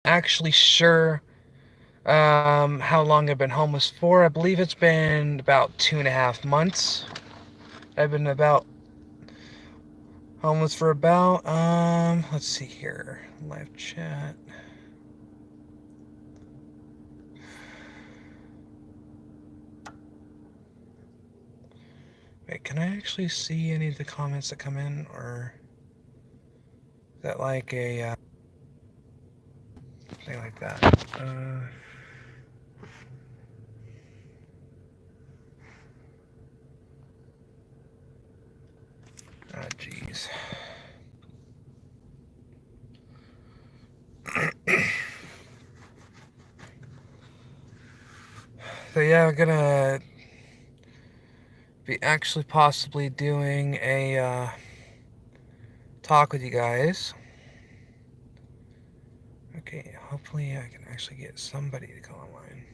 actually sure how long I've been homeless for. I believe it's been about 2.5 months. I've been about homeless for about, let's see here. Live chat. Wait, can I actually see any of the comments that come in, or is that like a thing like that? Oh, jeez. So yeah, I'm gonna be actually possibly doing a talk with you guys. Okay, hopefully I can actually get somebody to come online.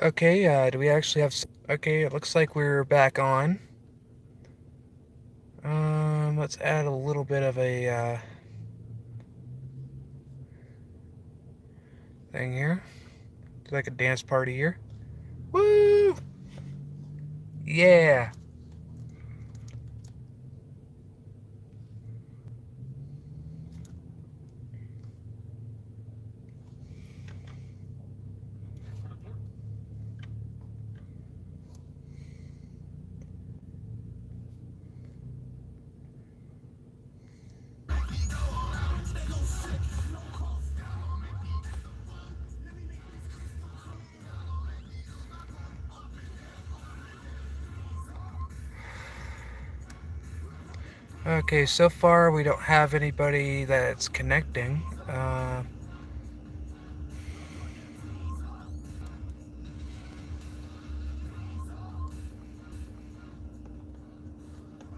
Okay, do we actually have... Okay, it looks like we're back on. Let's add a little bit of a thing here. Do like a dance party here. Woo! Yeah! Okay, so far we don't have anybody that's connecting. I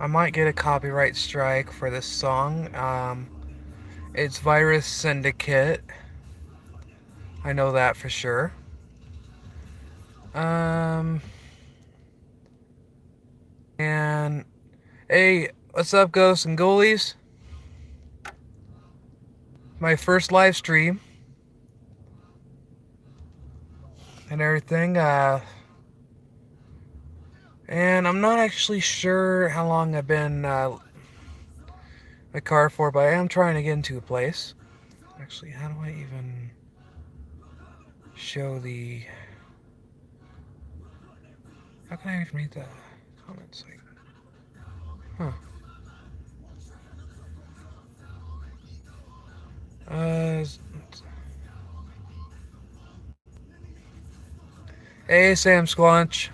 might get a copyright strike for this song. It's Virus Syndicate. I know that for sure. And hey, what's up, Ghosts and Ghoulies? My first live stream and everything. And I'm not actually sure how long I've been my car for, but I am trying to get into a place. Actually, how do I even show the... How can I even read the comments? Like, huh. Hey, Sam Squanch.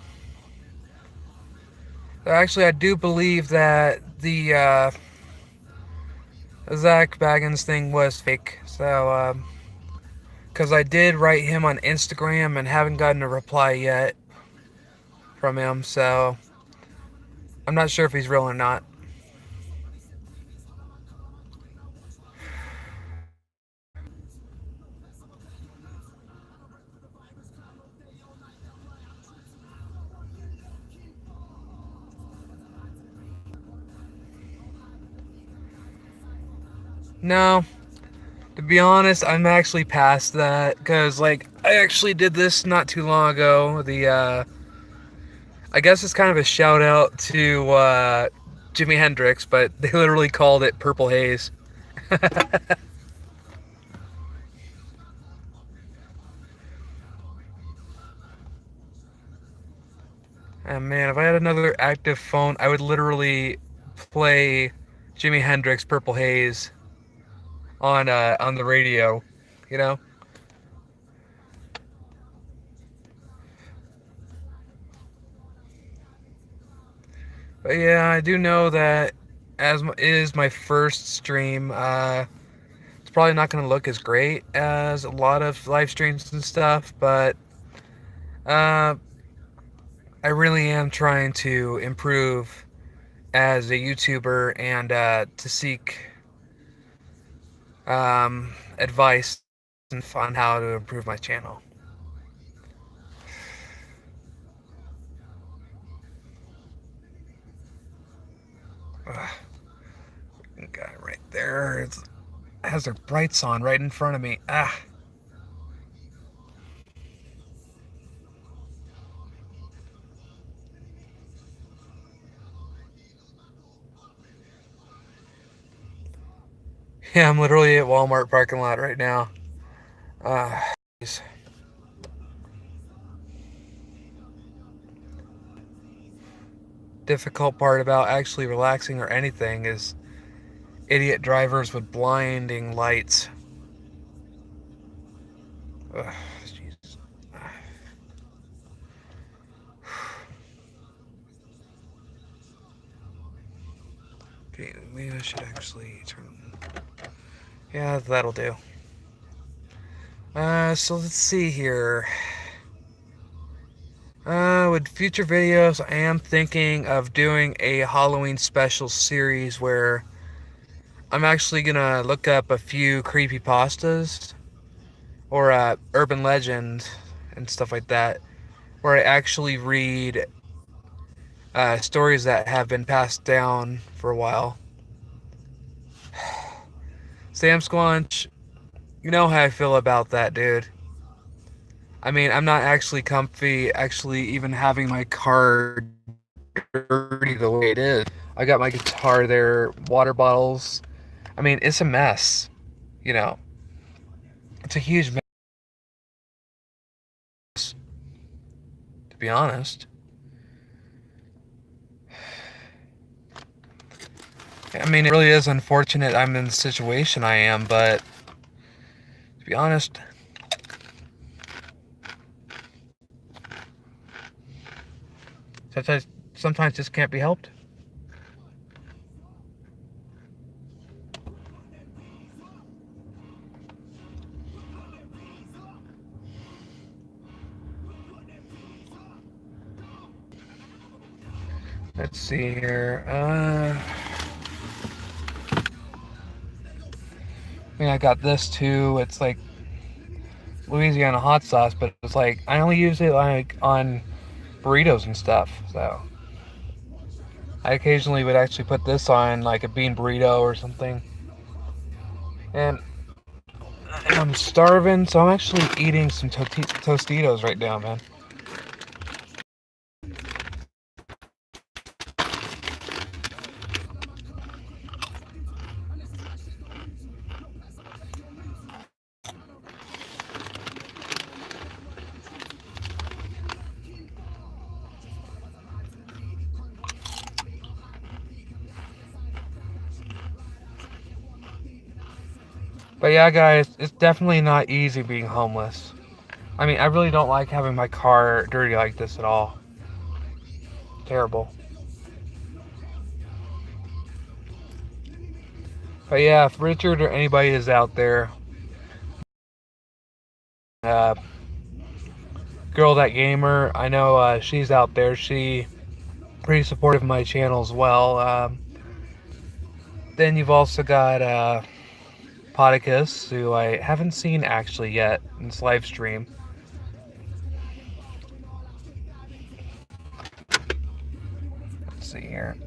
Actually, I do believe that the Zach Baggins thing was fake. So, because I did write him on Instagram and haven't gotten a reply yet from him, so I'm not sure if he's real or not. No, to be honest, I'm actually past that, because, like, I actually did this not too long ago. I guess it's kind of a shout out to Jimi Hendrix, but they literally called it Purple Haze. And man, if I had another active phone, I would literally play Jimi Hendrix Purple Haze on the radio, you know? But yeah, I do know that as it is my first stream, it's probably not going to look as great as a lot of live streams and stuff, but uh, I really am trying to improve as a YouTuber and to seek advice on how to improve my channel. Ugh, guy right there has their brights on right in front of me. Ah. Yeah, I'm literally at Walmart parking lot right now. Ah, jeez. Difficult part about actually relaxing or anything is idiot drivers with blinding lights. Ugh, jeez. Okay, maybe I should actually turn. Yeah, that'll do. So let's see here. With future videos, I am thinking of doing a Halloween special series where I'm actually gonna look up a few creepypastas or urban legends and stuff like that, where I actually read stories that have been passed down for a while. Sam Squanch, you know how I feel about that, dude. I mean, I'm not actually comfy actually even having my car dirty the way it is. I got my guitar there, water bottles. I mean, it's a mess, you know. It's a huge mess, to be honest. I mean, it really is unfortunate I'm in the situation I am, but to be honest, sometimes this can't be helped. Let's see here. I mean, I got this too. It's like Louisiana hot sauce, but it's like I only use it like on burritos and stuff. So I occasionally would actually put this on like a bean burrito or something. And I'm starving, so I'm actually eating some Tostitos right now, man. But yeah, guys, it's definitely not easy being homeless. I mean, I really don't like having my car dirty like this at all. Terrible. But yeah, if Richard or anybody is out there, uh, Girl That Gamer, I know she's out there. She pretty supportive of my channel as well. Then you've also got Podicus, who I haven't seen actually yet in this live stream. Let's see here.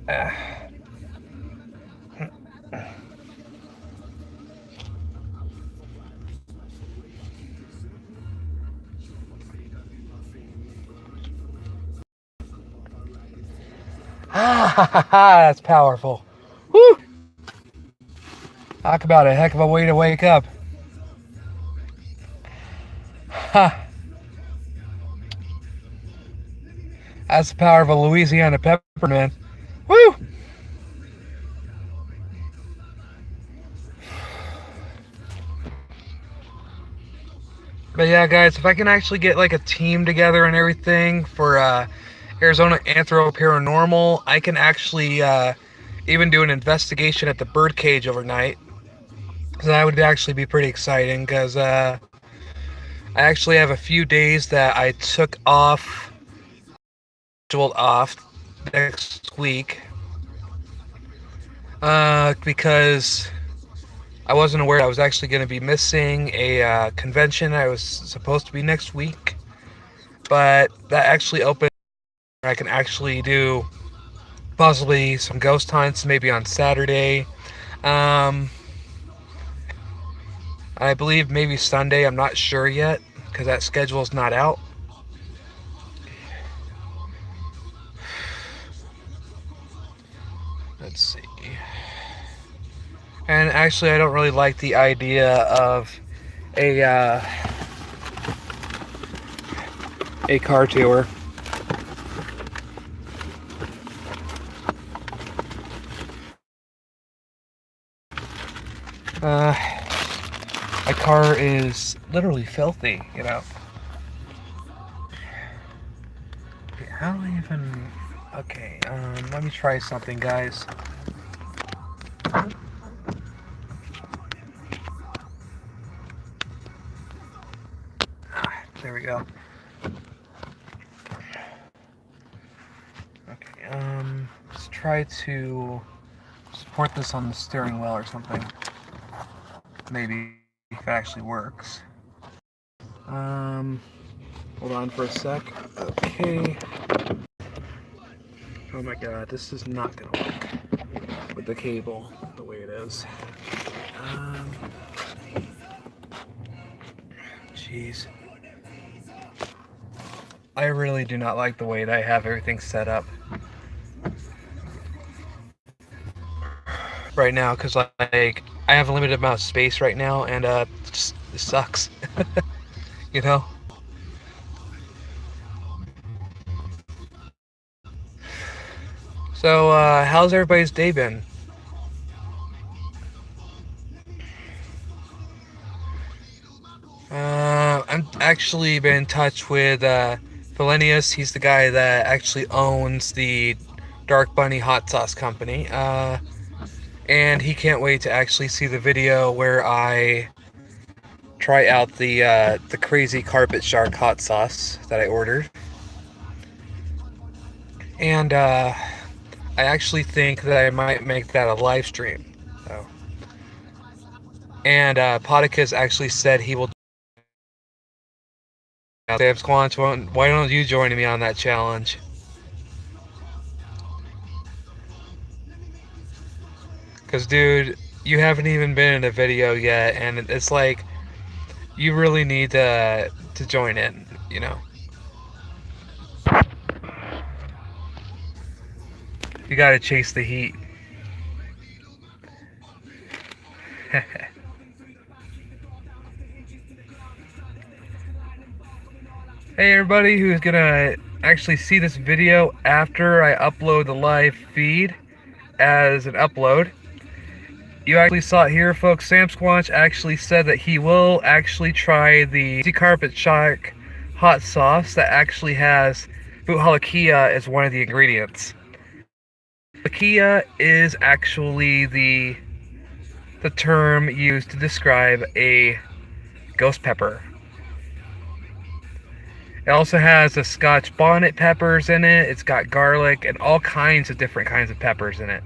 That's powerful. Woo! Talk about a heck of a way to wake up. Ha! That's the power of a Louisiana peppermint. Woo! But yeah, guys, if I can actually get like a team together and everything for Arizona Anthro Paranormal. I can actually even do an investigation at the birdcage overnight. So that would actually be pretty exciting because I actually have a few days that I took off, scheduled off next week because I wasn't aware I was actually going to be missing a convention I was supposed to be next week. But that actually opened. I can actually do possibly some ghost hunts maybe on Saturday. Um, I believe maybe Sunday. I'm not sure yet because that schedule is not out. Let's see. And actually, I don't really like the idea of a car tour. My car is literally filthy, you know. How do I even... Okay, let me try something, guys. There we go. Okay, let's try to support this on the steering wheel or something. Maybe if it actually works. Hold on for a sec. Okay. Oh my god, this is not gonna work with the cable the way it is. Jeez. I really do not like the way that I have everything set up right now, because like I have a limited amount of space right now, and it sucks. You know. So how's everybody's day been? I'm actually been in touch with Valenius. He's the guy that actually owns the Dark Bunny Hot Sauce Company. And he can't wait to actually see the video where I try out the crazy carpet shark hot sauce that I ordered. And I actually think that I might make that a live stream. So. And Podicus actually said he will. Sam Squanch, why don't you join me on that challenge? Because, dude, you haven't even been in a video yet, and it's like, you really need to join in, you know? You gotta chase the heat. Hey, everybody who's gonna actually see this video after I upload the live feed as an upload. You actually saw it here, folks. Sam Squanch actually said that he will actually try the carpet shark hot sauce that actually has Buhalakia as one of the ingredients. Buhalakia is actually the term used to describe a ghost pepper. It also has the Scotch bonnet peppers in it. It's got garlic and all kinds of different kinds of peppers in it.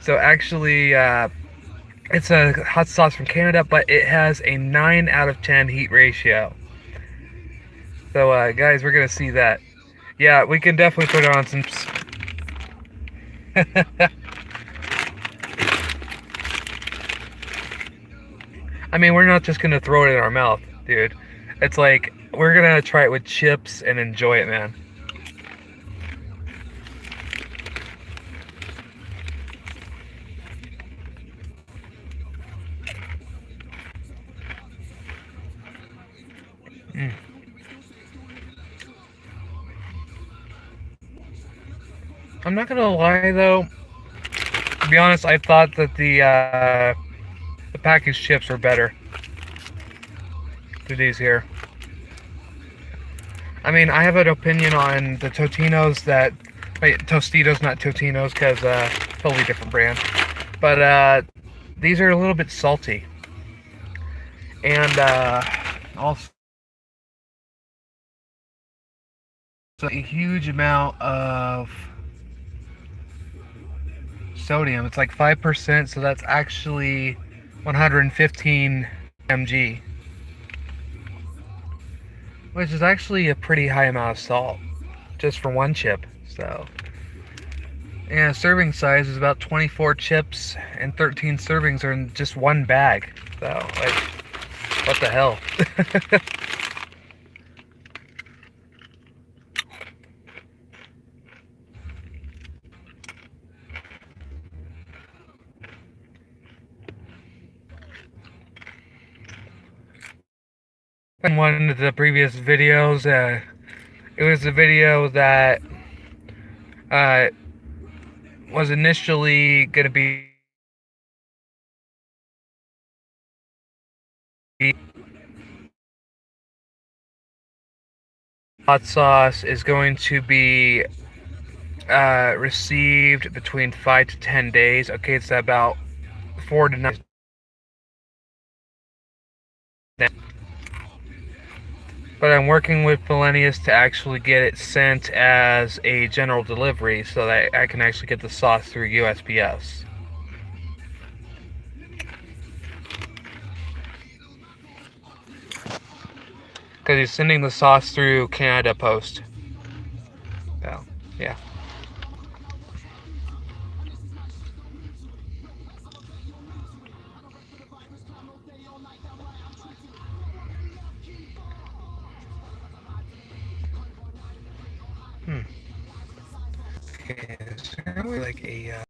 So actually, it's a hot sauce from Canada, but it has a 9 out of 10 heat ratio. So, guys, we're going to see that. Yeah, we can definitely put it on some... I mean, we're not just going to throw it in our mouth, dude. It's like, we're going to try it with chips and enjoy it, man. I'm not gonna lie though. To be honest, I thought that the packaged chips were better than these here. I mean, I have an opinion on the Totinos that... Wait, Tostitos, not Totinos, because totally different brand. But these are a little bit salty. And also a huge amount of sodium. It's like 5%, so that's actually 115 mg, which is actually a pretty high amount of salt just for one chip. So, yeah, serving size is about 24 chips, and 13 servings are in just one bag. So, like, what the hell? In one of the previous videos, it was a video that uh, was initially going to be hot sauce is going to be received between 5 to 10 days. Okay, it's about 4 to 9. But I'm working with Millennius to actually get it sent as a general delivery so that I can actually get the sauce through USPS. Because he's sending the sauce through Canada Post. So, yeah. Okay, is there like a...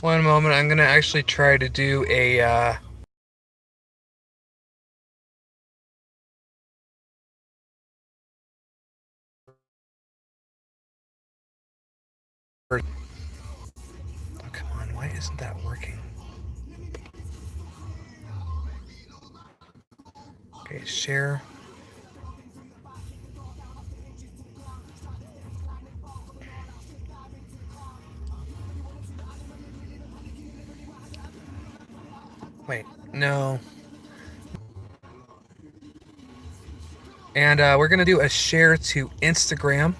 One moment, I'm gonna actually try to do a... Oh, come on, why isn't that working? Okay, share. Wait, no. And we're going to do a share to Instagram.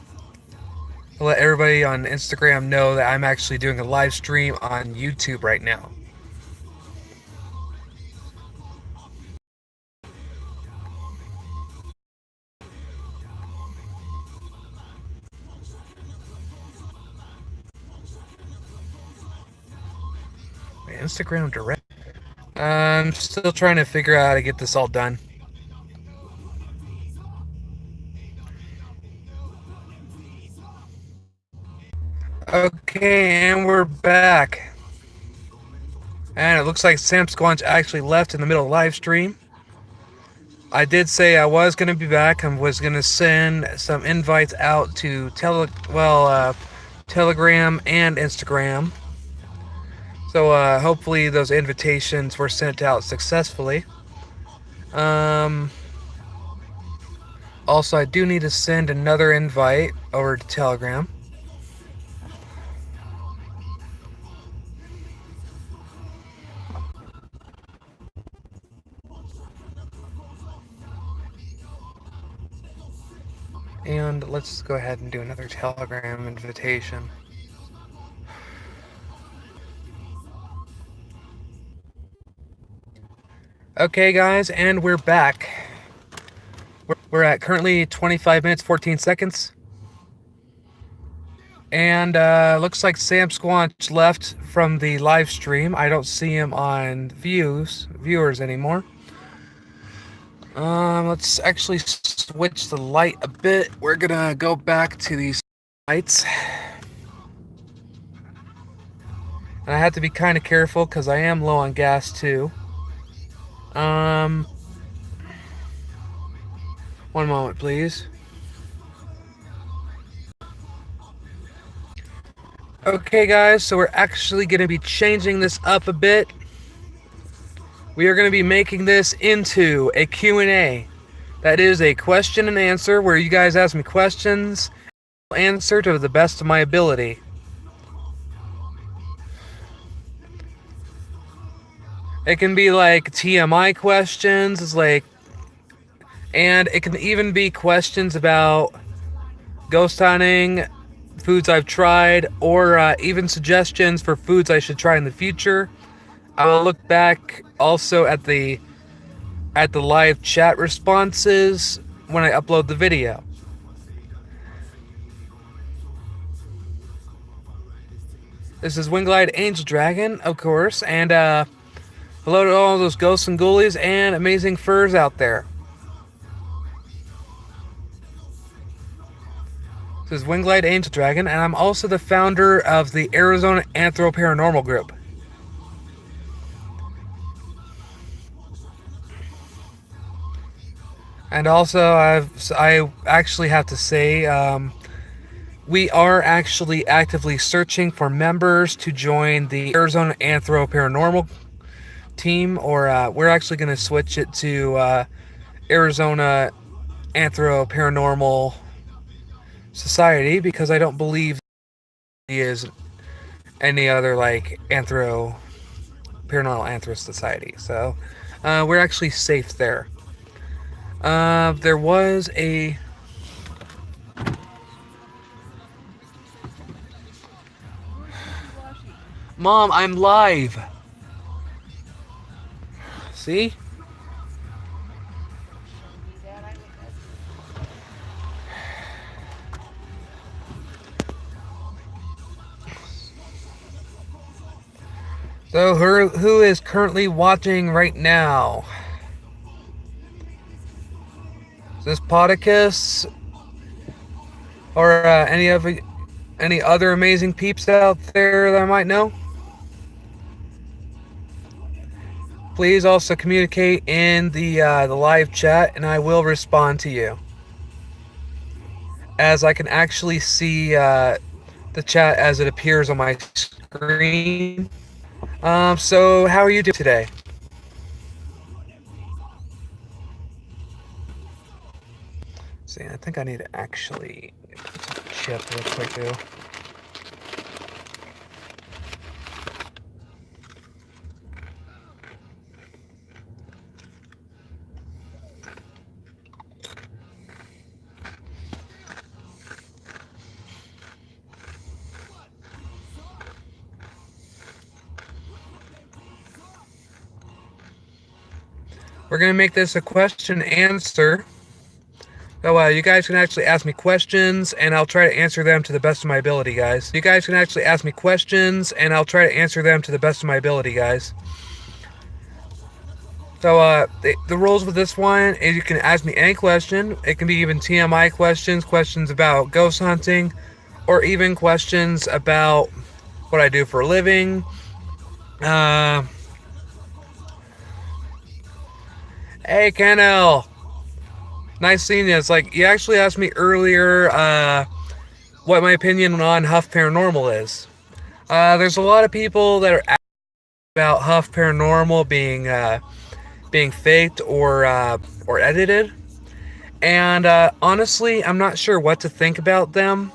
To let everybody on Instagram know that I'm actually doing a live stream on YouTube right now. Instagram direct. I'm still trying to figure out how to get this all done. Okay, and we're back. And it looks like Sam Squanch actually left in the middle of the live stream. I did say I was going to be back. I was going to send some invites out to Telegram and Instagram. So hopefully those invitations were sent out successfully. Also, I do need to send another invite over to Telegram. And let's go ahead and do another Telegram invitation. Okay, guys, and we're back. We're at currently 25 minutes, 14 seconds. And looks like Sam Squanch left from the live stream. I don't see him on viewers anymore. Let's actually switch the light a bit. We're gonna go back to these lights. And I have to be kind of careful because I am low on gas too. One moment, please. Okay, guys, so we're actually going to be changing this up a bit. we are going to be making this into a Q&A. That is a question and answer where you guys ask me questions, I'll answer to the best of my ability. It can be like TMI questions, it's like, and it can even be questions about ghost hunting, foods I've tried, or even suggestions for foods I should try in the future. I will look back also at the live chat responses when I upload the video. This is Windglide Angel Dragon, of course, and hello to all those ghosts and ghoulies and amazing furs out there. This is Windglide Angel Dragon, and I'm also the founder of the Arizona Anthro Paranormal Group. And also, I actually have to say, we are actually actively searching for members to join the Arizona Anthro Paranormal team, or we're actually going to switch it to Arizona Anthro Paranormal Society, because I don't believe he is any other like paranormal anthro society. So we're actually safe there. There was a Mom, I'm live. See? So who is currently watching right now? Is this Podicus? Or any other amazing peeps out there that I might know? Please also communicate in the live chat, and I will respond to you, as I can actually see the chat as it appears on my screen. So how are you doing today? See, I think I need to actually put some chip real quick too. We're going to make this a question answer. So you guys can actually ask me questions, and I'll try to answer them to the best of my ability, guys. You guys can actually ask me questions, and I'll try to answer them to the best of my ability, guys. So the rules with this one is you can ask me any question. It can be even TMI questions, questions about ghost hunting, or even questions about what I do for a living. Hey, Kennel. Nice seeing you. It's like, you actually asked me earlier what my opinion on Huff Paranormal is. There's a lot of people that are asking about Huff Paranormal being faked or edited. And honestly, I'm not sure what to think about them.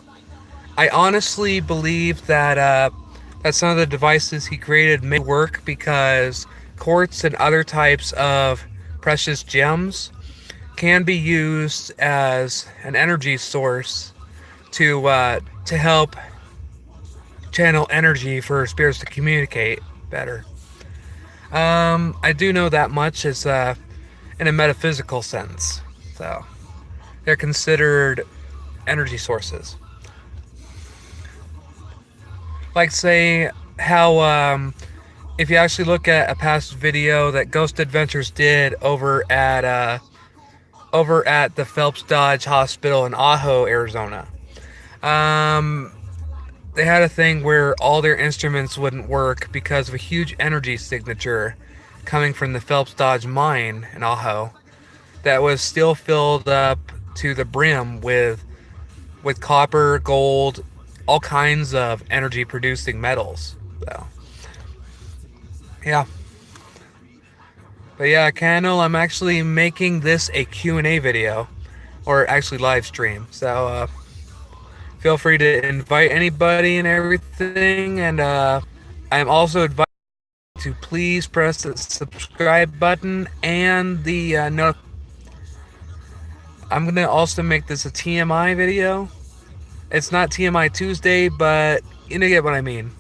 I honestly believe that some of the devices he created may work, because quartz and other types of precious gems can be used as an energy source to help channel energy for spirits to communicate better. I do know that much is in a metaphysical sense. So they're considered energy sources. Like, say how if you actually look at a past video that Ghost Adventures did over at the Phelps Dodge Hospital in Ajo, Arizona. They had a thing where all their instruments wouldn't work because of a huge energy signature coming from the Phelps Dodge mine in Ajo that was still filled up to the brim with copper, gold, all kinds of energy producing metals. So yeah. But yeah, Candle, I'm actually making this a Q&A video, or actually live stream. So feel free to invite anybody and everything. And I'm also advising to please press the subscribe button and the I'm gonna also make this a TMI video. It's not TMI Tuesday, but you know, get what I mean.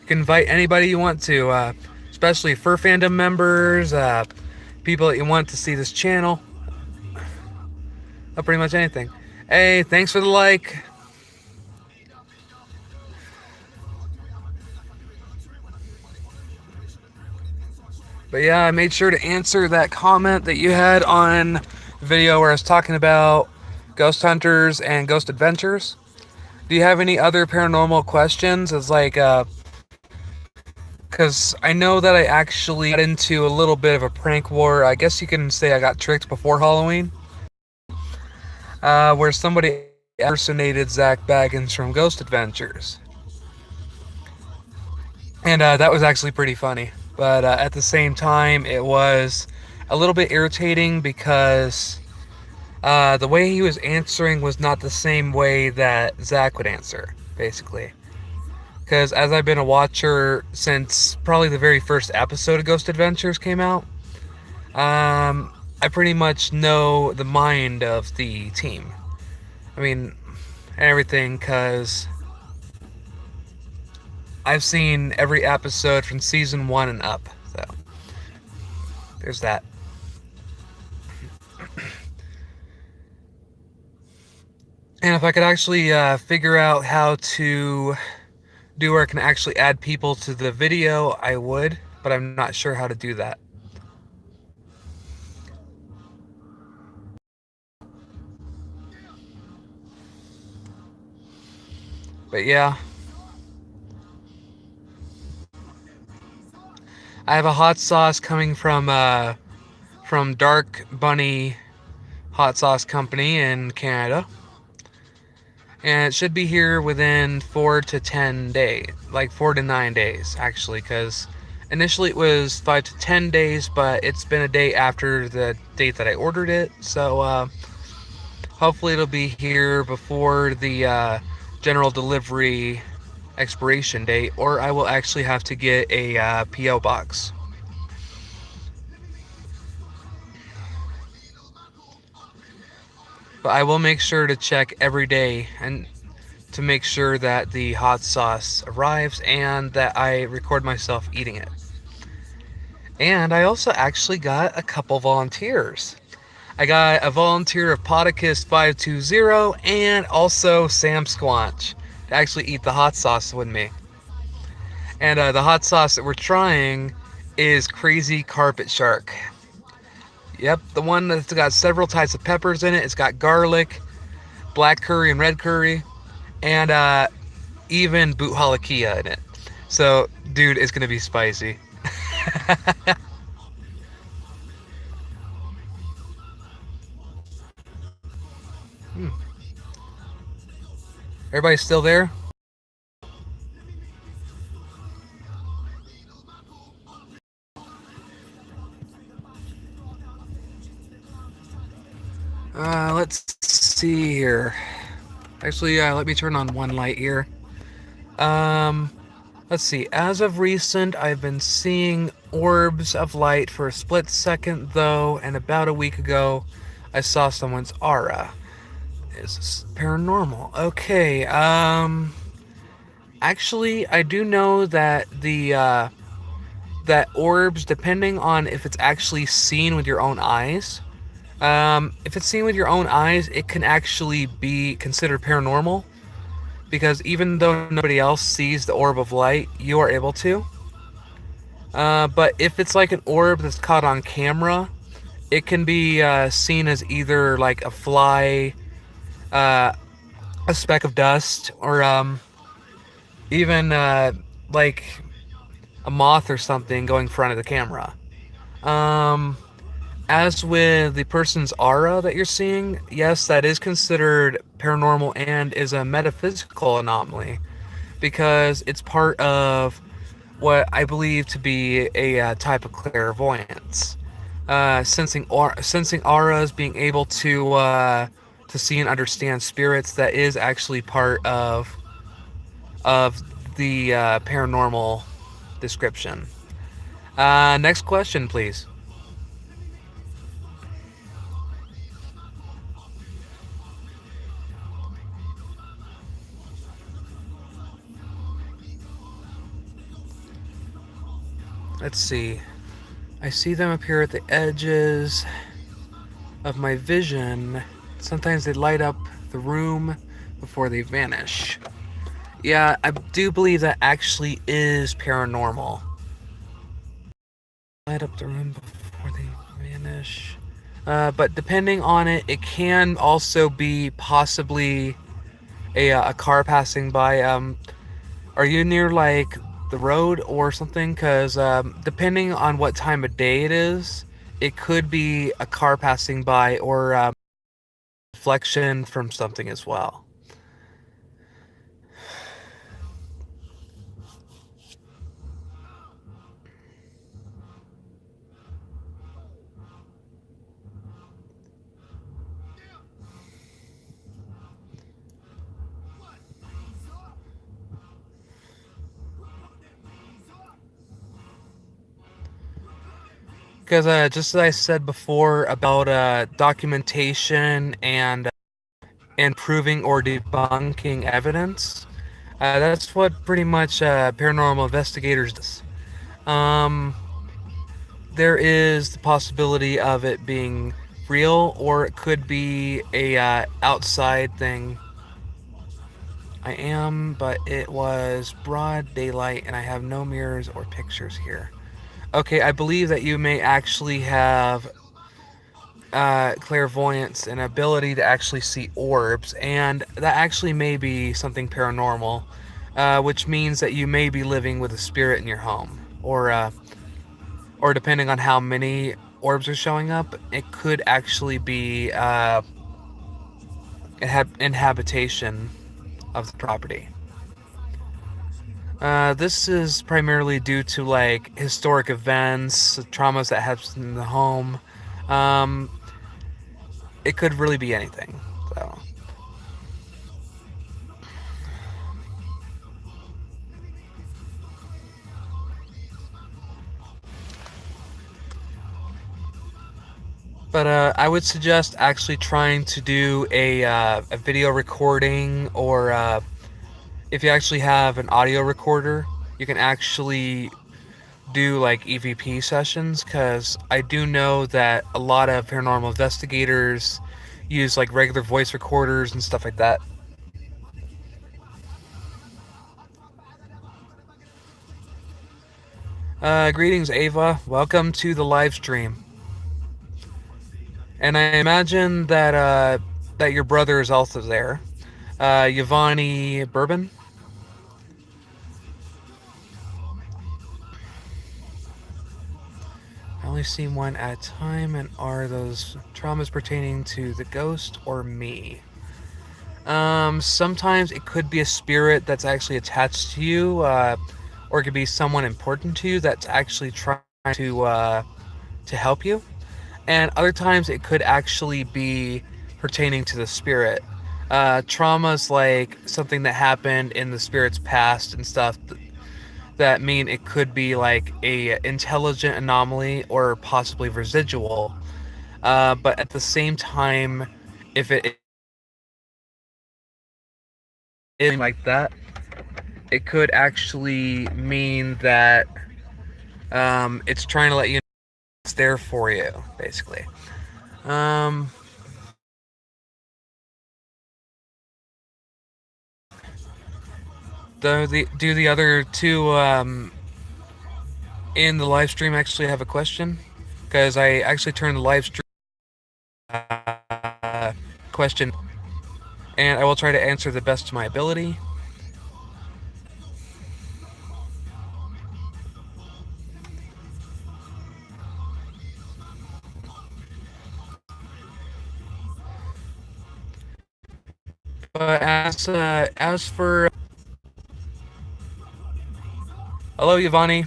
You can invite anybody you want to, especially fur fandom members, people that you want to see this channel, pretty much anything. Hey, thanks for the like. But yeah, I made sure to answer that comment that you had on the video where I was talking about ghost hunters and ghost adventures. Do you have any other paranormal questions? It's like, because I know that I actually got into a little bit of a prank war. I guess you can say I got tricked before Halloween, where somebody impersonated Zach Baggins from Ghost Adventures. And that was actually pretty funny. But at the same time, it was a little bit irritating because the way he was answering was not the same way that Zach would answer, basically. Because as I've been a watcher since probably the very first episode of Ghost Adventures came out, I pretty much know the mind of the team. I mean, everything, because I've seen every episode from season 1 and up. So, there's that. And if I could actually figure out how to do where I can actually add people to the video, I would, but I'm not sure how to do that. But yeah, I have a hot sauce coming from Dark Bunny Hot Sauce Company in Canada, and it should be here within 4 to 10 days, like 4 to 9 days actually, because initially it was 5 to 10 days, but it's been a day after the date that I ordered it, so hopefully it'll be here before the general delivery expiration date, or I will actually have to get a PO box. But I will make sure to check every day and to make sure that the hot sauce arrives and that I record myself eating it. And I also actually got a couple volunteers. I got a volunteer of Podicus 520 and also Sam Squanch to actually eat the hot sauce with me. And the hot sauce that we're trying is Crazy Carpet Shark. Yep, the one that's got several types of peppers in it. It's got garlic, black curry, and red curry, and even boot halakia in it. So, dude, it's gonna be spicy. Hmm. Everybody still there? Let's see here. Actually, let me turn on one light here. Let's see. As of recent, I've been seeing orbs of light for a split second, though, and about a week ago, I saw someone's aura. Is this paranormal? Okay, actually, I do know that that orbs, depending on if it's actually seen with your own eyes, if it's seen with your own eyes, it can actually be considered paranormal, because even though nobody else sees the orb of light, you are able to. But if it's like an orb that's caught on camera, it can be seen as either like a fly, a speck of dust, or even like a moth or something going in front of the camera. Um, as with the person's aura that you're seeing, yes, that is considered paranormal and is a metaphysical anomaly, because it's part of what I believe to be a type of clairvoyance. Sensing auras, being able to see and understand spirits. That is actually part of the paranormal description. Next question, please. Let's see. I see them appear at the edges of my vision. Sometimes they light up the room before they vanish. Yeah, I do believe that actually is paranormal. Light up the room before they vanish. But depending on it, it can also be possibly a car passing by. Are you near like the road or something? Because depending on what time of day it is, it could be a car passing by or reflection from something as well. Because just as I said before about documentation and proving or debunking evidence, that's what pretty much paranormal investigators does. Um, there is the possibility of it being real, or it could be a outside thing. I am, but it was broad daylight, and I have no mirrors or pictures here. Okay, I believe that you may actually have clairvoyance and ability to actually see orbs, and that actually may be something paranormal, which means that you may be living with a spirit in your home, or depending on how many orbs are showing up, it could actually be inhabitation of the property. This is primarily due to like historic events, traumas that happen in the home. Um, it could really be anything. So. But I would suggest actually trying to do a video recording, or if you actually have an audio recorder, you can actually do like EVP sessions, because I do know that a lot of paranormal investigators use like regular voice recorders and stuff like that. Greetings, Ava. Welcome to the live stream. And I imagine that your brother is also there. Yvonne Bourbon. I only see one at a time, and are those traumas pertaining to the ghost or me? Sometimes it could be a spirit that's actually attached to you, or it could be someone important to you that's actually trying to help you. And other times it could actually be pertaining to the spirit. Traumas like something that happened in the spirit's past and stuff, that mean it could be like a intelligent anomaly or possibly residual. But at the same time, if it is like that, it could actually mean that it's trying to let you know it's there for you, basically. Um, do the other two in the live stream actually have a question? Because I actually turned the live stream question, and I will try to answer the best of my ability. But as for Hello, Yvonne.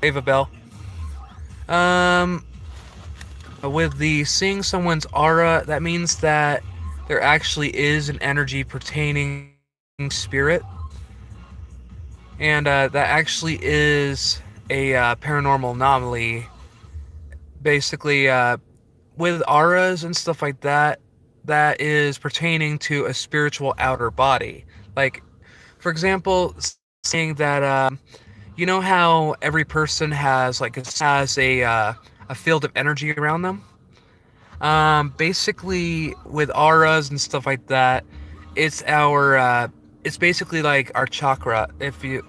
Ava Bell. Um, with the seeing someone's aura, that means that there actually is an energy pertaining spirit, and that actually is a paranormal anomaly. Basically, with auras and stuff like that, that is pertaining to a spiritual outer body. Like, for example, saying that you know how every person has a field of energy around them. Basically, with auras and stuff like that, it's it's basically like our chakra. If you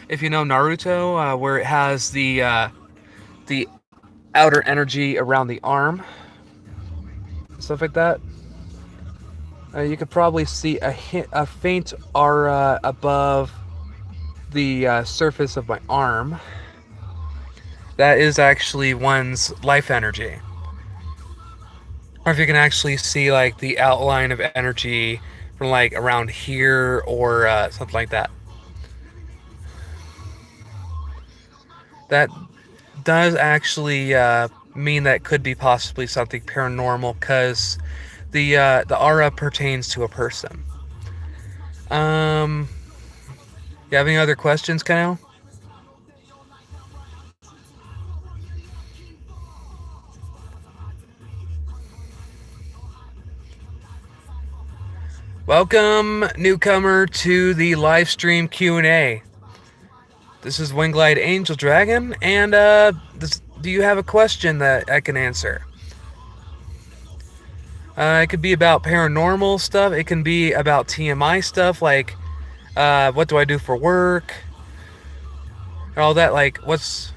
know Naruto, where it has the outer energy around the arm, stuff like that. You could probably see a faint aura above the surface of my arm. That is actually one's life energy. Or if you can actually see like the outline of energy from like around here or something like that. That does actually mean that could be possibly something paranormal because the aura pertains to a person. Um, you have any other questions, Kyle? Welcome, newcomer, to the live stream Q&A. This is Windglide Angel Dragon, and do you have a question that I can answer? It could be about paranormal stuff. It can be about TMI stuff, like what do I do for work, and all that. Like, what's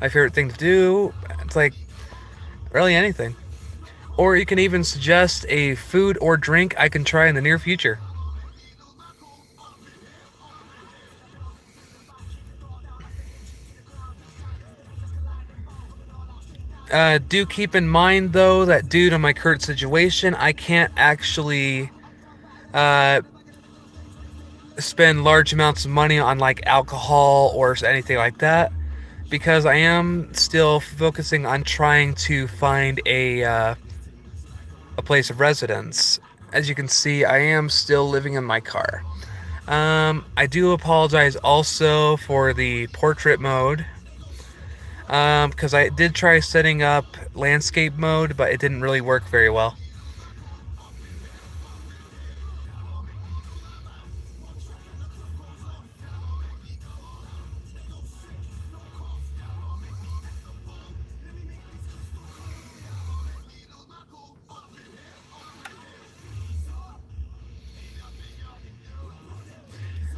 my favorite thing to do? It's like really anything. Or you can even suggest a food or drink I can try in the near future. Do keep in mind, though, that due to my current situation, I can't actually uh, spend large amounts of money on like alcohol or anything like that because I am still focusing on trying to find a place of residence. As you can see, I am still living in my car. I do apologize also for the portrait mode because I did try setting up landscape mode, but it didn't really work very well.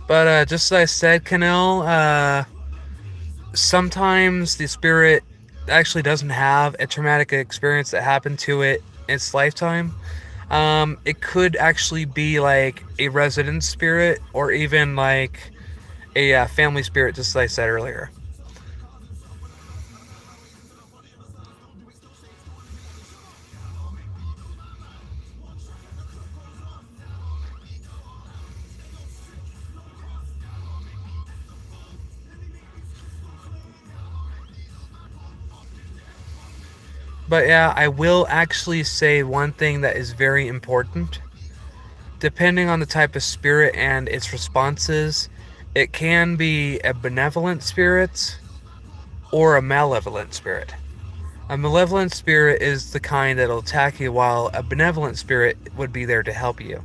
But just as I said, Canel, sometimes the spirit actually doesn't have a traumatic experience that happened to it in its lifetime. It could actually be like a resident spirit or even like a family spirit, just as I said earlier. But yeah, I will actually say one thing that is very important. Depending on the type of spirit and its responses, it can be a benevolent spirit or a malevolent spirit. A malevolent spirit is the kind that'll attack you, while a benevolent spirit would be there to help you.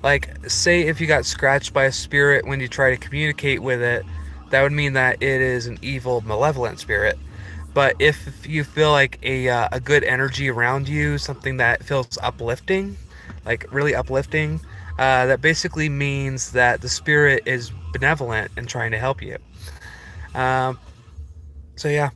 Like, say if you got scratched by a spirit when you try to communicate with it, that would mean that it is an evil, malevolent spirit. But if you feel like a good energy around you, something that feels uplifting, like really uplifting, that basically means that the spirit is benevolent and trying to help you. Um, so yeah.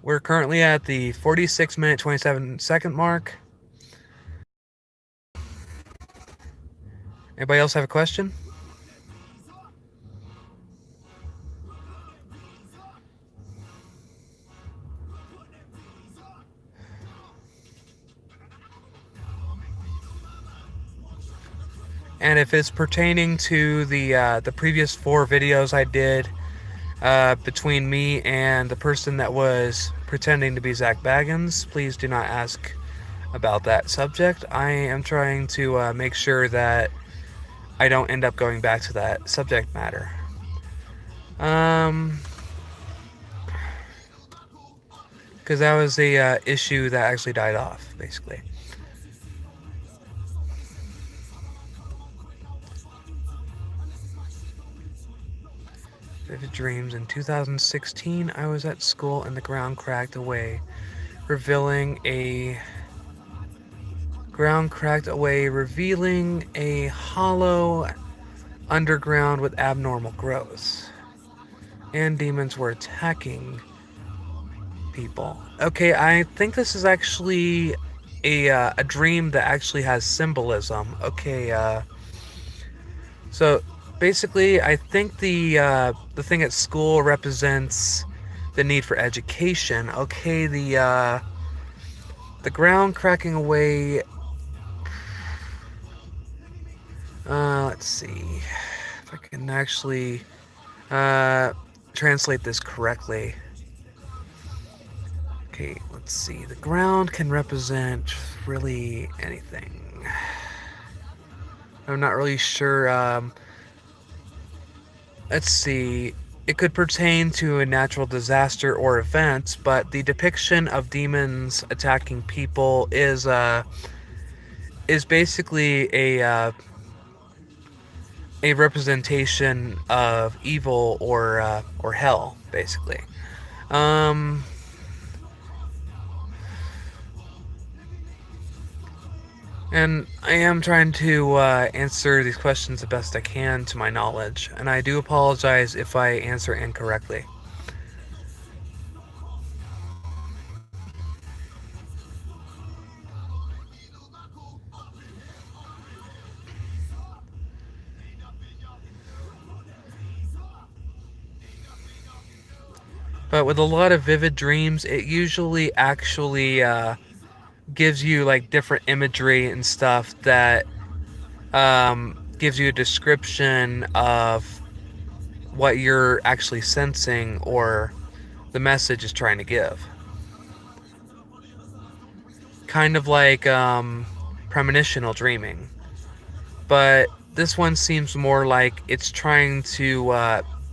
We're currently at the 46-minute 27-second mark. Anybody else have a question? And if it's pertaining to the previous 4 videos I did between me and the person that was pretending to be Zach Baggins, please do not ask about that subject. I am trying to make sure that I don't end up going back to that subject matter. Because that was a issue that actually died off, basically. Vivid dreams. In 2016, I was at school and the ground cracked away, revealing a hollow underground with abnormal growth, and demons were attacking people. Okay, I think this is actually a dream that actually has symbolism. Okay, so basically, I think the thing at school represents the need for education. Okay, the ground cracking away. Let's see if I can actually uh, translate this correctly. Okay, let's see. The ground can represent really anything. I'm not really sure. Let's see. It could pertain to a natural disaster or event, but the depiction of demons attacking people is basically a representation of evil or hell, basically. Um, and I am trying to answer these questions the best I can to my knowledge, and I do apologize if I answer incorrectly. But with a lot of vivid dreams, it usually actually gives you like different imagery and stuff that gives you a description of what you're actually sensing or the message is trying to give. Kind of like premonitional dreaming. But this one seems more like it's trying to,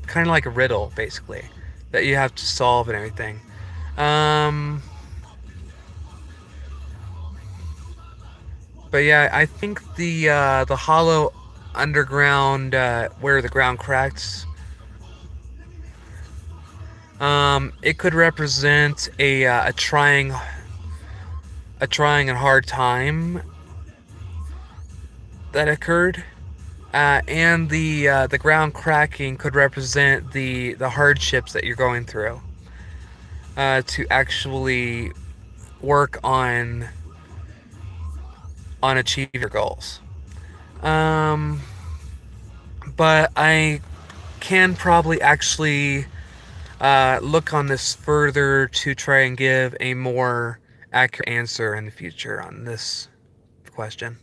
kind of like a riddle, basically, that you have to solve and everything. Um, but yeah, I think the hollow underground where the ground cracks, it could represent a trying and hard time that occurred. And the ground cracking could represent the hardships that you're going through to actually work on achieve your goals. Um, but I can probably actually look on this further to try and give a more accurate answer in the future on this question.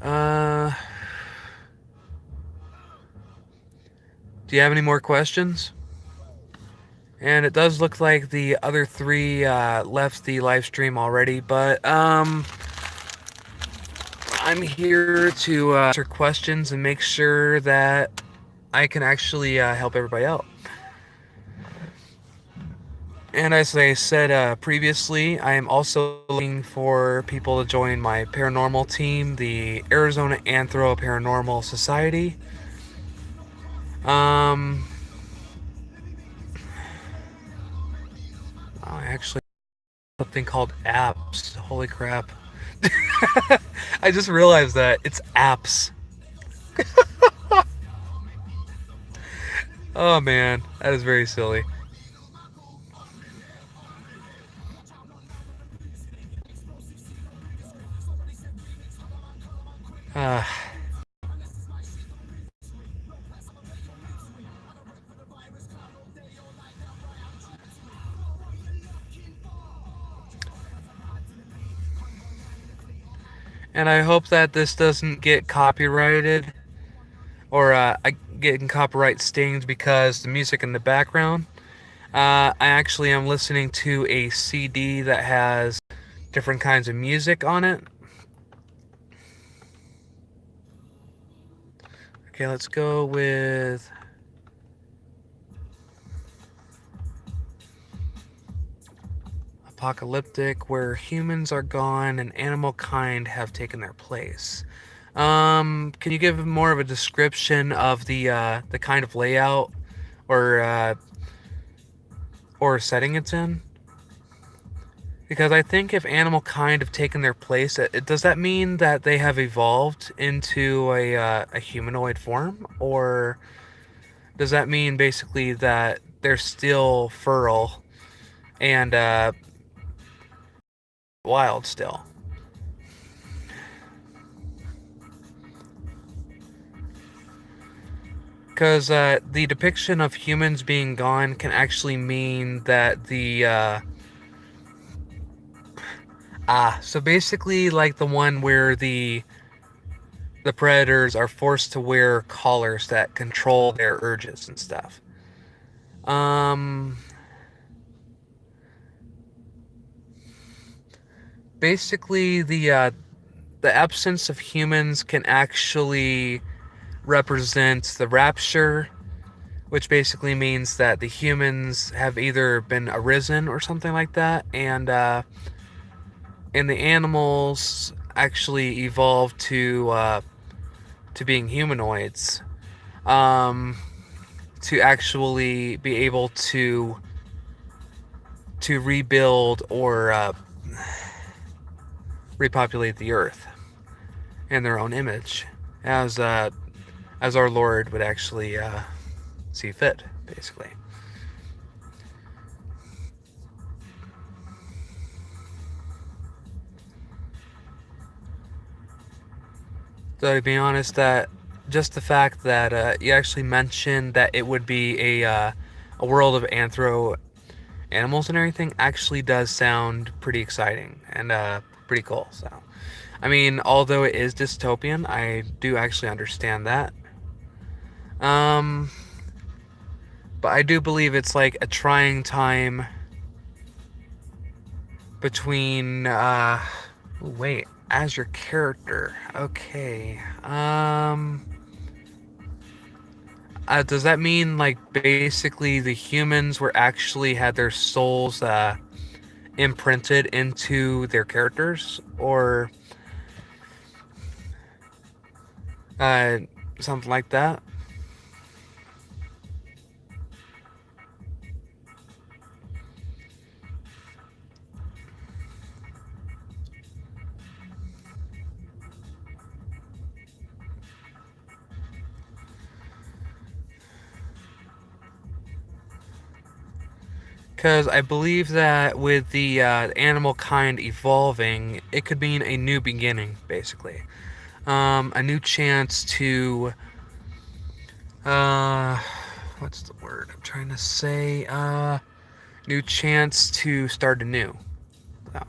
Uh, do you have any more questions? And it does look like the other 3 left the live stream already, but I'm here to answer questions and make sure that I can actually help everybody out. And as I said previously, I am also looking for people to join my paranormal team, the Arizona Anthro Paranormal Society. I actually something called apps. Holy crap. I just realized that it's apps. Oh man, that is very silly. Uh, And I hope that this doesn't get copyrighted or getting copyright stings because the music in the background. I actually am listening to a CD that has different kinds of music on it. Okay, let's go with apocalyptic, where humans are gone and animal kind have taken their place. Can you give more of a description of the kind of layout or or setting it's in? Because I think if animal kind have taken their place, does that mean that they have evolved into a humanoid form, or does that mean basically that they're still feral and wild still? Because the depiction of humans being gone can actually mean that so basically like the one where the predators are forced to wear collars that control their urges and stuff. Um, basically the absence of humans can actually represent the rapture, which basically means that the humans have either been arisen or something like that, and the animals actually evolved to being humanoids, um, to actually be able to rebuild or repopulate the earth in their own image, as uh, as our Lord would actually see fit, basically. So to be honest, that just the fact that you actually mentioned that it would be a world of anthro animals and everything actually does sound pretty exciting and pretty cool. So, I mean, although it is dystopian, I do actually understand that. Um, but I do believe it's like a trying time between. Wait, as your character, okay. Does that mean like basically the humans were actually had their souls imprinted into their characters, or uh, something like that? Because I believe that with the animal kind evolving, it could mean a new beginning, basically. A new chance to uh, what's the word I'm trying to say? New chance to start anew. So.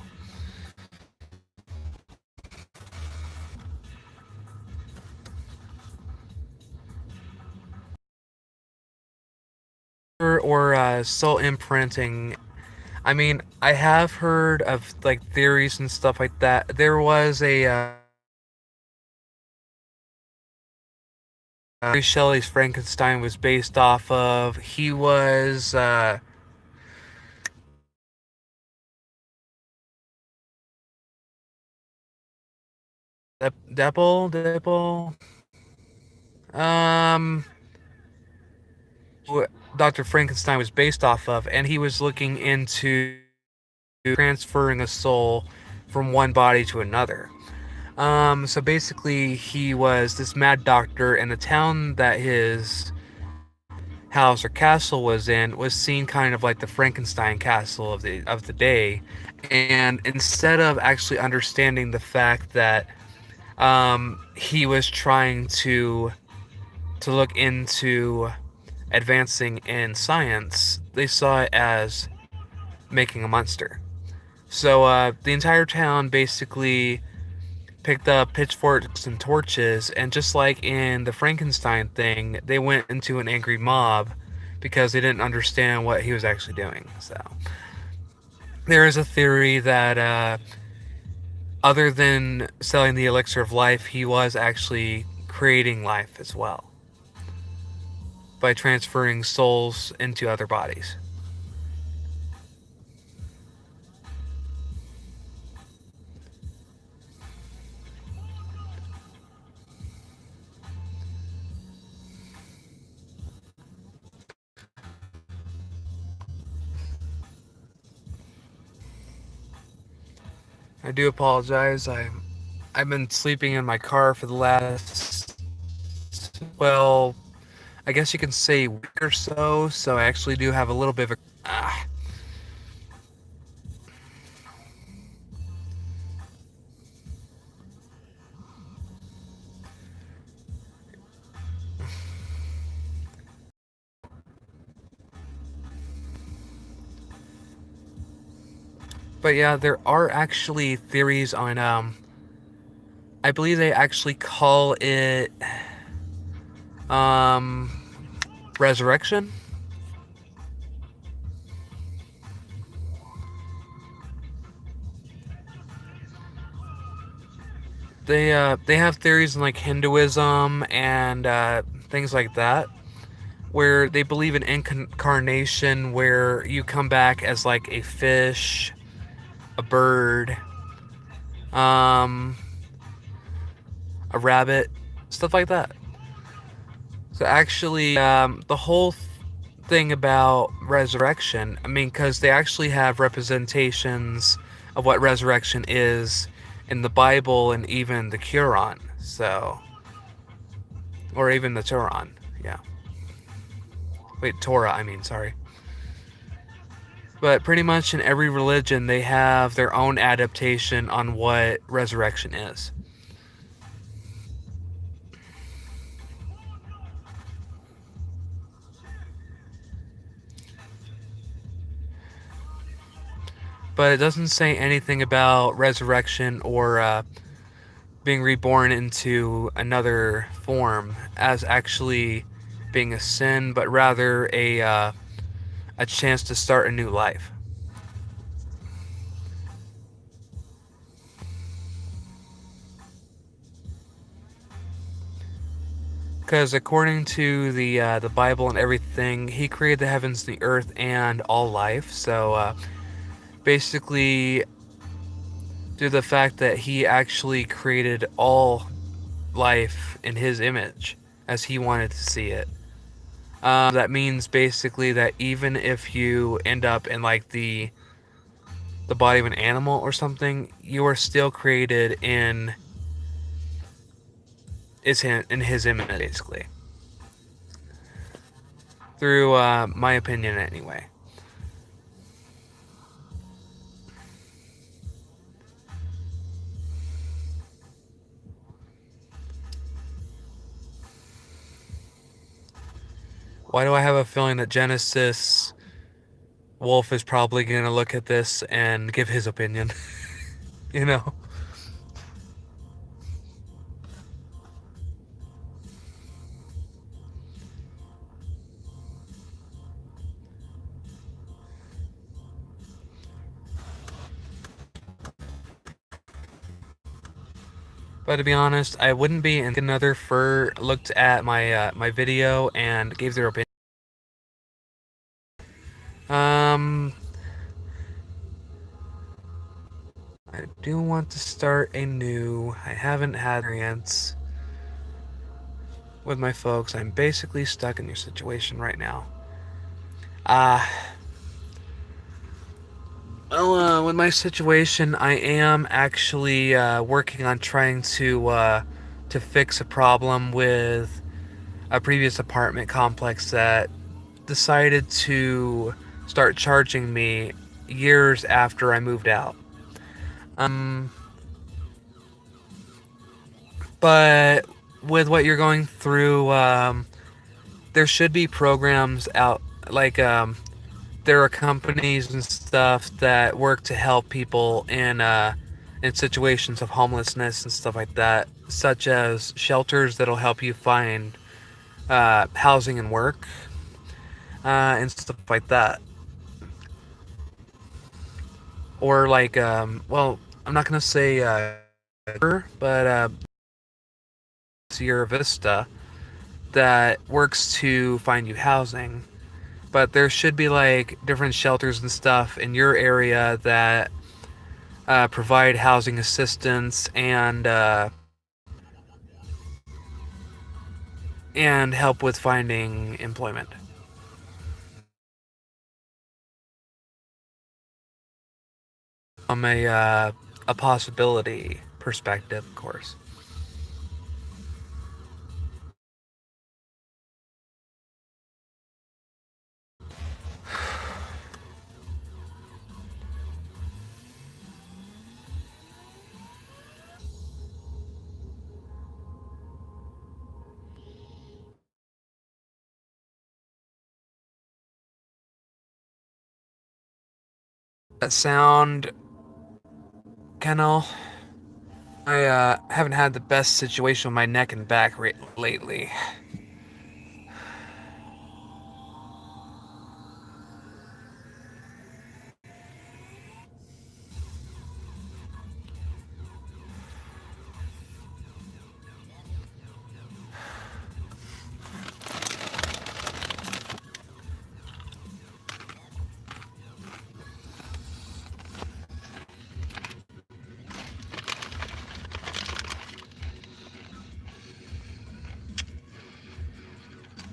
Or soul imprinting. I mean, I have heard of like theories and stuff like that. There was a Mary Shelley's Frankenstein was based off of. He was Dipple. Um, Dr. Frankenstein was based off of, and he was looking into transferring a soul from one body to another. So basically, he was this mad doctor, and the town that his house or castle was in was seen kind of like the Frankenstein castle of the day. And instead of actually understanding the fact that he was trying to look into advancing in science, they saw it as making a monster. So the entire town basically picked up pitchforks and torches, and just like in the Frankenstein thing, they went into an angry mob because they didn't understand what he was actually doing. So there is a theory that other than selling the elixir of life, he was actually creating life as well by transferring souls into other bodies. I do apologize. I've been sleeping in my car for the last, well, I guess you can say week or so. So I actually do have a little bit of a But yeah, there are actually theories on I believe they actually call it um resurrection. They have theories in like Hinduism and things like that where they believe in incarnation, where you come back as like a fish, a bird, um a rabbit, stuff like that. So actually, the whole thing about resurrection, I mean, because they actually have representations of what resurrection is in the Bible and even the Quran, so, or even the Turan, yeah. Wait, Torah, I mean, sorry. But pretty much in every religion, they have their own adaptation on what resurrection is. But it doesn't say anything about resurrection or being reborn into another form as actually being a sin, but rather a chance to start a new life. Because according to the Bible and everything, He created the heavens, the earth, and all life. So basically, due to the fact that He actually created all life in His image as He wanted to see it. That means basically that even if you end up in like the body of an animal or something, you are still created in his image, basically. Through my opinion, anyway. Why do I have a feeling that Genesis Wolf is probably going to look at this and give his opinion? you know? But to be honest, I wouldn't be in another fur looked at my video and gave their opinion. Um, I do want to start a new. I haven't had experience with my folks. I'm basically stuck in your situation right now. Uh, well, with my situation, I am actually working on trying to fix a problem with a previous apartment complex that decided to start charging me years after I moved out. Um, but with what you're going through, there should be programs out like there are companies and stuff that work to help people in in situations of homelessness and stuff like that, such as shelters that'll help you find housing and work and stuff like that. Or like, well, I'm not gonna say but Sierra Vista that works to find you housing. But there should be like different shelters and stuff in your area that provide housing assistance and help with finding employment. From a possibility perspective, of course. That sound, Kennel. I haven't had the best situation with my neck and back lately.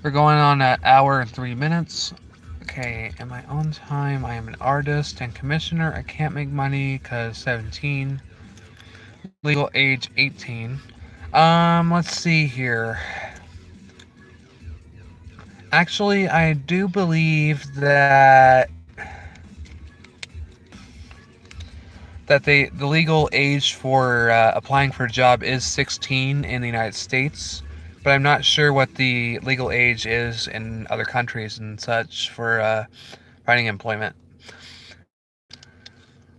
We're going on an hour and 3 minutes. Okay, am I on time? I am an artist and commissioner. I can't make money because 17. Legal age 18. Let's see here. Actually, I do believe that the legal age for applying for a job is 16 in the United States, but I'm not sure what the legal age is in other countries and such for finding employment.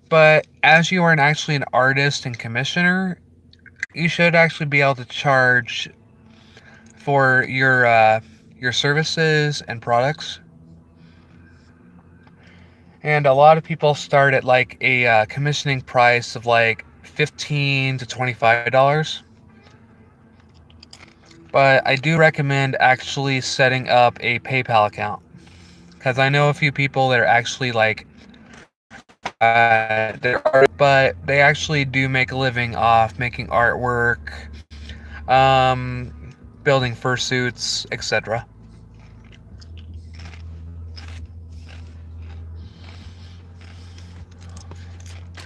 But as you are actually an artist and commissioner, you should actually be able to charge for your services and products. And a lot of people start at like a commissioning price of like $15 to $25. But I do recommend actually setting up a PayPal account because I know a few people that are actually like but they actually do make a living off making artwork, building fursuits, etc.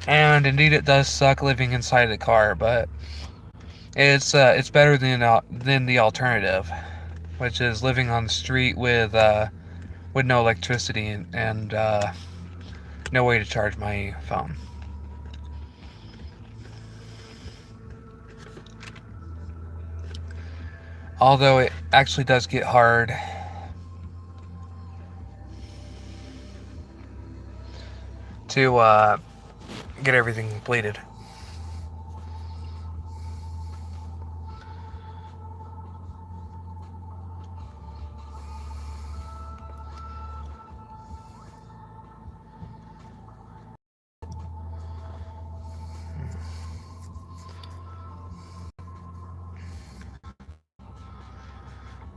And indeed, it does suck living inside the car, but it's better than the alternative, which is living on the street with no electricity and no way to charge my phone. Although it actually does get hard to get everything completed.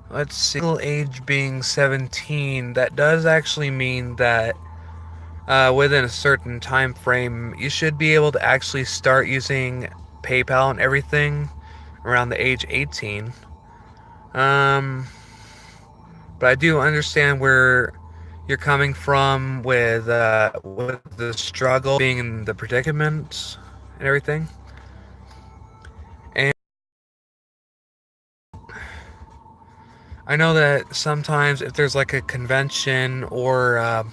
Let's see. Legal age being 17, that does actually mean that within a certain time frame, you should be able to actually start using PayPal and everything around the age 18. Um, but I do understand where you're coming from with the struggle being in the predicament and everything. And I know that sometimes if there's like a convention or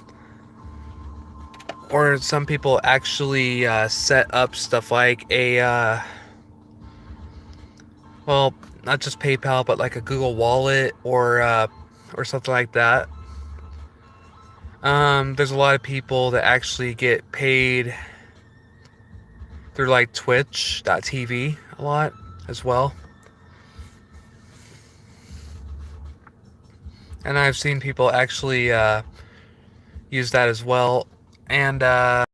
some people actually set up stuff like a well, not just PayPal, but like a Google Wallet or something like that. There's a lot of people that actually get paid through like Twitch.tv a lot as well. And I've seen people actually use that as well. And have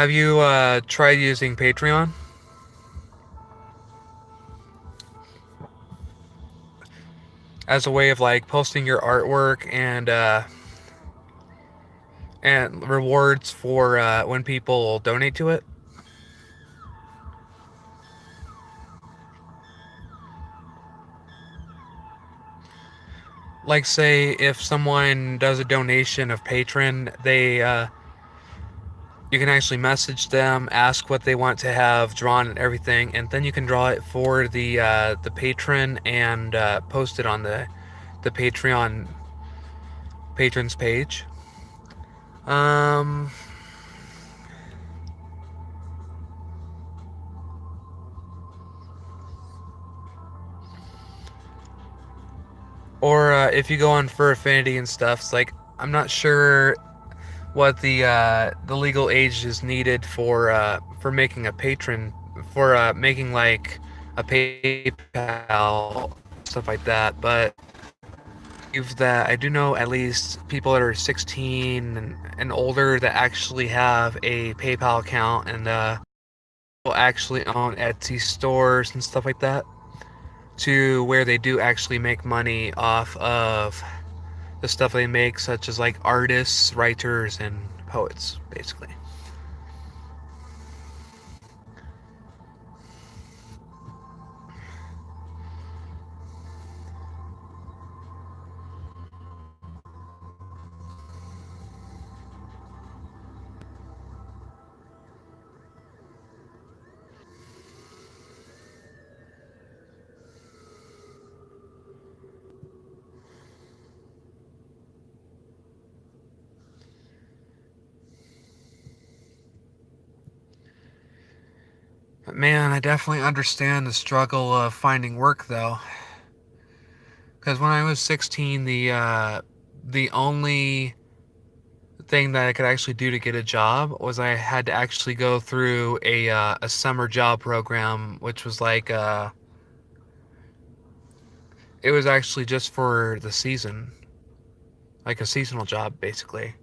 you tried using Patreon as a way of like posting your artwork and rewards for when people donate to it? Like, say if someone does a donation of patron, they you can actually message them, ask what they want to have drawn and everything, and then you can draw it for the patron and post it on the Patreon patrons page. Um, or if you go on Fur Affinity and stuff, it's like I'm not sure what the legal age is needed for making a patron for making like a PayPal stuff like that, but that I do know at least people that are 16 and older that actually have a PayPal account and will actually own Etsy stores and stuff like that, to where they do actually make money off of the stuff they make, such as like artists, writers, and poets, basically. But man, I definitely understand the struggle of finding work, though. Because when I was 16, the only thing that I could actually do to get a job was I had to actually go through a summer job program, which was like it was actually just for the season, like a seasonal job basically.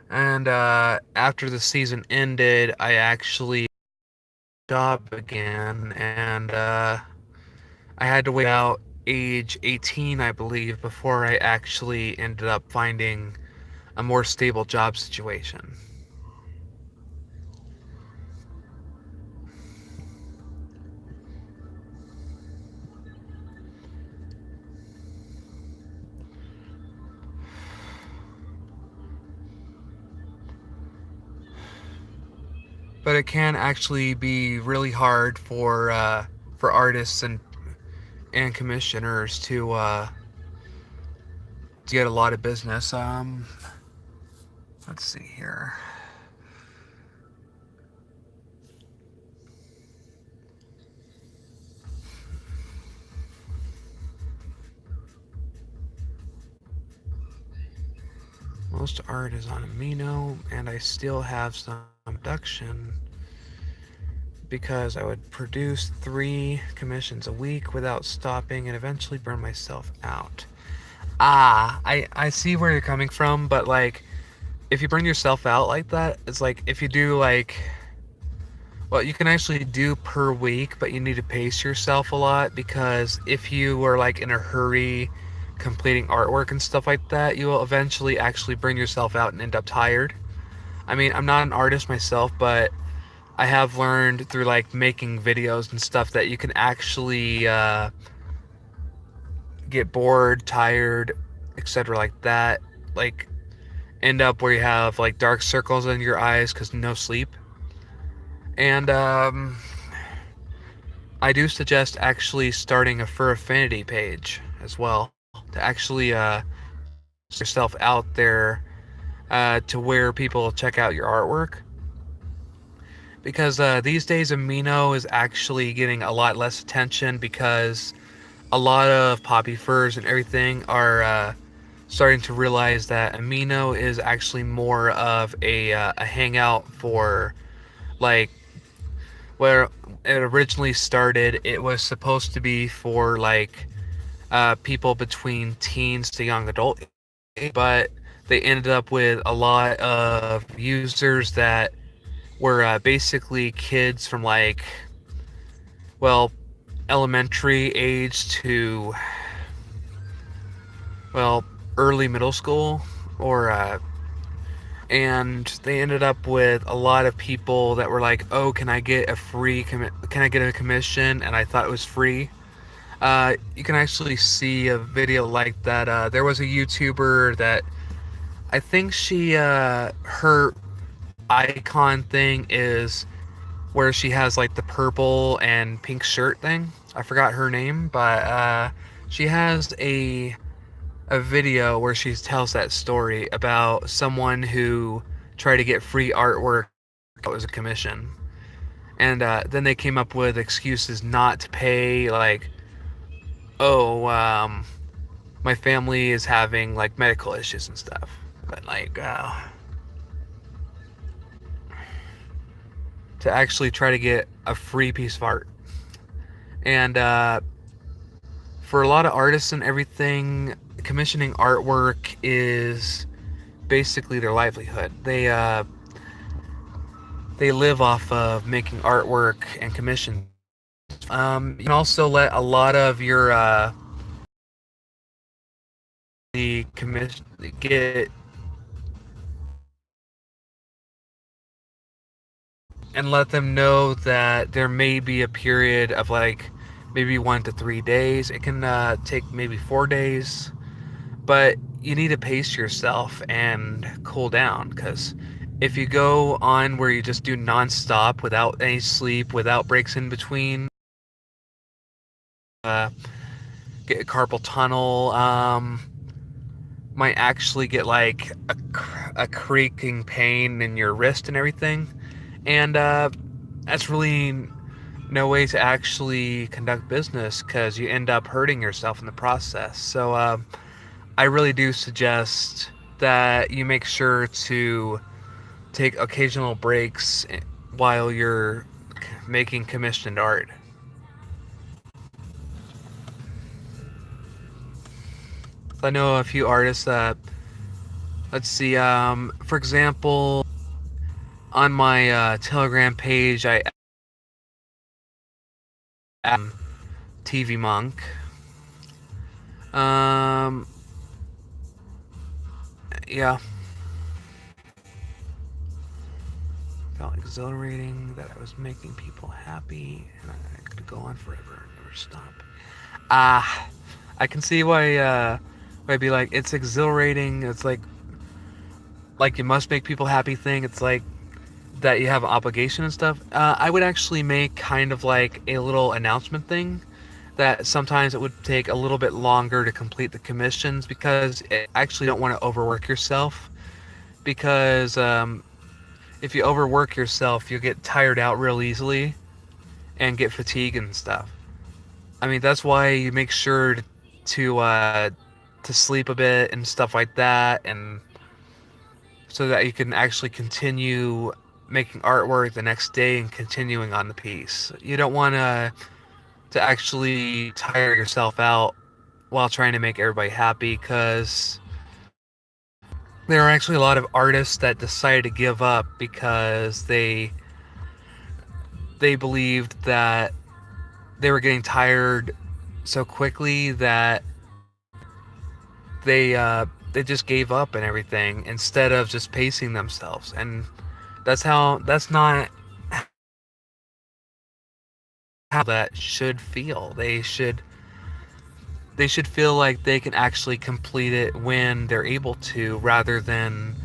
And after the season ended, I actually job again, and I had to wait out age 18, I believe, before I actually ended up finding a more stable job situation. But it can actually be really hard for artists and commissioners to get a lot of business. Let's see here. Most art is on Amino, and I still have some production because I would produce 3 commissions a week without stopping and eventually burn myself out. I see where you're coming from, but like if you burn yourself out like that, it's like if you do like well, you can actually do per week, but you need to pace yourself a lot, because if you were like in a hurry completing artwork and stuff like that, you will eventually actually burn yourself out and end up tired. I mean, I'm not an artist myself, but I have learned through like making videos and stuff that you can actually get bored, tired, etc. like that. Like end up where you have like dark circles in your eyes because no sleep. And I do suggest actually starting a Fur Affinity page as well to actually yourself out there to where people check out your artwork. Because these days Amino is actually getting a lot less attention because a lot of poppy furs and everything are starting to realize that Amino is actually more of a hangout for, like, where it originally started. It was supposed to be for like people between teens to young adult, but they ended up with a lot of users that were basically kids from like, well, elementary age to, well, early middle school, or and they ended up with a lot of people that were like, "Oh, can I get a can I get a commission?" And I thought it was free. You can actually see a video like that. There was a YouTuber that I think her icon thing is where she has like the purple and pink shirt thing. I forgot her name, but she has a video where she tells that story about someone who tried to get free artwork that was a commission, and then they came up with excuses not to pay, like, oh, my family is having like medical issues and stuff. But like, to actually try to get a free piece of art, and for a lot of artists and everything, commissioning artwork is basically their livelihood. They live off of making artwork and commission. You can also let a lot of your the commission get, and let them know that there may be a period of like maybe 1 to 3 days. It can take maybe 4 days, but you need to pace yourself and cool down, because if you go on where you just do nonstop without any sleep, without breaks in between, uh, get a carpal tunnel, might actually get like a creaking pain in your wrist and everything, and that's really no way to actually conduct business, because you end up hurting yourself in the process. So I really do suggest that you make sure to take occasional breaks while you're making commissioned art. I know a few artists that, let's see, for example, on my Telegram page, I add TV Monk. Um, yeah, felt exhilarating that I was making people happy, and I could go on forever and never stop. I can see why I'd be like, it's exhilarating. It's like you must make people happy thing. It's like that you have an obligation and stuff. I would actually make kind of like a little announcement thing that sometimes it would take a little bit longer to complete the commissions, because I actually don't want to overwork yourself. Because if you overwork yourself, you'll get tired out real easily and get fatigued and stuff. I mean, that's why you make sure to sleep a bit and stuff like that, and so that you can actually continue making artwork the next day and continuing on the piece. You don't want to actually tire yourself out while trying to make everybody happy, because there are actually a lot of artists that decided to give up because they believed that they were getting tired so quickly that they just gave up and everything, instead of just pacing themselves. And that's not how that should feel. They should feel like they can actually complete it when they're able to, rather than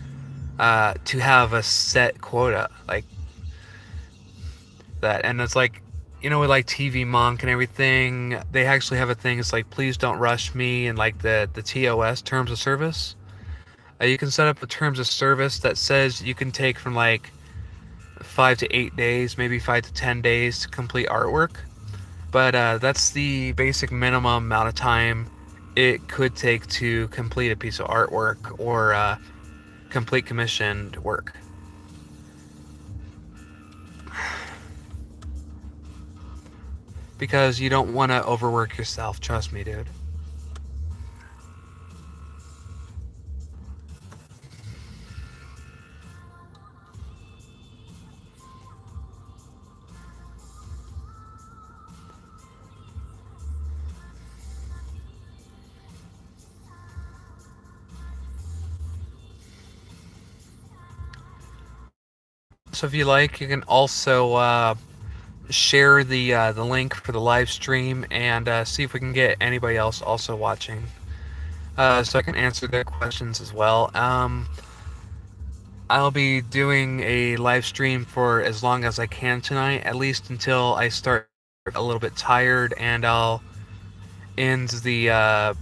to have a set quota like that. And it's like, with like TV Monk and everything, they actually have a thing. It's like, please don't rush me, and like the TOS, terms of service. You can set up a terms of service that says you can take from like 5 to 8 days, maybe 5 to 10 days to complete artwork. But that's the basic minimum amount of time it could take to complete a piece of artwork or complete commissioned work. Because you don't want to overwork yourself, trust me, dude. So if you like, you can also share the link for the live stream and see if we can get anybody else also watching, so I can answer their questions as well. I'll be doing a live stream for as long as I can tonight, at least until I start a little bit tired, and I'll end the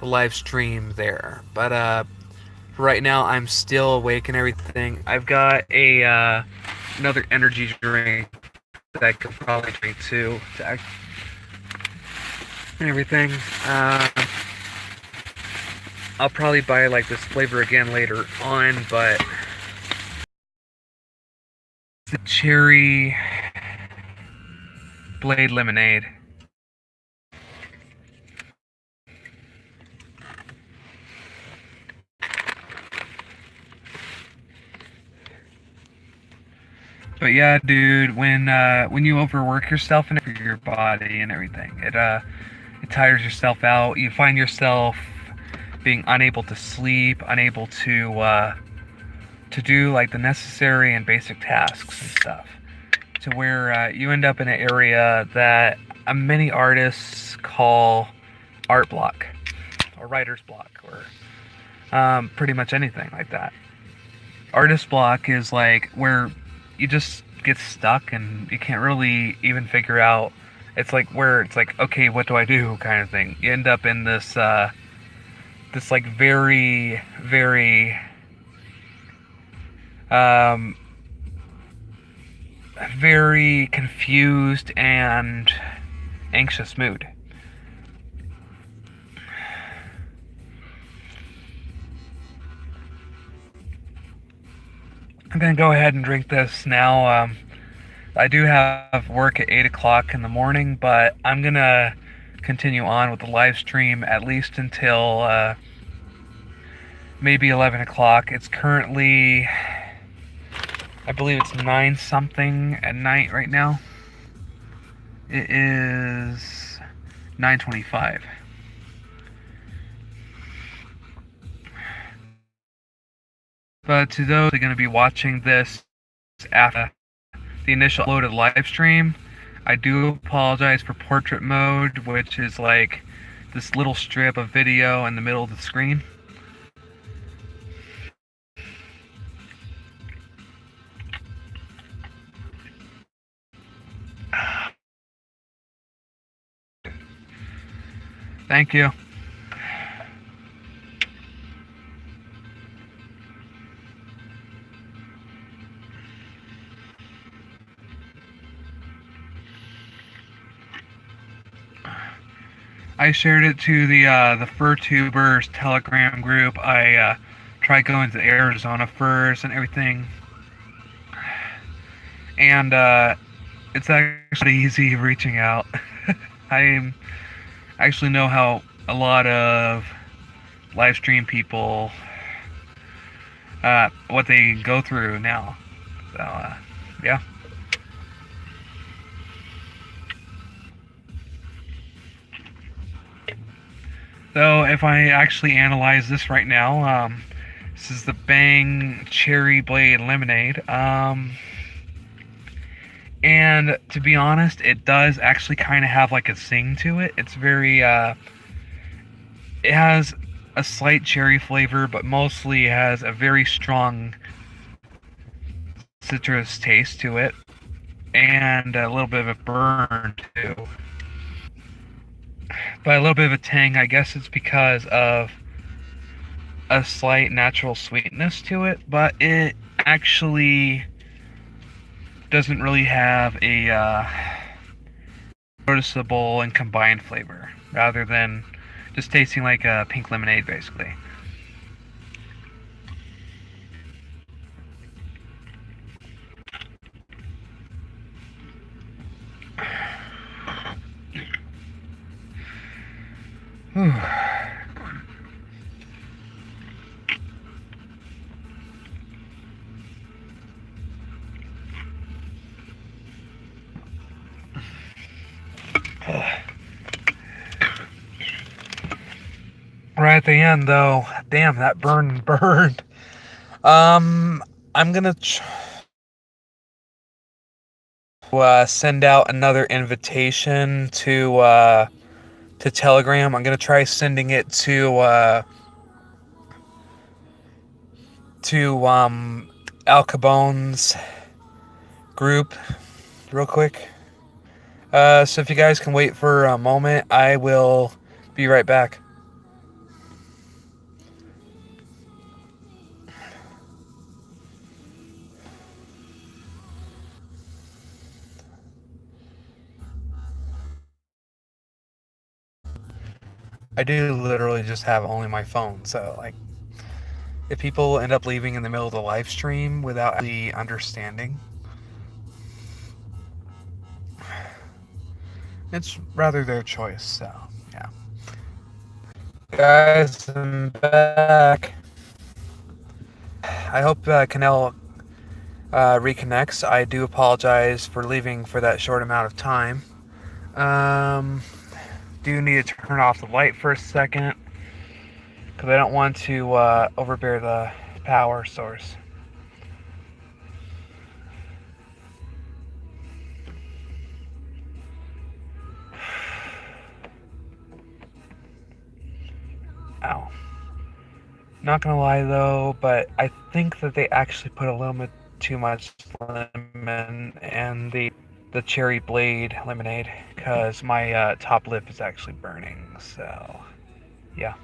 live stream there. But right now I'm still awake and everything. I've got a another energy drink that I could probably drink too to act and everything. I'll probably buy like this flavor again later on, but the cherry blade lemonade. But yeah, dude, when you overwork yourself and your body and everything, it tires yourself out. You find yourself being unable to sleep, unable to do like the necessary and basic tasks and stuff, to where you end up in an area that many artists call art block or writer's block or pretty much anything like that. Artist block is like where you just get stuck and you can't really even figure out. It's like where it's like, okay, what do I do kind of thing. You end up in this this like very very confused and anxious mood. I'm gonna go ahead and drink this now. I do have work at 8 o'clock in the morning, but I'm gonna continue on with the live stream at least until maybe 11 o'clock. It's currently, I believe it's 9 something at night right now. It is 9:25. But to those that are going to be watching this after the initial uploaded live stream, I do apologize for portrait mode, which is like this little strip of video in the middle of the screen. Thank you. I shared it to the FurTubers Telegram group. I tried going to Arizona Furs and everything, and it's actually easy reaching out. I actually know how a lot of live stream people what they go through now. So yeah. So if I actually analyze this right now, this is the Bang Cherry Blade Lemonade. And to be honest, it does actually kind of have like a zing to it. It's very, it has a slight cherry flavor, but mostly has a very strong citrus taste to it. And a little bit of a burn too. But a little bit of a tang, I guess it's because of a slight natural sweetness to it, but it actually doesn't really have a noticeable and combined flavor, rather than Just tasting like pink lemonade, basically. Right at the end, though, damn, that burned. I'm gonna send out another invitation to Telegram. I'm gonna try sending it to Al Capone's group real quick. So if you guys can wait for a moment, I will be right back. I do literally just have only my phone, so like if people end up leaving in the middle of the live stream without the understanding, it's rather their choice. So yeah, guys, I'm back. I hope Canel reconnects. I do apologize for leaving for that short amount of time. Do need to turn off the light for a second because I don't want to overbear the power source. Ow. Not gonna lie though, but I think that they actually put a little bit too much lemon in the cherry blade lemonade because my top lip is actually burning. So yeah,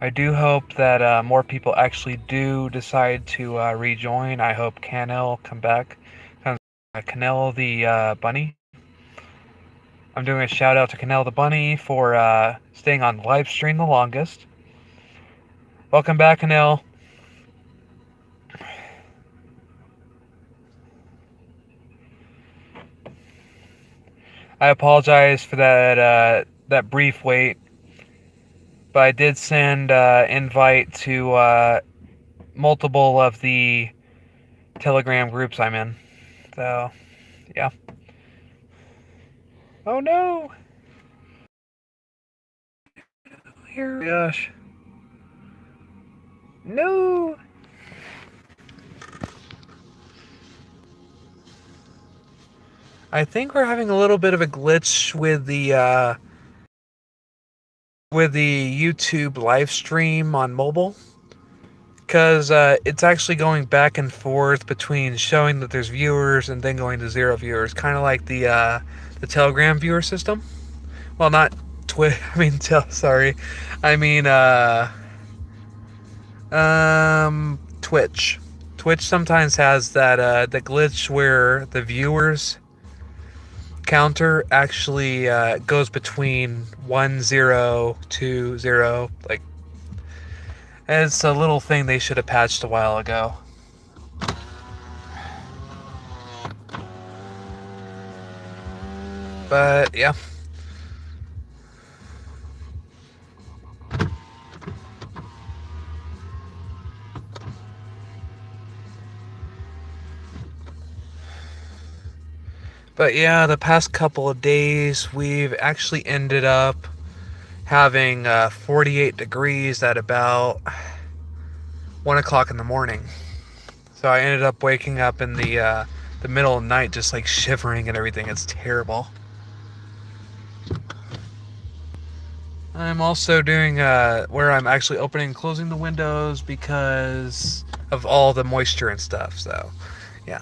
I do hope that more people actually do decide to rejoin. I hope Canel come back. Canel the bunny. I'm doing a shout out to Canel the bunny for staying on live stream the longest. Welcome back, Canel. I apologize for that brief wait, but I did send invite to multiple of the Telegram groups I'm in. So, yeah. Oh no! Here, gosh. No! I think we're having a little bit of a glitch with the YouTube live stream on mobile. Because it's actually going back and forth between showing that there's viewers and then going to 0 viewers, kind of like the Telegram viewer system. Well, not Twitch. I mean, sorry. I mean, Twitch. Twitch sometimes has that the glitch where the viewers counter actually goes between 1 0 to 0. Like, it's a little thing they should have patched a while ago. But yeah. But yeah, the past couple of days, we've actually ended up having 48 degrees at about 1 o'clock in the morning. So I ended up waking up in the middle of the night just like shivering and everything. It's terrible. I'm also doing where I'm actually opening and closing the windows because of all the moisture and stuff. So yeah.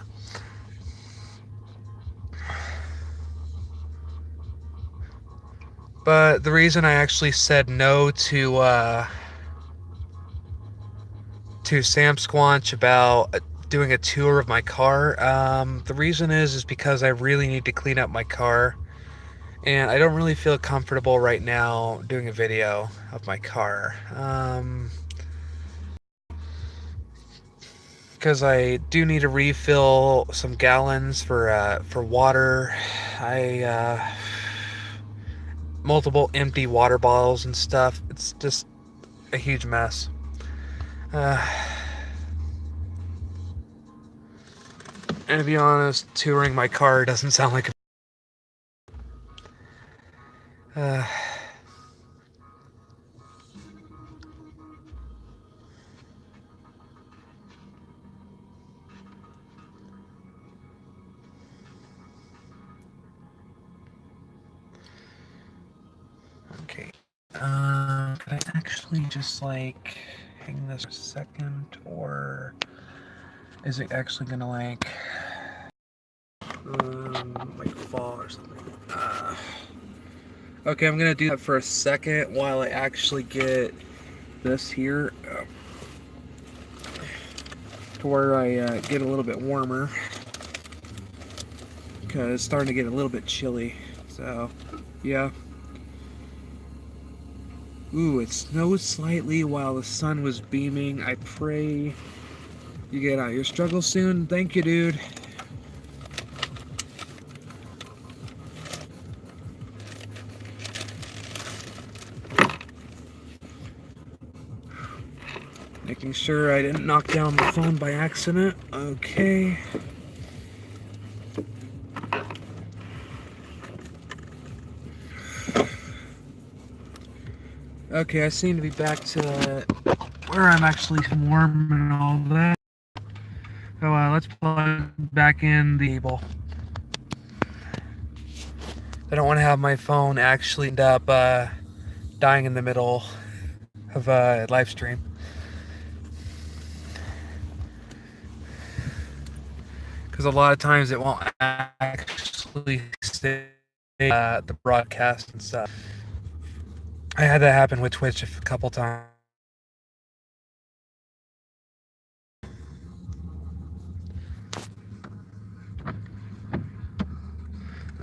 But the reason I actually said no to Sam Squanch about doing a tour of my car, the reason is because I really need to clean up my car. and I don't really feel comfortable right now doing a video of my car. Because I do need to refill some gallons for water. I multiple empty water bottles and stuff. It's just a huge mess. Uh, and to be honest, touring my car doesn't sound like a... Okay. Could I actually just like hang this for a second, or is it actually gonna like fall or something? Okay, I'm gonna do that for a second while I actually get this here to where I get a little bit warmer, because it's starting to get a little bit chilly. So, yeah. Ooh, it snowed slightly while the sun was beaming. I pray you get out your struggle soon. Thank you, dude. Making sure I didn't knock down the phone by accident. Okay. Okay, I seem to be back to where I'm actually warm and all that. So let's plug back in the cable. I don't want to have my phone actually end up dying in the middle of a live stream. Because a lot of times it won't actually stay the broadcast and stuff. I had that happen with Twitch a couple times.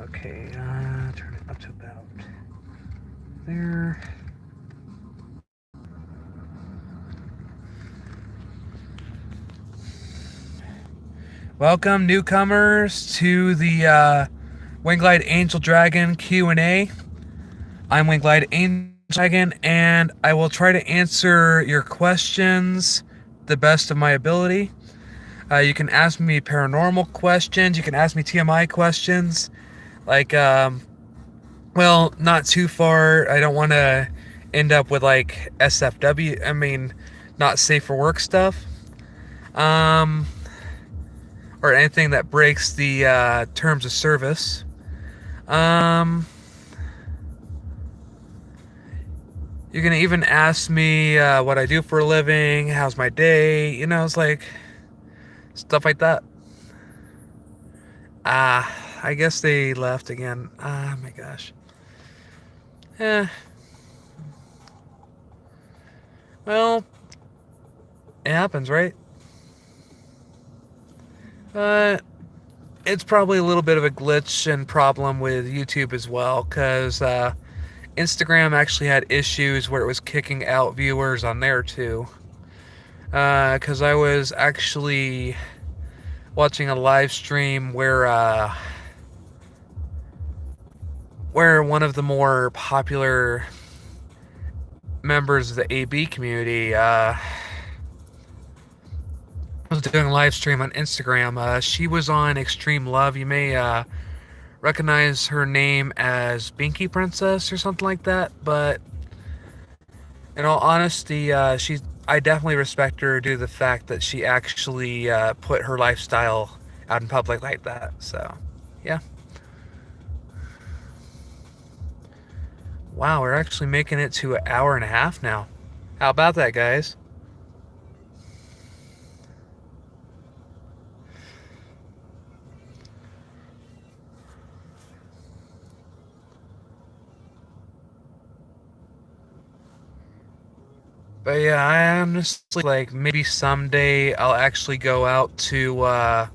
Okay, turn it up to about there. Welcome, newcomers, to the Windglide Angel Dragon Q&A. I'm Windglide Angel Dragon, and I will try to answer your questions the best of my ability. You can ask me paranormal questions. You can ask me TMI questions. Like, well, not too far. I don't want to end up with, like, SFW. I mean, not safe for work stuff. Or anything that breaks the terms of service. You can even ask me what I do for a living, how's my day, you know, it's like stuff like that. I guess they left again. My gosh. Well, it happens, right? It's probably a little bit of a glitch and problem with YouTube as well, because Instagram actually had issues where it was kicking out viewers on there too. Because I was actually watching a live stream where one of the more popular members of the AB community was doing a live stream on Instagram. She was on Extreme Love. You may recognize her name as Binky Princess or something like that, but in all honesty, I definitely respect her due to the fact that she actually put her lifestyle out in public like that. So, yeah. Wow, we're actually making it to an hour and a half now. How about that, guys? But yeah, I honestly, like, maybe someday I'll actually go out to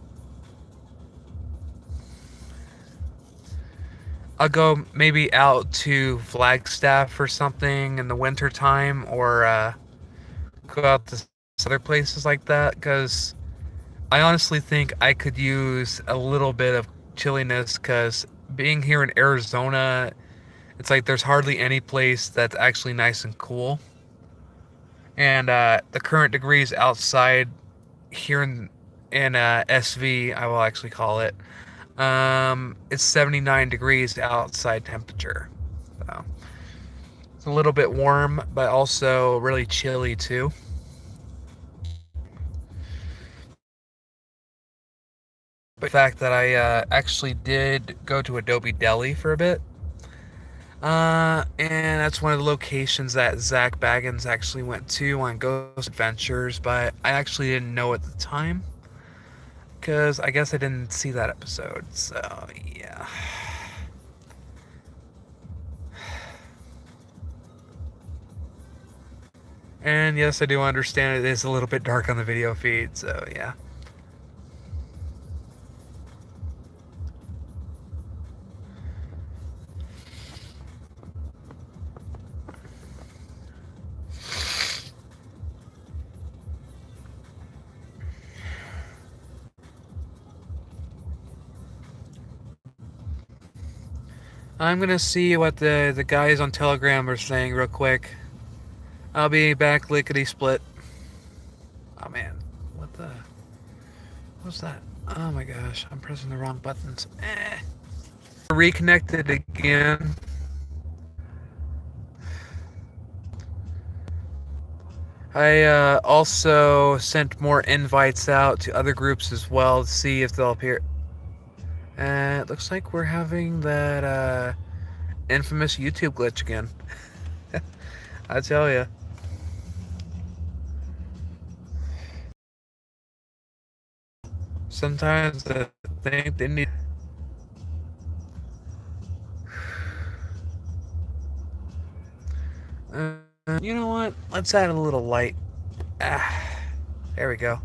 I'll go maybe out to Flagstaff or something in the winter time, or go out to other places like that, because I honestly think I could use a little bit of chilliness, because being here in Arizona, it's like there's hardly any place that's actually nice and cool. And the current degrees outside here in SV, I will actually call it, it's 79 degrees outside temperature. So it's a little bit warm, but also really chilly too. But the fact that I actually did go to Adobe Deli for a bit. And that's one of the locations that Zach Baggins actually went to on Ghost Adventures, but I actually didn't know at the time because I guess I didn't see that episode. So, yeah. And yes, I do understand it is a little bit dark on the video feed, so yeah. I'm gonna see what the guys on Telegram are saying real quick. I'll be back lickety split. Oh man, what the? What's that? Oh my gosh, I'm pressing the wrong buttons. Reconnected again. I also sent more invites out to other groups as well to see if they'll appear. It looks like we're having that infamous YouTube glitch again. I tell you. Sometimes I think they need. You know what? Let's add a little light. There we go.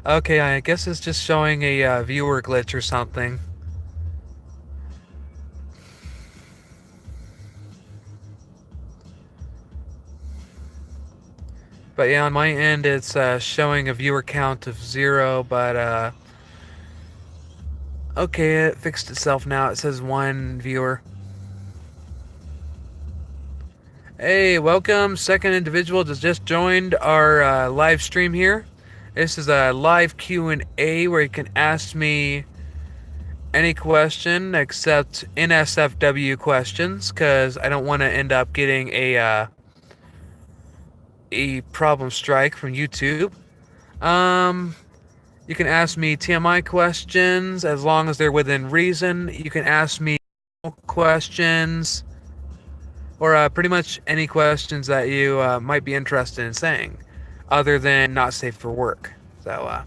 Okay, I guess it's just showing a viewer glitch or something. But yeah, on my end, it's showing a viewer count of 0, but okay, it fixed itself now. It says 1 viewer. Hey, welcome. Second individual that's just joined our live stream here. This is a live Q&A where you can ask me any question except NSFW questions, because I don't want to end up getting a problem strike from YouTube. You can ask me TMI questions as long as they're within reason. You can ask me questions, or pretty much any questions that you might be interested in saying, other than not safe for work. So,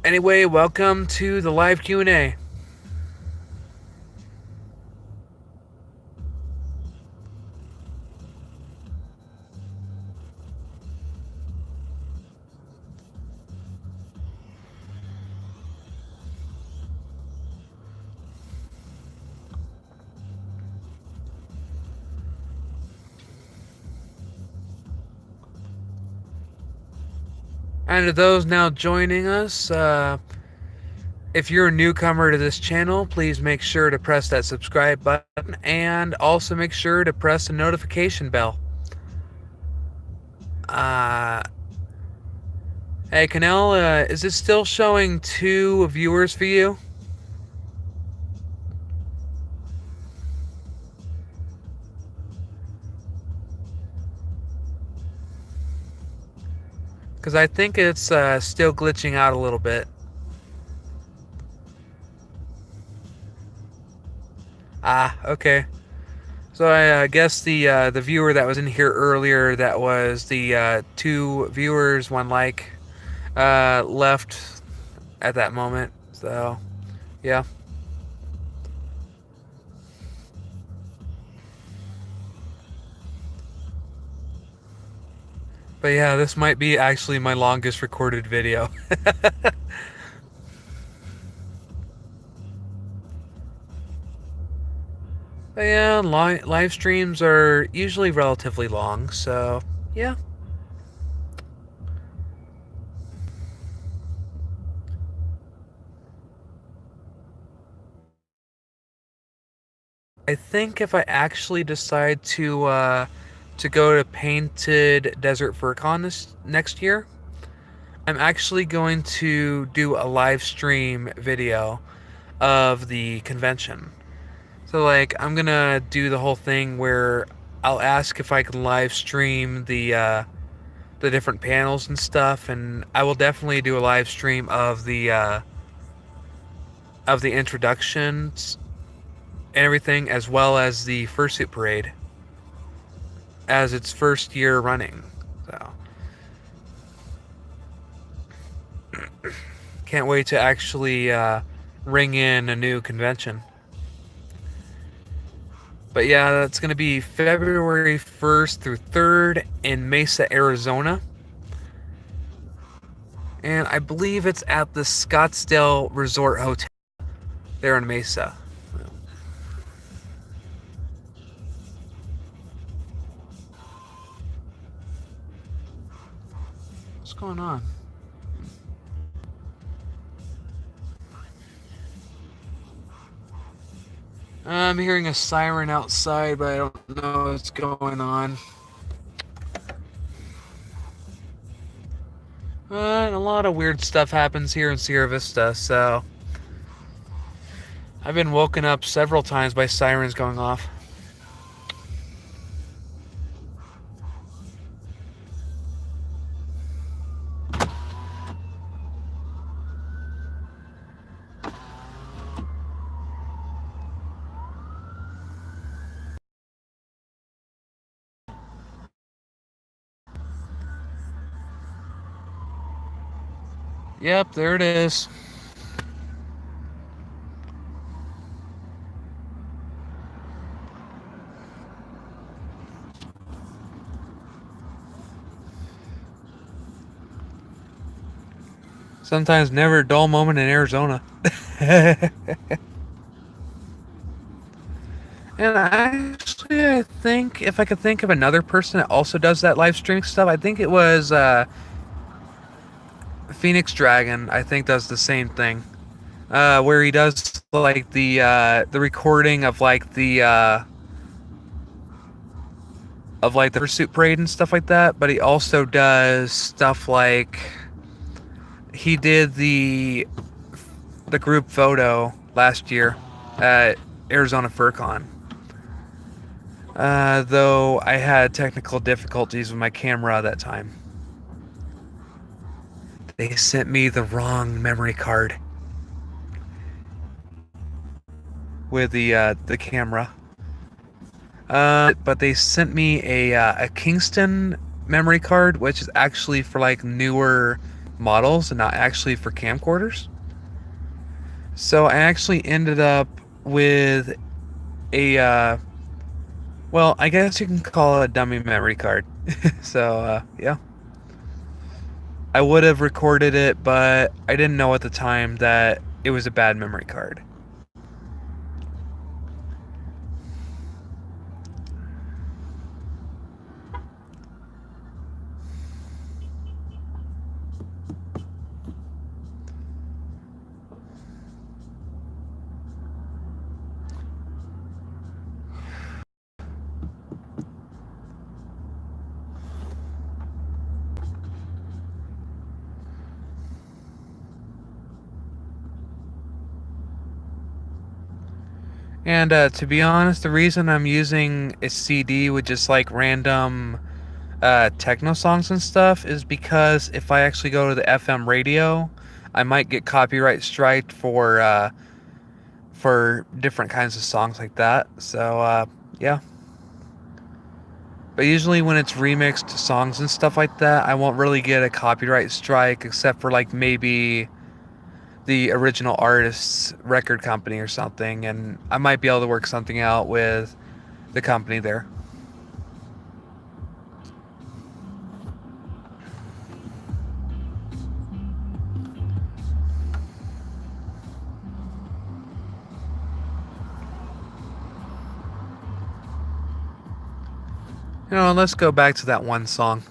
anyway, welcome to the live Q&A. And to those now joining us, if you're a newcomer to this channel, please make sure to press that subscribe button and also make sure to press the notification bell. Hey, Canel, is it still showing 2 viewers for you? Because I think it's still glitching out a little bit. Okay. So I guess the viewer that was in here earlier, that was the 2 viewers, 1 like, left at that moment. So, yeah. But yeah, this might be actually my longest recorded video. But yeah, live streams are usually relatively long, so yeah. I think if I actually decide to go to Painted Desert FurCon next year, I'm actually going to do a live stream video of the convention. So like I'm gonna do the whole thing where I'll ask if I can live stream the different panels and stuff, and I will definitely do a live stream of the introductions and everything, as well as the fursuit parade, as its first year running. So can't wait to actually ring in a new convention. But yeah, that's going to be February 1st through 3rd in Mesa, Arizona. And I believe it's at the Scottsdale Resort Hotel there in Mesa. What's going on? I'm hearing a siren outside, but I don't know what's going on. And a lot of weird stuff happens here in Sierra Vista, so I've been woken up several times by sirens going off. Yep, there it is. Sometimes never a dull moment in Arizona. And I think if I could think of another person that also does that live streaming stuff, I think it was Phoenix Dragon. I think does the same thing, where he does like the recording of like the pursuit parade and stuff like that. But he also does stuff like he did the group photo last year at Arizona FurCon. Though I had technical difficulties with my camera that time. They sent me the wrong memory card with the camera. But they sent me a Kingston memory card, which is actually for like newer models and not actually for camcorders. So I actually ended up with a well, I guess you can call it a dummy memory card. So yeah. I would have recorded it, but I didn't know at the time that it was a bad memory card. And to be honest, the reason I'm using a CD with just like random techno songs and stuff is because if I actually go to the FM radio, I might get copyright striked for different kinds of songs like that. So yeah. But usually when it's remixed songs and stuff like that, I won't really get a copyright strike except for like maybe the original artist's record company or something, and I might be able to work something out with the company there. You know, let's go back to that one song.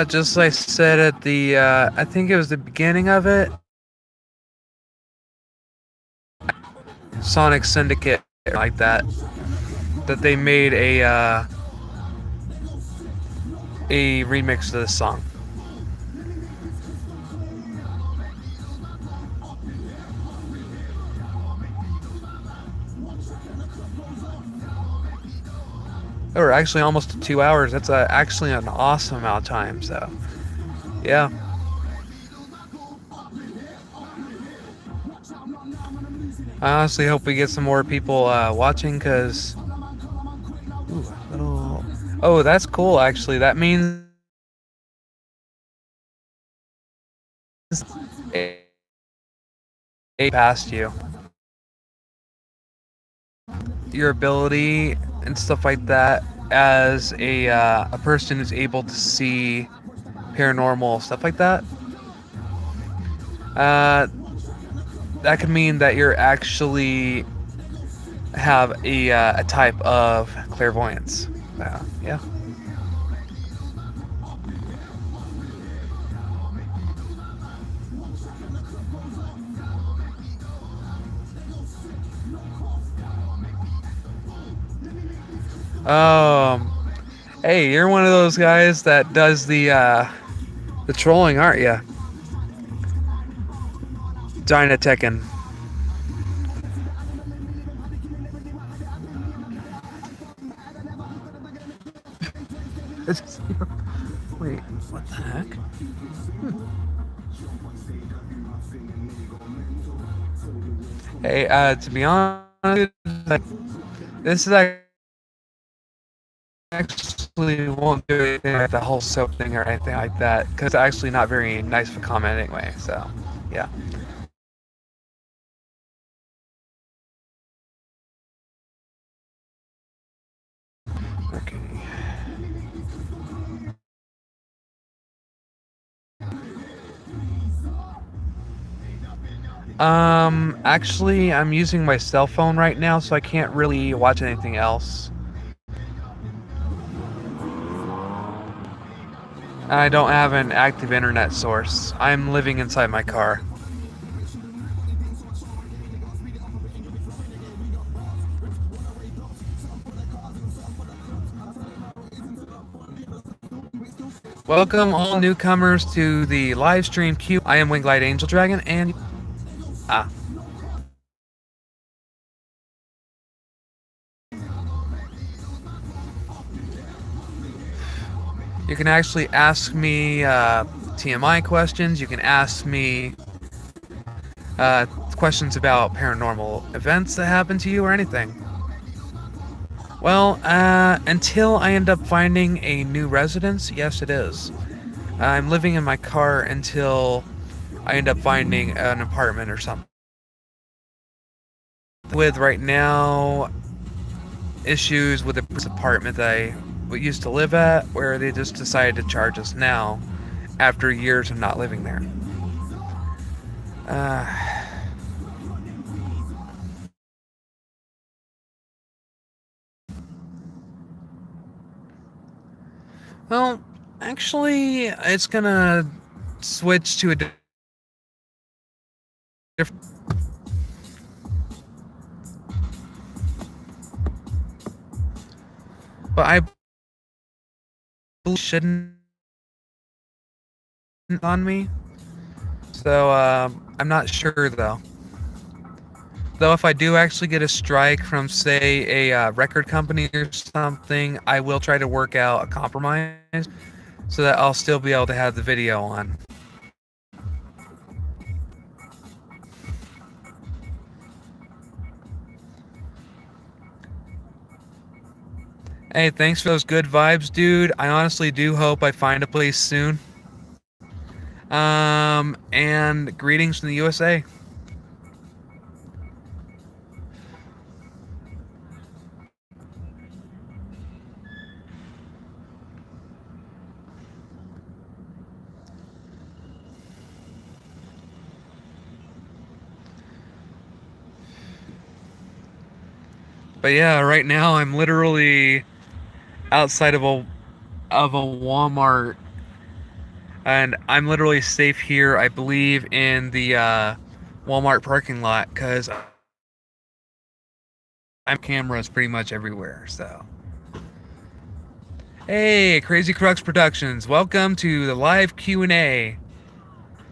Just like I said at the, I think it was the beginning of it, Sonic Syndicate, like that they made a remix of this song. Or actually almost 2 hours. That's actually an awesome amount of time. So, yeah. I honestly hope we get some more people watching, because... Oh, that's cool, actually. That means... past you. Your ability and stuff like that as a person who's able to see paranormal stuff like that. That could mean that you're actually have a type of clairvoyance. Yeah. Hey, you're one of those guys that does the trolling, aren't you? Dynatekken. Wait, what the heck? Hey, to be honest, this is actually won't do anything like the whole soap thing or anything like that, because it's actually not very nice of a comment anyway, so, yeah. Okay. Actually, I'm using my cell phone right now, so I can't really watch anything else. I don't have an active internet source. I'm living inside my car. Welcome all newcomers to the live stream queue. I am Windglide Angel Dragon, and you can actually ask me TMI questions. You can ask me questions about paranormal events that happen to you or anything. Well, until I end up finding a new residence, yes, it is. I'm living in my car until I end up finding an apartment or something. With right now, issues with this apartment that I used to live at, where they just decided to charge us now after years of not living there. Well, actually, it's gonna switch to a different... But I shouldn't on me. So, I'm not sure, though. Though if I do actually get a strike from, say, a record company or something, I will try to work out a compromise so that I'll still be able to have the video on. Hey, thanks for those good vibes, dude. I honestly do hope I find a place soon. And greetings from the USA. But yeah, right now I'm literally outside of a Walmart, and I'm literally safe here. I believe in the Walmart parking lot because I'm cameras pretty much everywhere. So hey, Crazy Crux Productions, welcome to the live Q&A.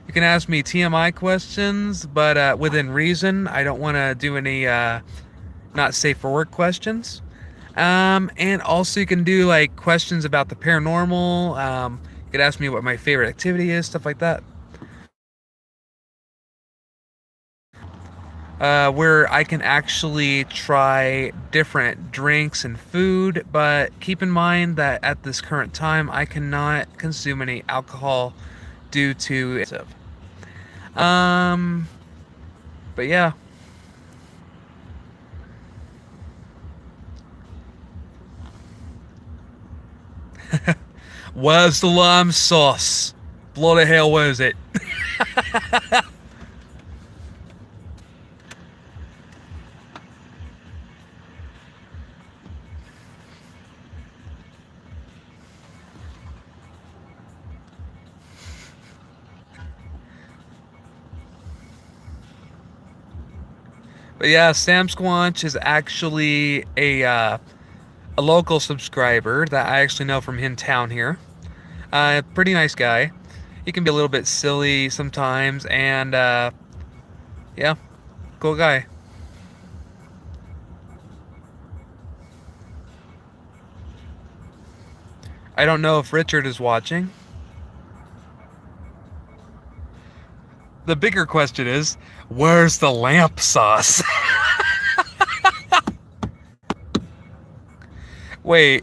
You can ask me TMI questions, but within reason. I don't want to do any not safe for work questions. And also you can do like questions about the paranormal. You could ask me what my favorite activity is, stuff like that. Where I can actually try different drinks and food, but keep in mind that at this current time I cannot consume any alcohol due to um but yeah. Where's the lime sauce? Bloody hell, where's it? But yeah, Sam Squanch is actually a local subscriber that I actually know from in town here. Pretty nice guy. He can be a little bit silly sometimes, and yeah, cool guy. I don't know if Richard is watching. The bigger question is, where's the lamp sauce? Wait,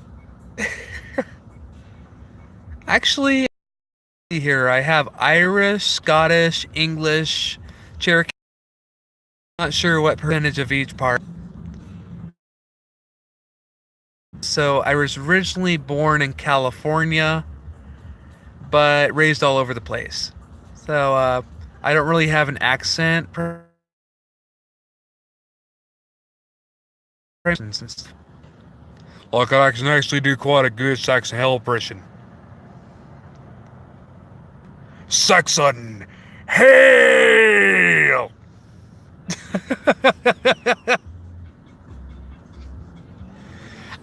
actually, here I have Irish, Scottish, English, Cherokee. Not sure what percentage of each part. So I was originally born in California, but raised all over the place. So I don't really have an accent. Like I can actually do quite a good Saxon hell impression. Saxon hell.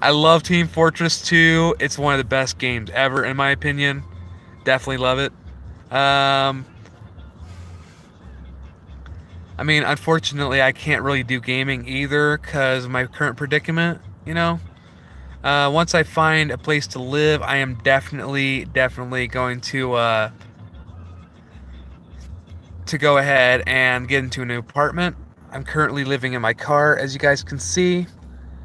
I love Team Fortress 2. It's one of the best games ever, in my opinion. Definitely love it. I mean, unfortunately, I can't really do gaming either because of my current predicament, you know? Once I find a place to live, I am definitely going to go ahead and get into a new apartment. I'm currently living in my car, as you guys can see.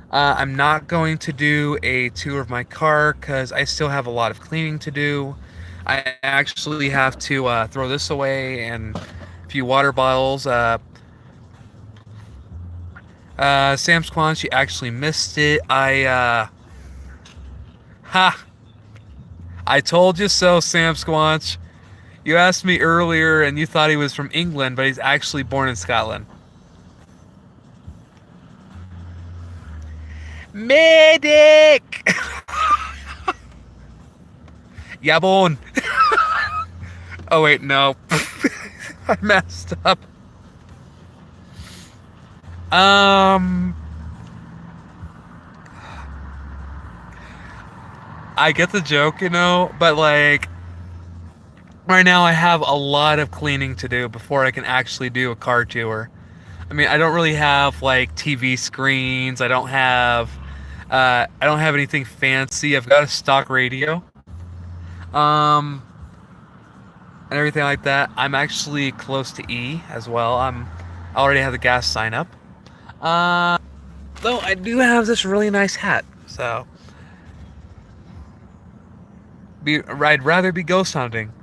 I'm not going to do a tour of my car because I still have a lot of cleaning to do. I actually have to throw this away and a few water bottles. Sam Squan, she actually missed it. I told you so, Sam Squanch. You asked me earlier and you thought he was from England, but he's actually born in Scotland. Medic! Yeah, born. Oh, wait, no. I messed up. I get the joke, you know, but like, right now I have a lot of cleaning to do before I can actually do a car tour. I mean, I don't really have like TV screens. I don't have anything fancy. I've got a stock radio, um, and everything like that. I'm actually close to E as well. I already have the gas sign up. Uh, though I do have this really nice hat, so I'd rather be ghost hunting.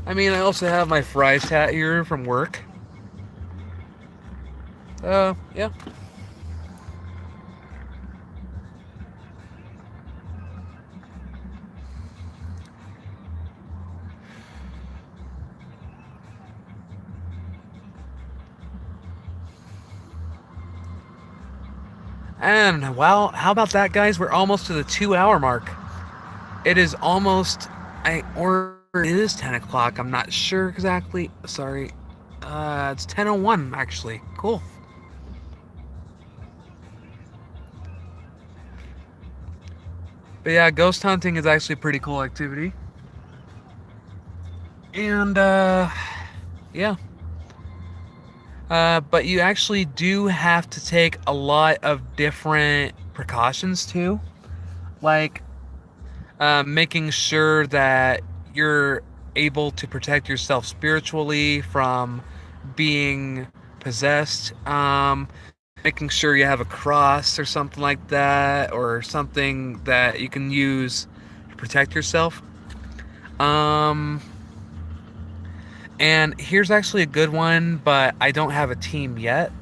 I mean, I also have my fries hat here from work. Yeah. And, well, how about that, guys? We're almost to the 2 hour mark. It is almost, or it is 10 o'clock. I'm not sure exactly. Sorry. It's 10:01, actually. Cool. But yeah, ghost hunting is actually a pretty cool activity. And, yeah. But you actually do have to take a lot of different precautions too. Like, making sure that you're able to protect yourself spiritually from being possessed. Making sure you have a cross or something like that, or something that you can use to protect yourself. Um, and here's actually a good one, but I don't have a team yet.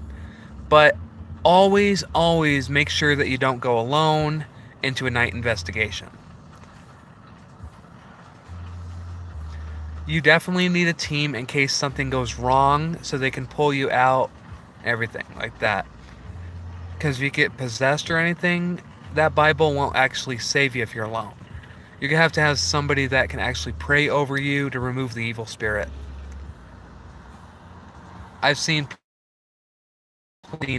But always make sure that you don't go alone into a night investigation. You definitely need a team in case something goes wrong so they can pull you out, everything like that. Because if you get possessed or anything, that Bible won't actually save you if you're alone. You're going to have somebody that can actually pray over you to remove the evil spirit. I've seen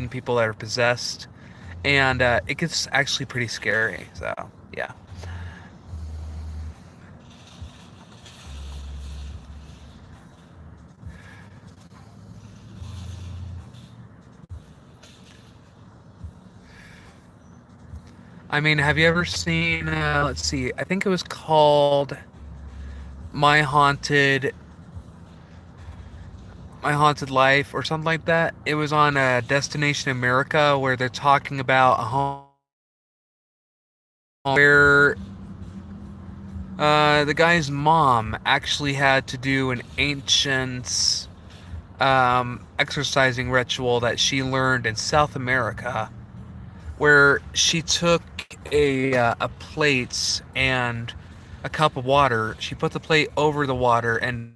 people that are possessed, and it gets actually pretty scary. So, yeah. I mean, have you ever seen, let's see, I think it was called My Haunted My Haunted Life or something like that. It was on Destination America where they're talking about a home where the guy's mom actually had to do an ancient exercising ritual that she learned in South America, where she took a plate and a cup of water. She put the plate over the water and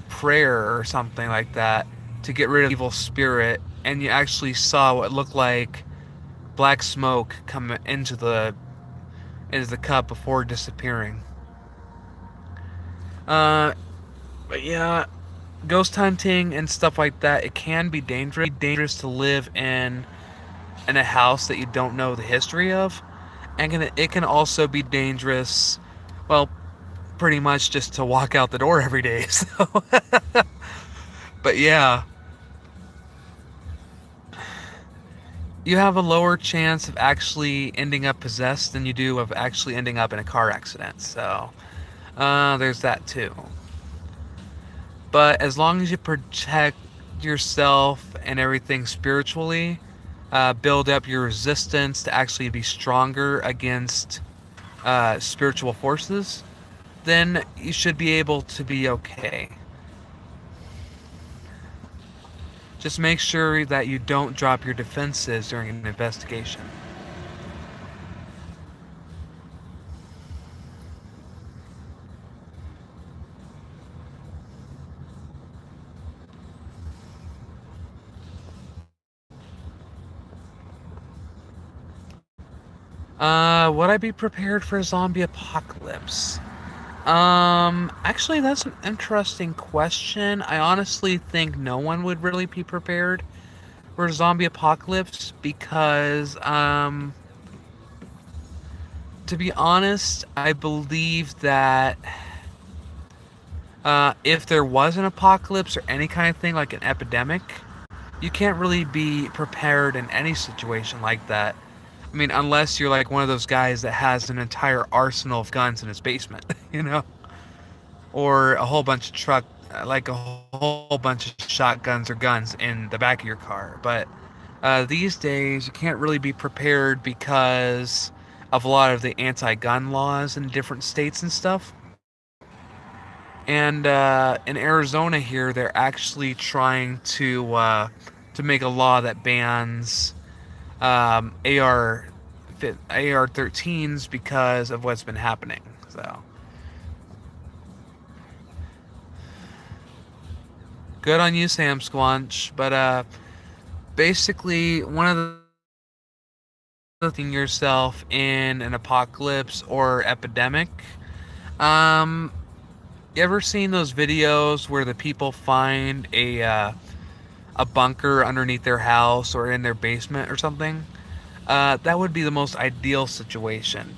prayer or something like that to get rid of evil spirit, and you actually saw what looked like black smoke come into the cup before disappearing. Uh, but yeah, ghost hunting and stuff like that, it can be dangerous to live in a house that you don't know the history of, and it can also be dangerous. Well, pretty much just to walk out the door every day. So, but yeah, you have a lower chance of actually ending up possessed than you do of actually ending up in a car accident. So, there's that too. But as long as you protect yourself and everything spiritually, build up your resistance to actually be stronger against spiritual forces, then you should be able to be okay. Just make sure that you don't drop your defenses during an investigation. Would I be prepared for a zombie apocalypse? Actually, that's an interesting question. I honestly think no one would really be prepared for a zombie apocalypse because, to be honest, I believe that if there was an apocalypse or any kind of thing like an epidemic, you can't really be prepared in any situation like that. I mean, unless you're like one of those guys that has an entire arsenal of guns in his basement, you know, or a whole bunch of like a whole bunch of shotguns or guns in the back of your car. But these days, you can't really be prepared because of a lot of the anti-gun laws in different states and stuff. And in Arizona here, they're actually trying to make a law that bans AR-13s because of what's been happening. So good on you, Sam Squanch. But basically, one of the yourself in an apocalypse or epidemic. Um, you ever seen those videos where the people find a bunker underneath their house or in their basement or something? That would be the most ideal situation.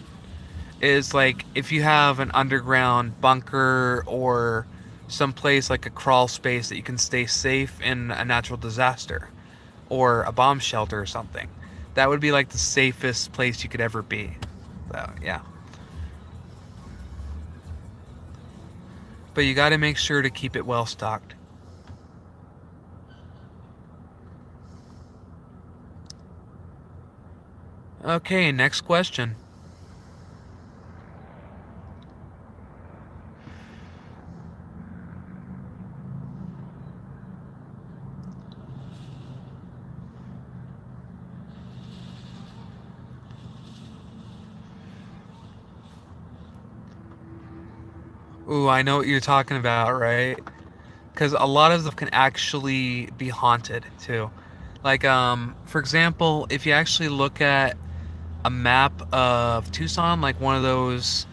Is like if you have an underground bunker or some place like a crawl space that you can stay safe in a natural disaster or a bomb shelter or something. That would be like the safest place you could ever be. So, yeah. But you got to make sure to keep it well stocked. Okay, next question. Ooh, I know what you're talking about, right? Because a lot of them can actually be haunted too. Like, for example, if you actually look at a map of Tucson, like one of those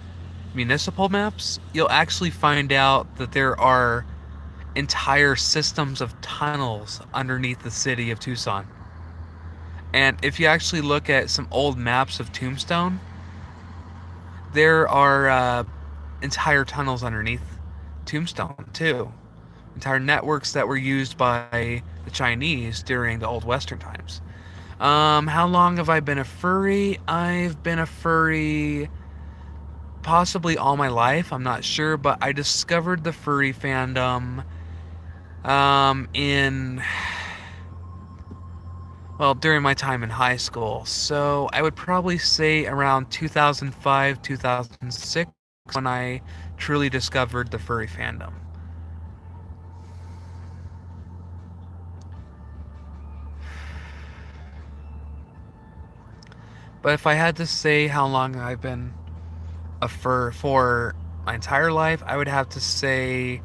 municipal maps, you'll actually find out that there are entire systems of tunnels underneath the city of Tucson. And if you actually look at some old maps of Tombstone, there are entire tunnels underneath Tombstone too. Entire networks that were used by the Chinese during the old Western times. How long have I been a furry? I've been a furry possibly all my life. I'm not sure, but I discovered the furry fandom in well, during my time in high school. So I would probably say around 2005, 2006 when I truly discovered the furry fandom. But if I had to say how long I've been a fur for my entire life, I would have to say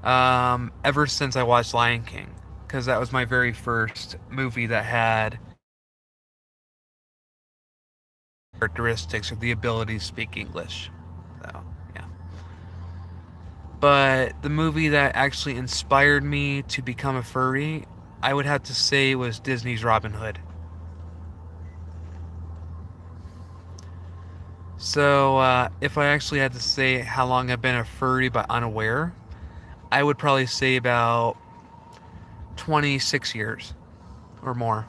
ever since I watched Lion King, because that was my very first movie that had characteristics or the ability to speak English. So, yeah. But the movie that actually inspired me to become a furry, I would have to say was Disney's Robin Hood. So, if I actually had to say how long I've been a furry but unaware, I would probably say about 26 years or more.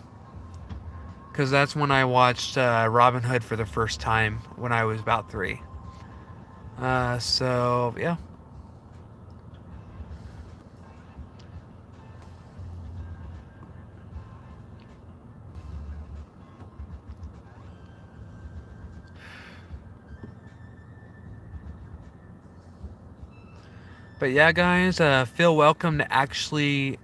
Because that's when I watched Robin Hood for the first time when I was about 3. So, yeah. But yeah, guys, feel welcome to actually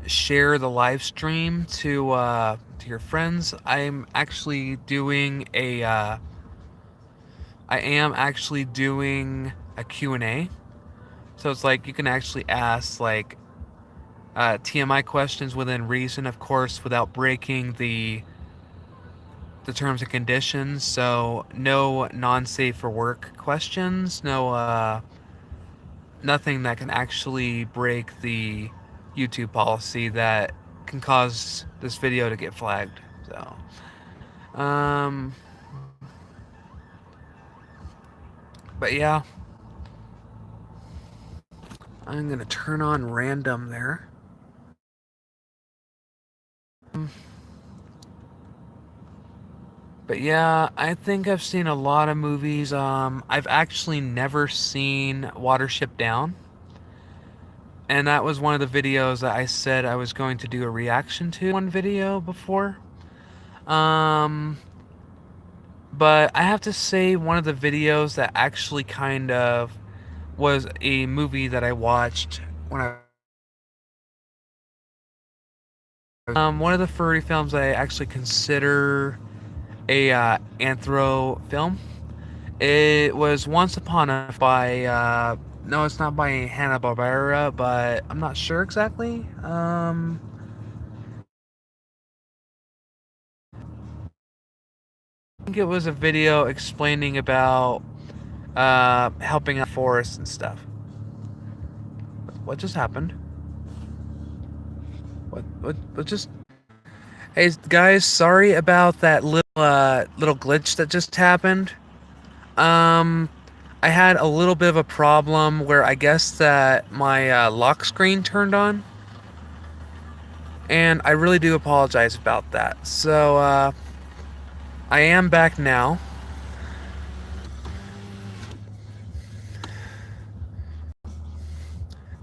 share the live stream to your friends. I am actually doing a Q&A. So it's like you can actually ask like TMI questions within reason, of course, without breaking the terms and conditions. So no non-safe for work questions, no nothing that can actually break the YouTube policy that can cause this video to get flagged. So, but yeah, I'm gonna turn on random there. But yeah, I think I've seen a lot of movies. I've actually never seen Watership Down. And that was one of the videos that I said I was going to do a reaction to one video before. Um, But I have to say, one of the videos that actually kind of was a movie that I watched when I one of the furry films I actually consider a anthro film. It was Once Upon a by no, it's not by Hanna Barbera, but I'm not sure exactly. I think it was a video explaining about helping out forests and stuff. What just happened? What just? Hey guys, sorry about that little glitch that just happened. Um, I had a little bit of a problem where I guess that my lock screen turned on, and I really do apologize about that. So I am back now.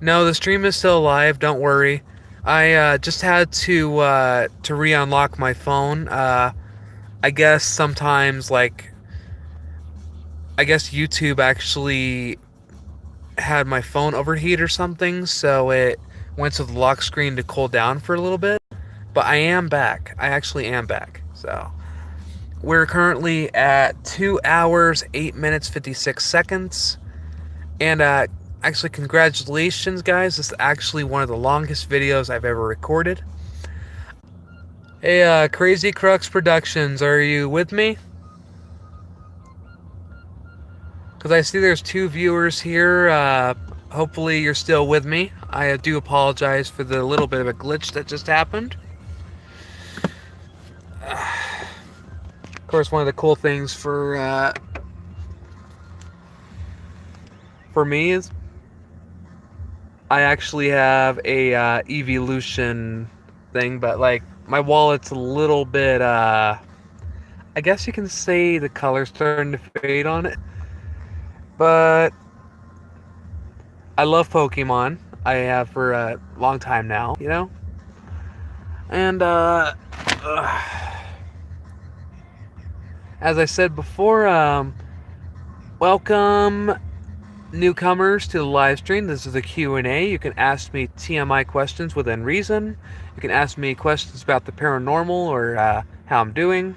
No, the stream is still alive. Don't worry. I just had to re-unlock my phone. I guess sometimes I guess YouTube actually had my phone overheat or something, so it went to the lock screen to cool down for a little bit. But I am back. I actually am back. So we're currently at 2 hours, 8 minutes, 56 seconds. And actually, congratulations, guys. This is actually one of the longest videos I've ever recorded. Hey, Crazy Crux Productions, are you with me? Because I see there's 2 viewers here. Hopefully, you're still with me. I do apologize for the little bit of a glitch that just happened. Of course, one of the cool things for me is I actually have a evolution thing, but like my wallet's a little bit. I guess you can say the color's starting to fade on it, but I love Pokemon. I have for a long time now, you know. And as I said before, welcome newcomers to the live stream. This is a Q&A. You can ask me TMI questions within reason. You can ask me questions about the paranormal or how I'm doing.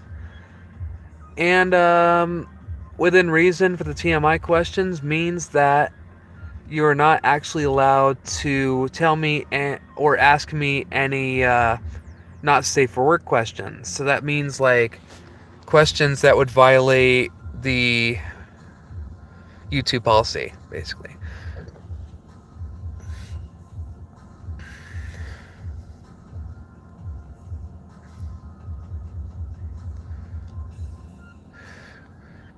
And within reason for the TMI questions means that you are not actually allowed to tell me or ask me any not safe for work questions. So that means like questions that would violate the YouTube policy, basically.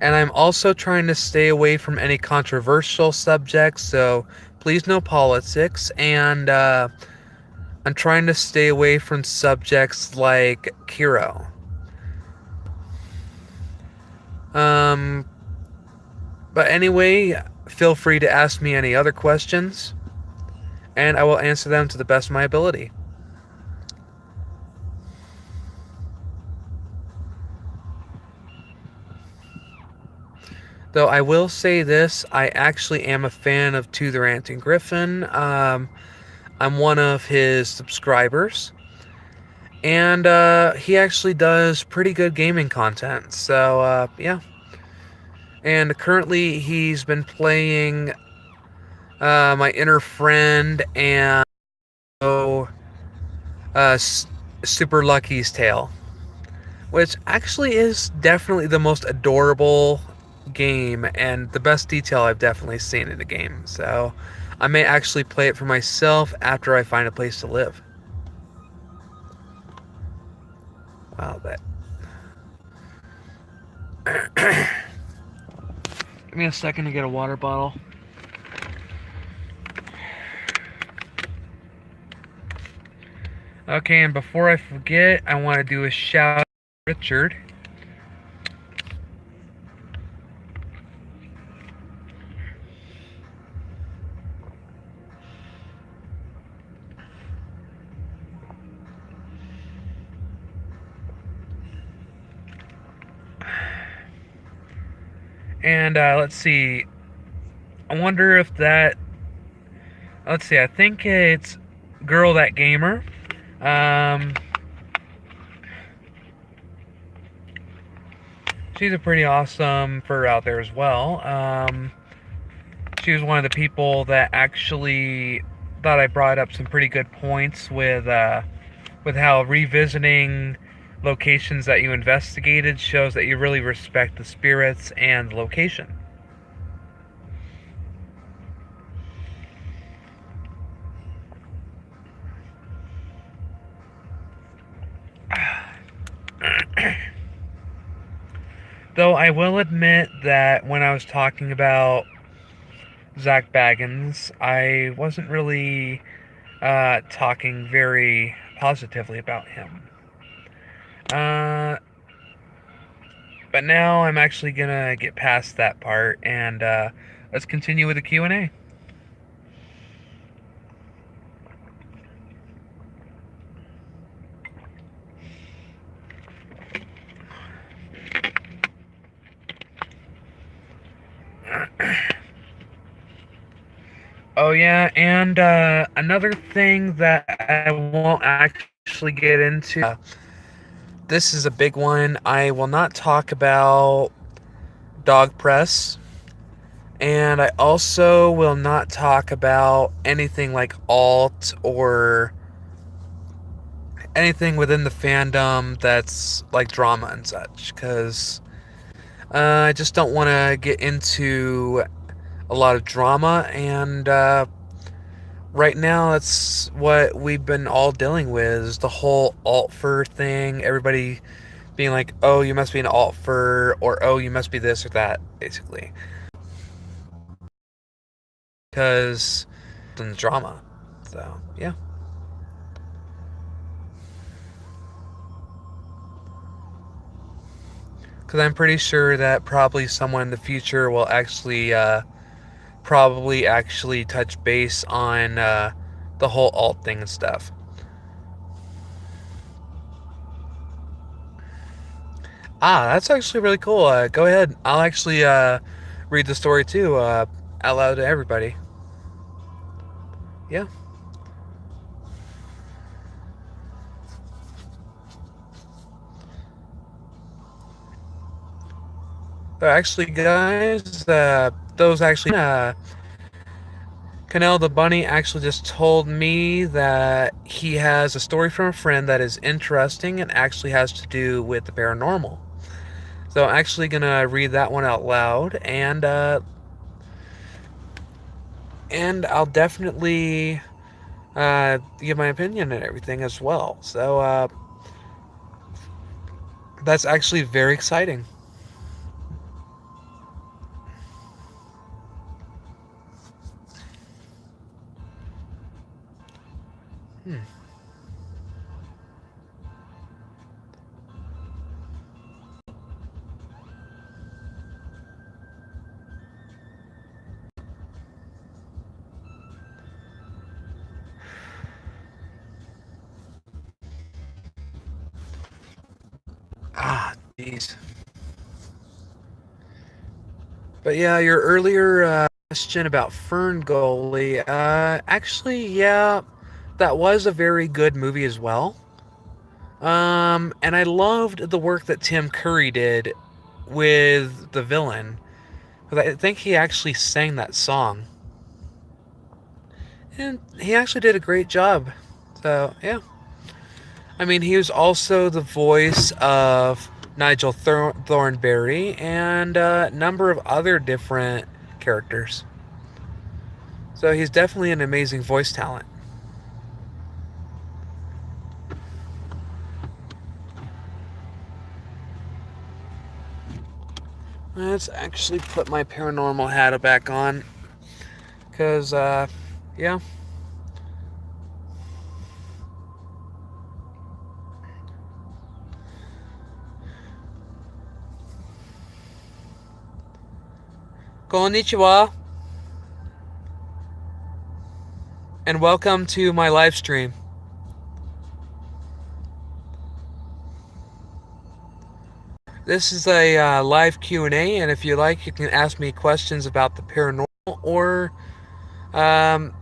And I'm also trying to stay away from any controversial subjects, so please no politics. And I'm trying to stay away from subjects like Kiro. Um, but anyway, feel free to ask me any other questions, and I will answer them to the best of my ability. Though I will say this, I actually am a fan of To the Ranting Griffin. I'm one of his subscribers, and he actually does pretty good gaming content. So yeah. And currently, he's been playing My Inner Friend and uh, Super Lucky's Tale, which actually is definitely the most adorable game and the best detail I've definitely seen in a game. So I may actually play it for myself after I find a place to live. Wow, that. Give me a second to get a water bottle. Okay, and before I forget, I want to do a shout out to Richard. And let's see. I wonder if that. Let's see. I think it's Girl That Gamer. Um, she's a pretty awesome fur out there as well. She was one of the people that actually thought I brought up some pretty good points with how revisiting locations that you investigated shows that you really respect the spirits and the location. Though I will admit that when I was talking about Zach Baggins, I wasn't really talking very positively about him. Uh, but now I'm actually gonna get past that part and let's continue with the Q&A. Oh yeah, and another thing that I won't actually get into. This is a big one. I will not talk about dog press, and I also will not talk about anything like alt or anything within the fandom that's like drama and such, because I just don't want to get into a lot of drama, and right now that's what we've been all dealing with, is the whole alt fur thing. Everybody being like, oh, you must be an alt fur, or oh, you must be this or that, basically. Because the drama. So, yeah. Because I'm pretty sure that probably someone in the future will actually probably actually touch base on the whole alt thing and stuff. Ah, that's actually really cool. Go ahead. I'll actually read the story too out loud to everybody. Yeah. Actually, guys, those actually. Canel the Bunny actually just told me that he has a story from a friend that is interesting and actually has to do with the paranormal. So I'm actually gonna read that one out loud, and I'll definitely give my opinion and everything as well. So that's actually very exciting. Hmm. Ah, jeez. But yeah, your earlier question about Fern Gully, actually, yeah, that was a very good movie as well. And I loved the work that Tim Curry did with the villain, because I think he actually sang that song, and he actually did a great job. So yeah, I mean, he was also the voice of Nigel Thornberry and a number of other different characters. So he's definitely an amazing voice talent. Let's actually put my paranormal hat back on, because yeah. Konnichiwa, and welcome to my live stream. This is a live Q&A, and if you like, you can ask me questions about the paranormal or um,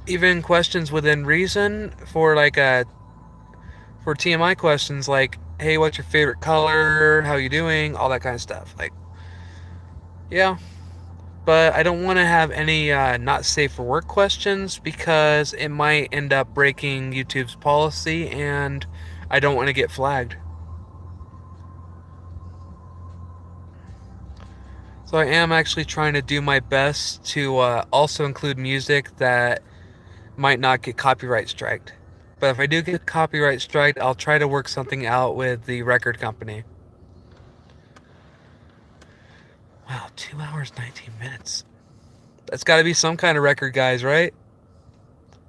even questions within reason for for TMI questions like, hey, what's your favorite color? How you doing? All that kind of stuff. Like, yeah. But I don't want to have any not safe for work questions because it might end up breaking YouTube's policy, and I don't want to get flagged. So I am actually trying to do my best to also include music that might not get copyright striked. But if I do get copyright striked, I'll try to work something out with the record company. Wow, 2 hours, 19 minutes. That's got to be some kind of record, guys, right?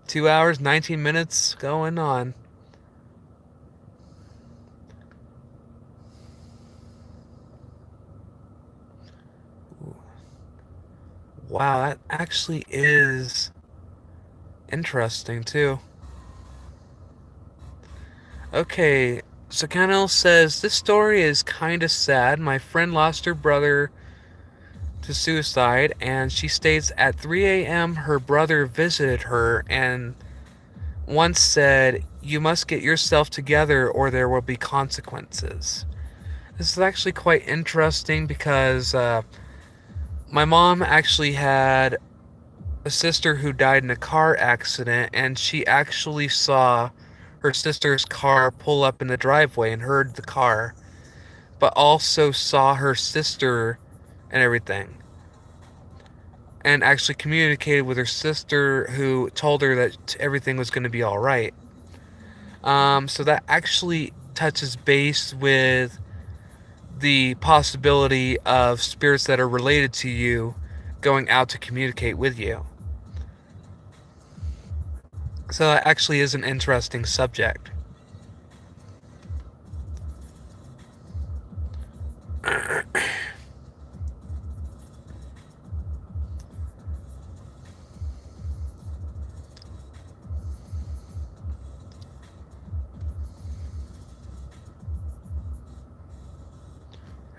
2 hours, 19 minutes going on. Wow, that actually is interesting, too. Okay, so Canel says, this story is kinda sad. My friend lost her brother to suicide, and she states at 3 a.m. her brother visited her and once said, you must get yourself together or there will be consequences. This is actually quite interesting because my mom actually had a sister who died in a car accident, and she actually saw her sister's car pull up in the driveway and heard the car, but also saw her sister and everything. And actually communicated with her sister, who told her that everything was going to be all right. So that actually touches base with the possibility of spirits that are related to you going out to communicate with you. So that actually is an interesting subject.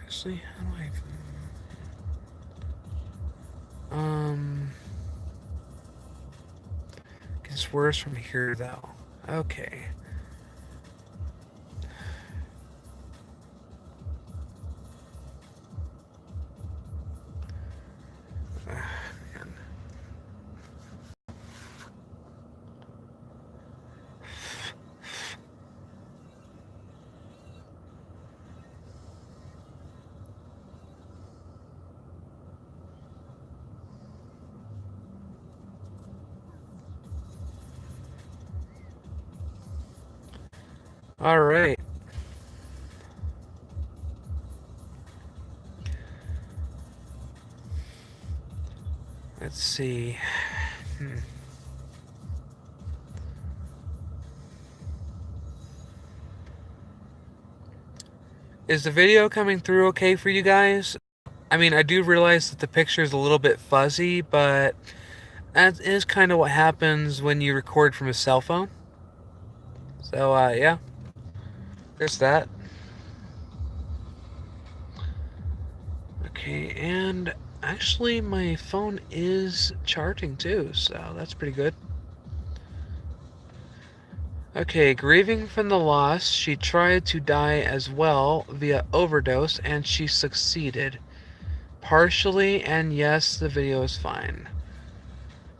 Actually, how do gets worse from here though. Okay. All right. Let's see. Is the video coming through okay for you guys? I mean, I do realize that the picture is a little bit fuzzy, but that is kind of what happens when you record from a cell phone. So, yeah, there's that. Okay, and actually, my phone is charging too, so that's pretty good. Okay, grieving from the loss, she tried to die as well via overdose, and she succeeded. Partially, and yes, the video is fine.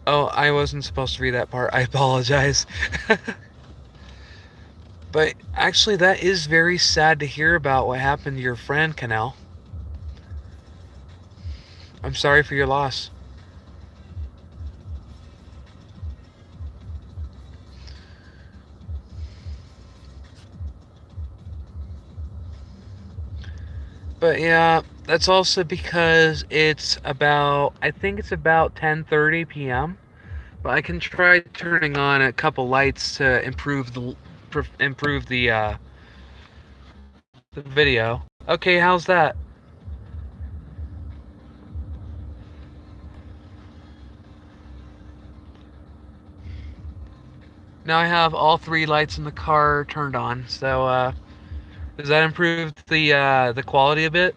Oh, I wasn't supposed to read that part. I apologize. But actually, that is very sad to hear about what happened to your friend, Canal. I'm sorry for your loss. But yeah, that's also because it's about, I think it's about 10:30 p.m. But I can try turning on a couple lights to improve the video. Okay, how's that? Now I have all three lights in the car turned on, so Does that improve the quality a bit?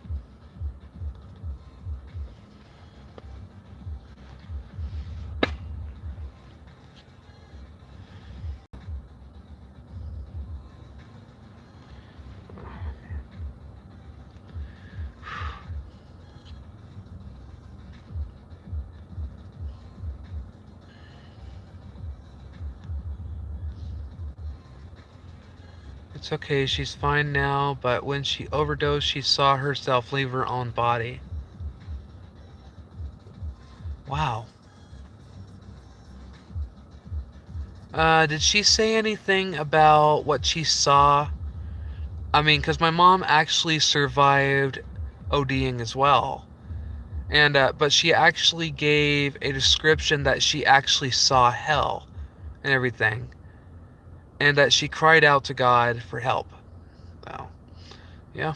It's okay, she's fine now, but when she overdosed, she saw herself leave her own body. Wow. Did she say anything about what she saw? I mean, because my mom actually survived ODing as well. And, but she actually gave a description that she actually saw hell and everything. And that she cried out to God for help. So, yeah.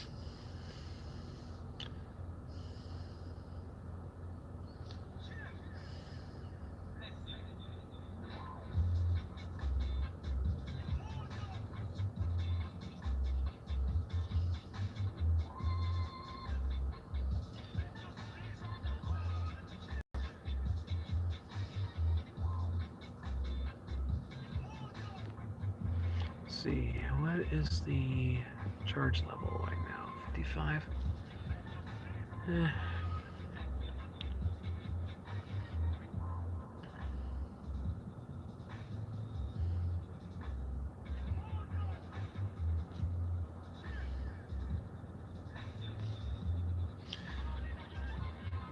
Let's see, what is the charge level right now? 55? Eh.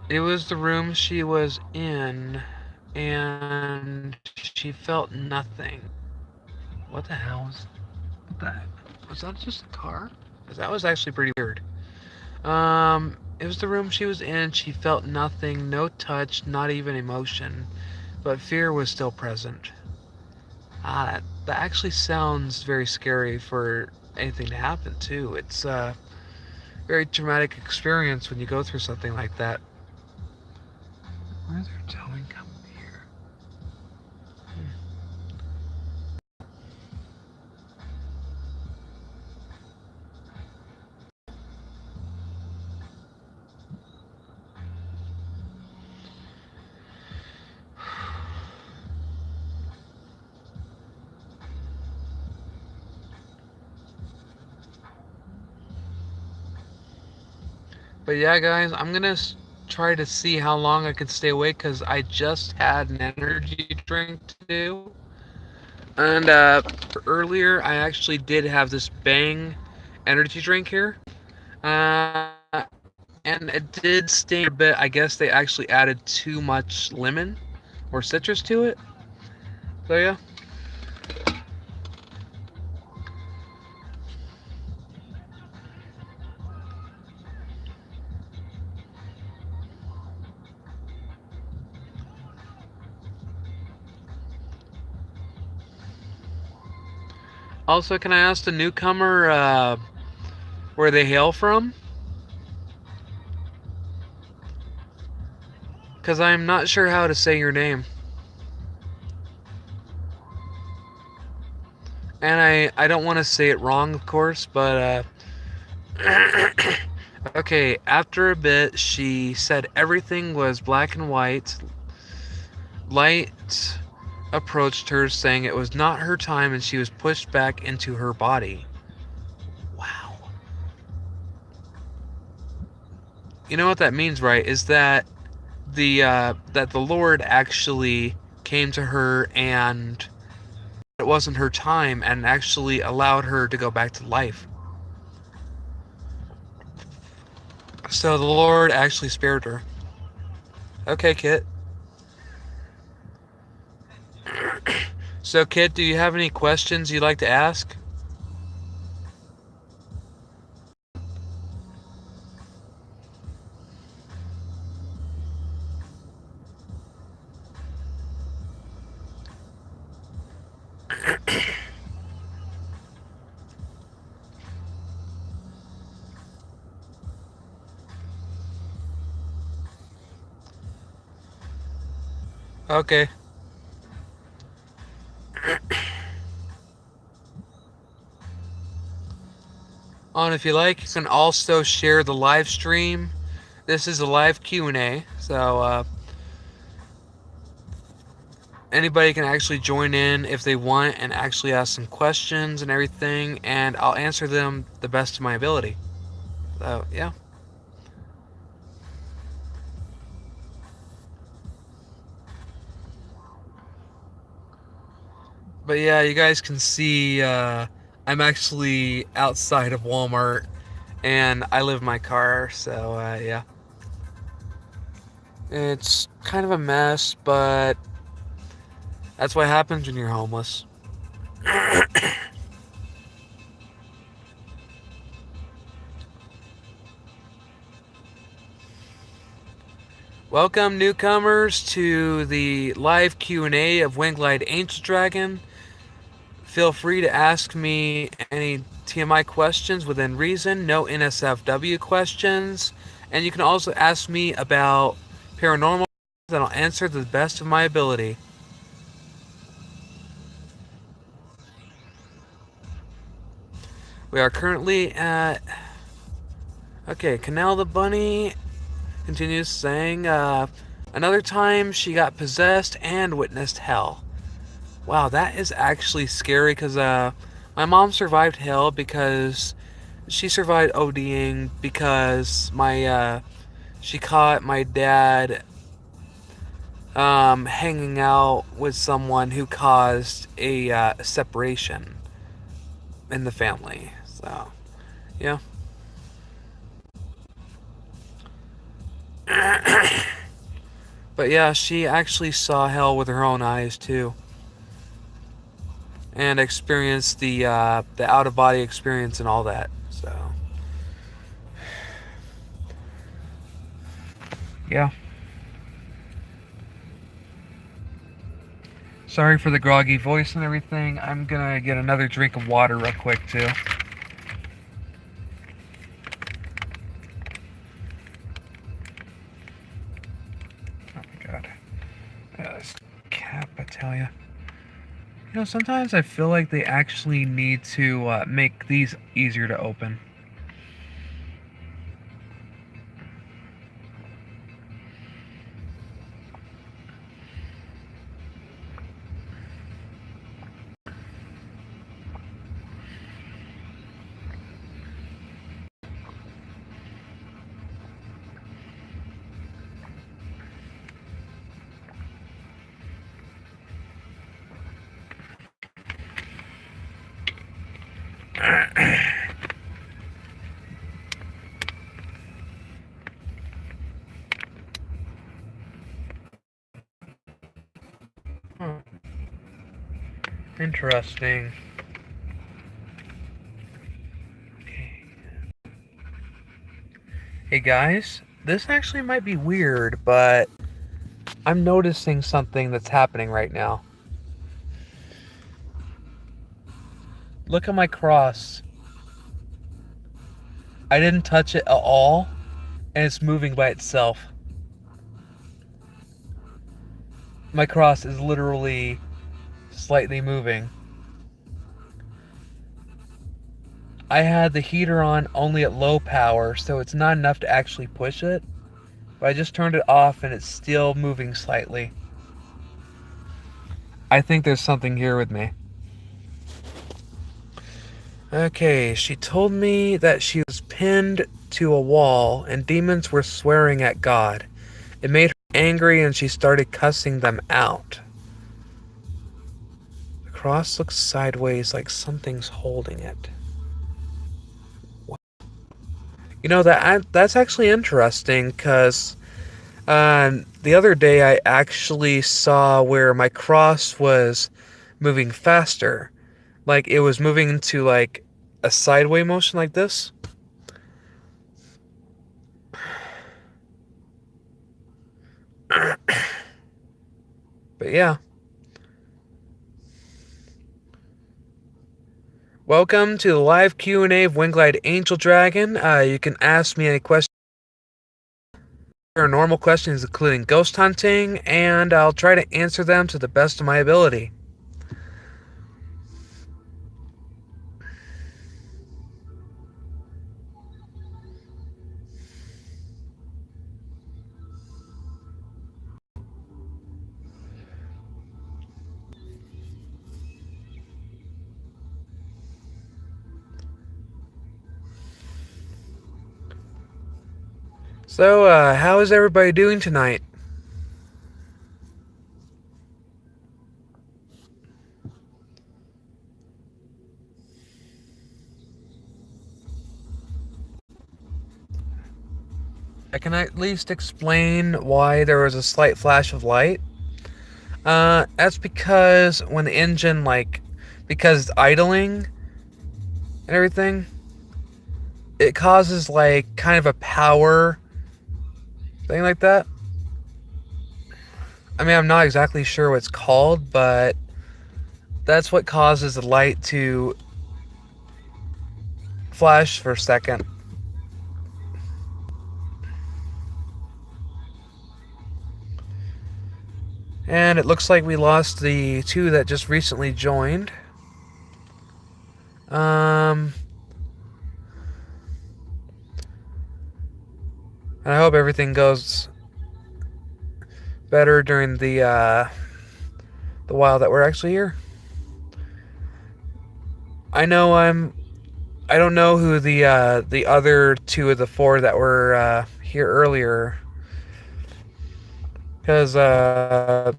It was the room she was in, and she felt nothing. What the hell was that? Was that just a car? Because that was actually pretty weird. It was the room she was in. She felt nothing, no touch, not even emotion, but fear was still present. That actually sounds very scary for anything to happen too. It's a very traumatic experience when you go through something like that. Where's their towing company here? But yeah, guys, I'm gonna try to see how long I can stay awake because I just had an energy drink too. And earlier, I actually did have this Bang energy drink here. Uh, and it did sting a bit. I guess they actually added too much lemon or citrus to it. So yeah. Also, can I ask the newcomer where they hail from? Because I'm not sure how to say your name. And I don't want to say it wrong, of course, but okay, after a bit, she said everything was black and white. Light approached her, saying it was not her time and she was pushed back into her body. Wow. You know what that means, right? Is that the Lord actually came to her and it wasn't her time and actually allowed her to go back to life. So the Lord actually spared her. Okay, Kit. So, Kit, do you have any questions you'd like to ask? Okay. on. If you like, you can also share the live stream. This is a live Q&A, so anybody can actually join in if they want and actually ask some questions and everything, and I'll answer them the best of my ability. So, yeah. But yeah, you guys can see I'm actually outside of Walmart and I live in my car, so yeah. It's kind of a mess, but that's what happens when you're homeless. Welcome newcomers to the live Q&A of Windglide Ancient Dragon. Feel free to ask me any TMI questions within reason, no NSFW questions, and you can also ask me about paranormal that I'll answer to the best of my ability. We are currently at... Okay, Canal the Bunny continues saying, another time she got possessed and witnessed hell. Wow, that is actually scary because my mom survived hell because she survived ODing because she caught my dad hanging out with someone who caused a separation in the family. So, yeah. But yeah, she actually saw hell with her own eyes too, and experienced the out of body experience and all that. So, yeah. Sorry for the groggy voice and everything. I'm gonna get another drink of water real quick too. Oh my god. This cap, I tell ya. You know, sometimes I feel like they actually need to make these easier to open. Huh. Interesting. Okay. Hey guys, this actually might be weird, but I'm noticing something that's happening right now. Look at my cross. I didn't touch it at all, and it's moving by itself. My cross is literally slightly moving. I had the heater on only at low power, so it's not enough to actually push it. But I just turned it off and it's still moving slightly. I think there's something here with me. Okay, she told me that she was pinned to a wall and demons were swearing at God. It made her angry and she started cussing them out. The cross looks sideways like something's holding it. You know, that's actually interesting because the other day I actually saw where my cross was moving faster. Like it was moving into like a sideway motion like this. But yeah. Welcome to the live Q&A of Windglide Angel Dragon. You can ask me any questions, paranormal questions, including ghost hunting, and I'll try to answer them to the best of my ability. So, how is everybody doing tonight? I can at least explain why there was a slight flash of light. That's because when the engine, because it's idling and everything, it causes, kind of a power thing like that. I mean, I'm not exactly sure what it's called, but that's what causes the light to flash for a second. And it looks like we lost the two that just recently joined. And I hope everything goes better during the while that we're actually here. I know I don't know who the other two of the four that were here earlier, because I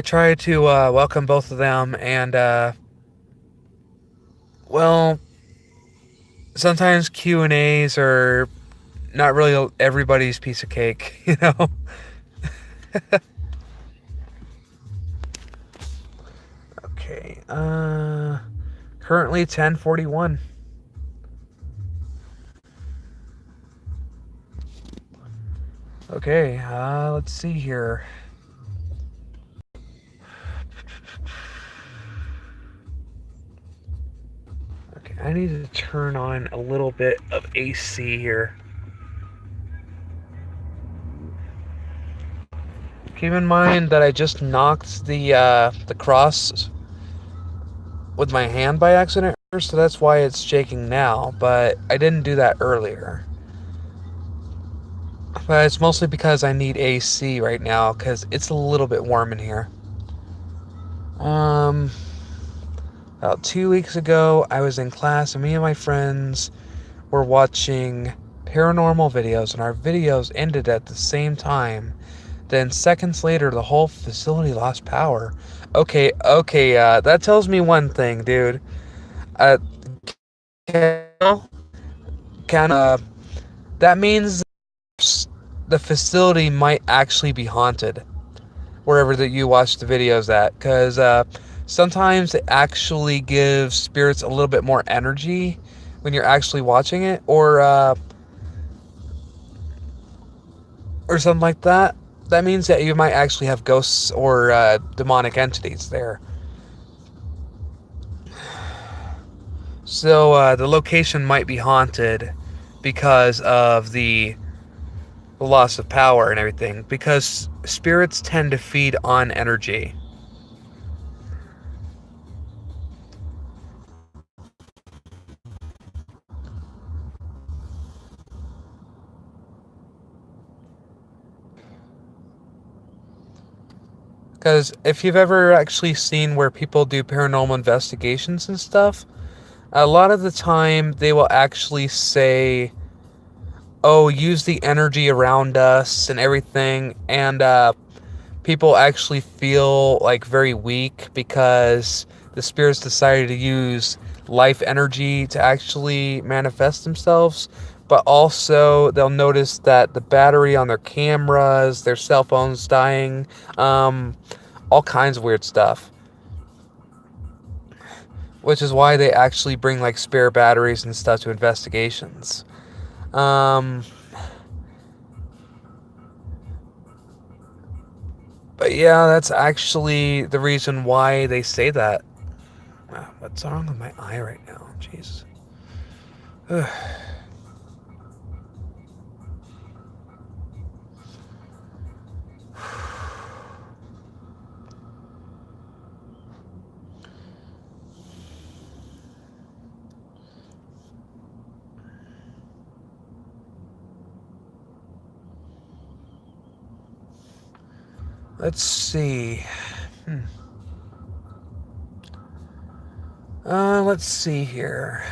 tried to welcome both of them, and well, sometimes Q&As are not really everybody's piece of cake, you know. Okay. Currently 10:41. Okay. Let's see here. Okay, I need to turn on a little bit of AC here. Keep in mind that I just knocked the cross with my hand by accident, so that's why it's shaking now, but I didn't do that earlier. But it's mostly because I need AC right now, because it's a little bit warm in here. About 2 weeks ago, I was in class, and me and my friends were watching paranormal videos, and our videos ended at the same time. Then seconds later, the whole facility lost power. Okay, that tells me one thing, dude. Uh, can that means the facility might actually be haunted wherever that you watch the videos at, because sometimes it actually gives spirits a little bit more energy when you're actually watching it, or something like that. That means that you might actually have ghosts or demonic entities there. So the location might be haunted because of the loss of power and everything, because spirits tend to feed on energy. Because if you've ever actually seen where people do paranormal investigations and stuff, a lot of the time they will actually say, oh, use the energy around us and everything, and people actually feel like very weak because the spirits decided to use life energy to actually manifest themselves. But also, they'll notice that the battery on their cameras, their cell phones dying, all kinds of weird stuff. Which is why they actually bring like spare batteries and stuff to investigations. But yeah, that's actually the reason why they say that. Wow, what's wrong with my eye right now? Jeez. Let's see. Let's see here.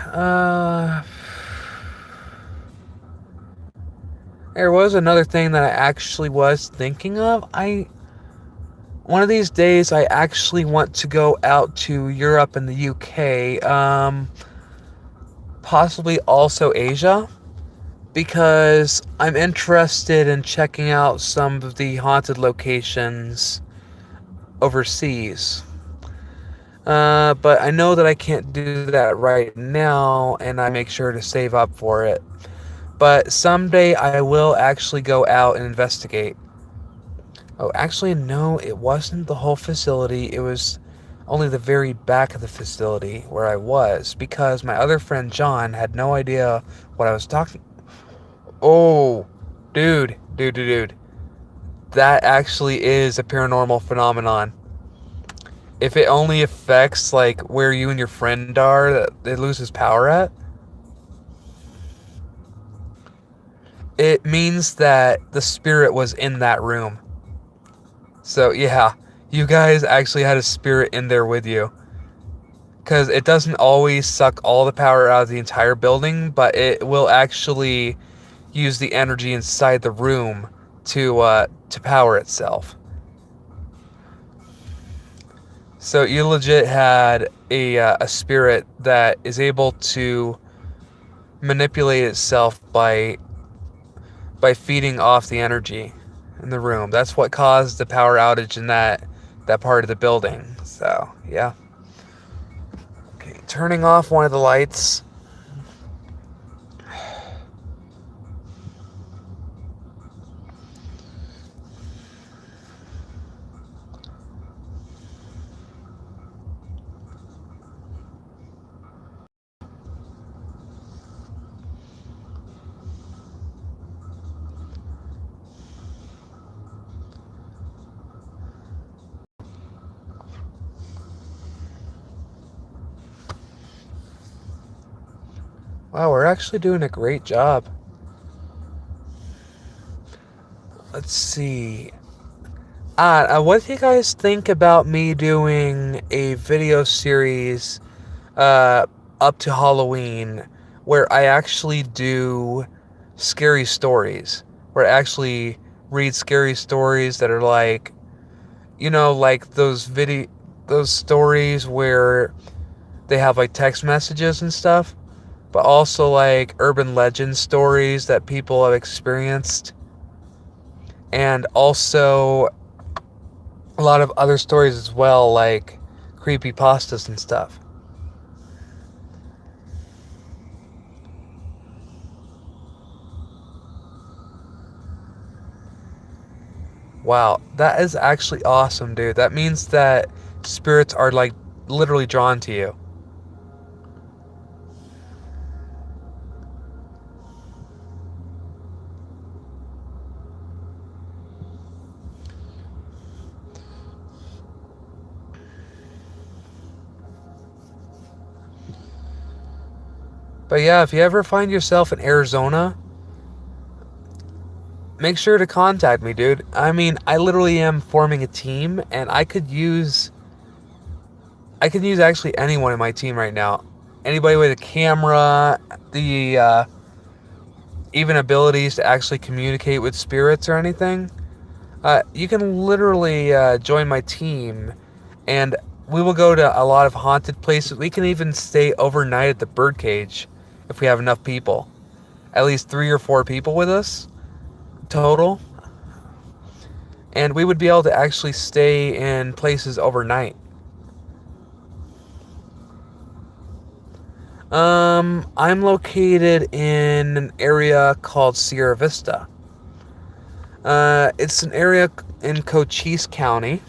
There was another thing that I actually was thinking of. One of these days I actually want to go out to Europe and the UK, possibly also Asia, because I'm interested in checking out some of the haunted locations overseas. But I know that I can't do that right now, and I make sure to save up for it. But someday I will actually go out and investigate. Oh, actually, no, it wasn't the whole facility. It was only the very back of the facility where I was, because my other friend John had no idea what I was talking. Oh, dude. That actually is a paranormal phenomenon. If it only affects like where you and your friend are, that it loses power at, it means that the spirit was in that room. So yeah, you guys actually had a spirit in there with you. Because it doesn't always suck all the power out of the entire building, but it will actually use the energy inside the room to power itself. So you legit had a spirit that is able to manipulate itself by feeding off the energy in the room. That's what caused the power outage in that part of the building. So yeah. Okay, turning off one of the lights. Wow, we're actually doing a great job. Let's see. What do you guys think about me doing a video series uh, up to Halloween where I actually do scary stories? Where I actually read scary stories that are like, like those stories where they have like text messages and stuff, but also like urban legend stories that people have experienced, and also a lot of other stories as well, like creepy pastas and stuff. Wow, that is actually awesome, dude. That means that spirits are like literally drawn to you. But yeah, if you ever find yourself in Arizona, make sure to contact me, dude. I mean, I literally am forming a team, and I could use actually anyone in my team right now. Anybody with a camera, the even abilities to actually communicate with spirits or anything. You can literally join my team, and we will go to a lot of haunted places. We can even stay overnight at the birdcage if we have enough people. At least 3 or 4 people with us total, and we would be able to actually stay in places overnight. I'm located in an area called Sierra Vista. It's an area in Cochise County.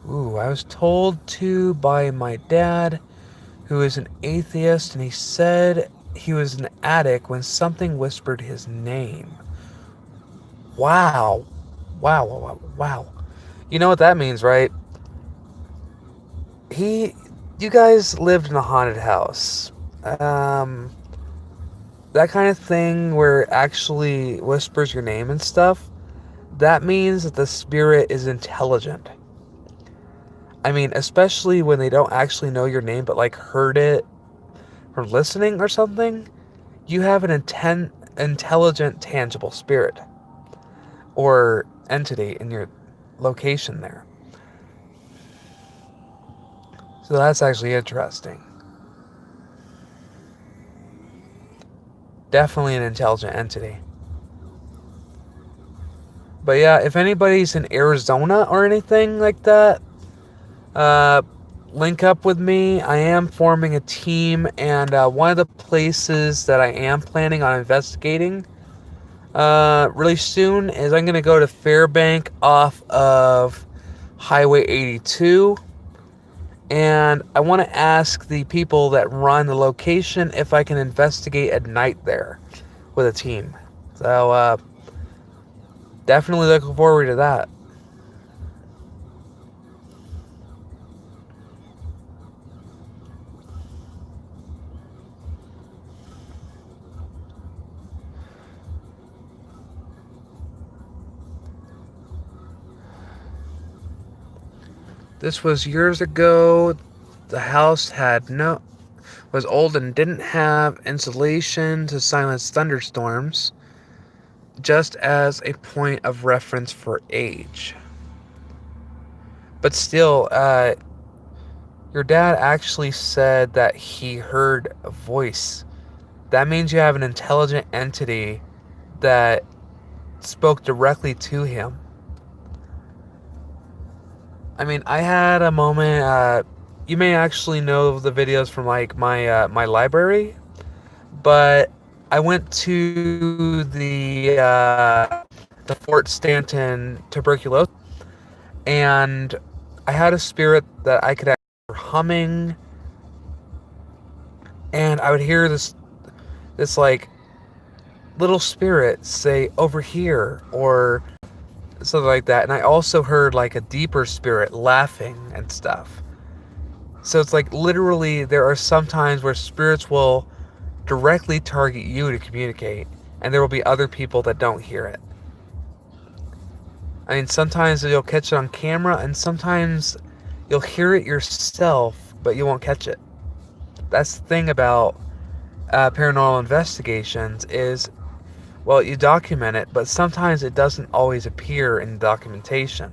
Ooh, I was told to by my dad, who is an atheist, and he said he was an attic when something whispered his name. Wow. Wow. You know what that means, right? You guys lived in a haunted house. That kind of thing where it actually whispers your name and stuff, that means that the spirit is intelligent. I mean, especially when they don't actually know your name, but like heard it from listening or something, you have an intelligent, tangible spirit or entity in your location there. So that's actually interesting. Definitely an intelligent entity. But yeah, if anybody's in Arizona or anything like that, uh, link up with me. I am forming a team, and one of the places that I am planning on investigating really soon is I'm going to go to Fairbank off of Highway 82. And I want to ask the people that run the location if I can investigate at night there with a team. So, definitely looking forward to that. This was years ago. The house was old and didn't have insulation to silence thunderstorms, just as a point of reference for age. But still, your dad actually said that he heard a voice. That means you have an intelligent entity that spoke directly to him. I mean, I had a moment. You may actually know the videos from like my library, but I went to the Fort Stanton tuberculosis, and I had a spirit that I could actually hear humming, and I would hear this like little spirit say over here or something like that, and I also heard like a deeper spirit laughing and stuff. So it's like literally there are some times where spirits will directly target you to communicate, and there will be other people that don't hear it. I mean, sometimes you'll catch it on camera, and sometimes you'll hear it yourself, but you won't catch it. That's the thing about paranormal investigations is, well, you document it, but sometimes it doesn't always appear in documentation.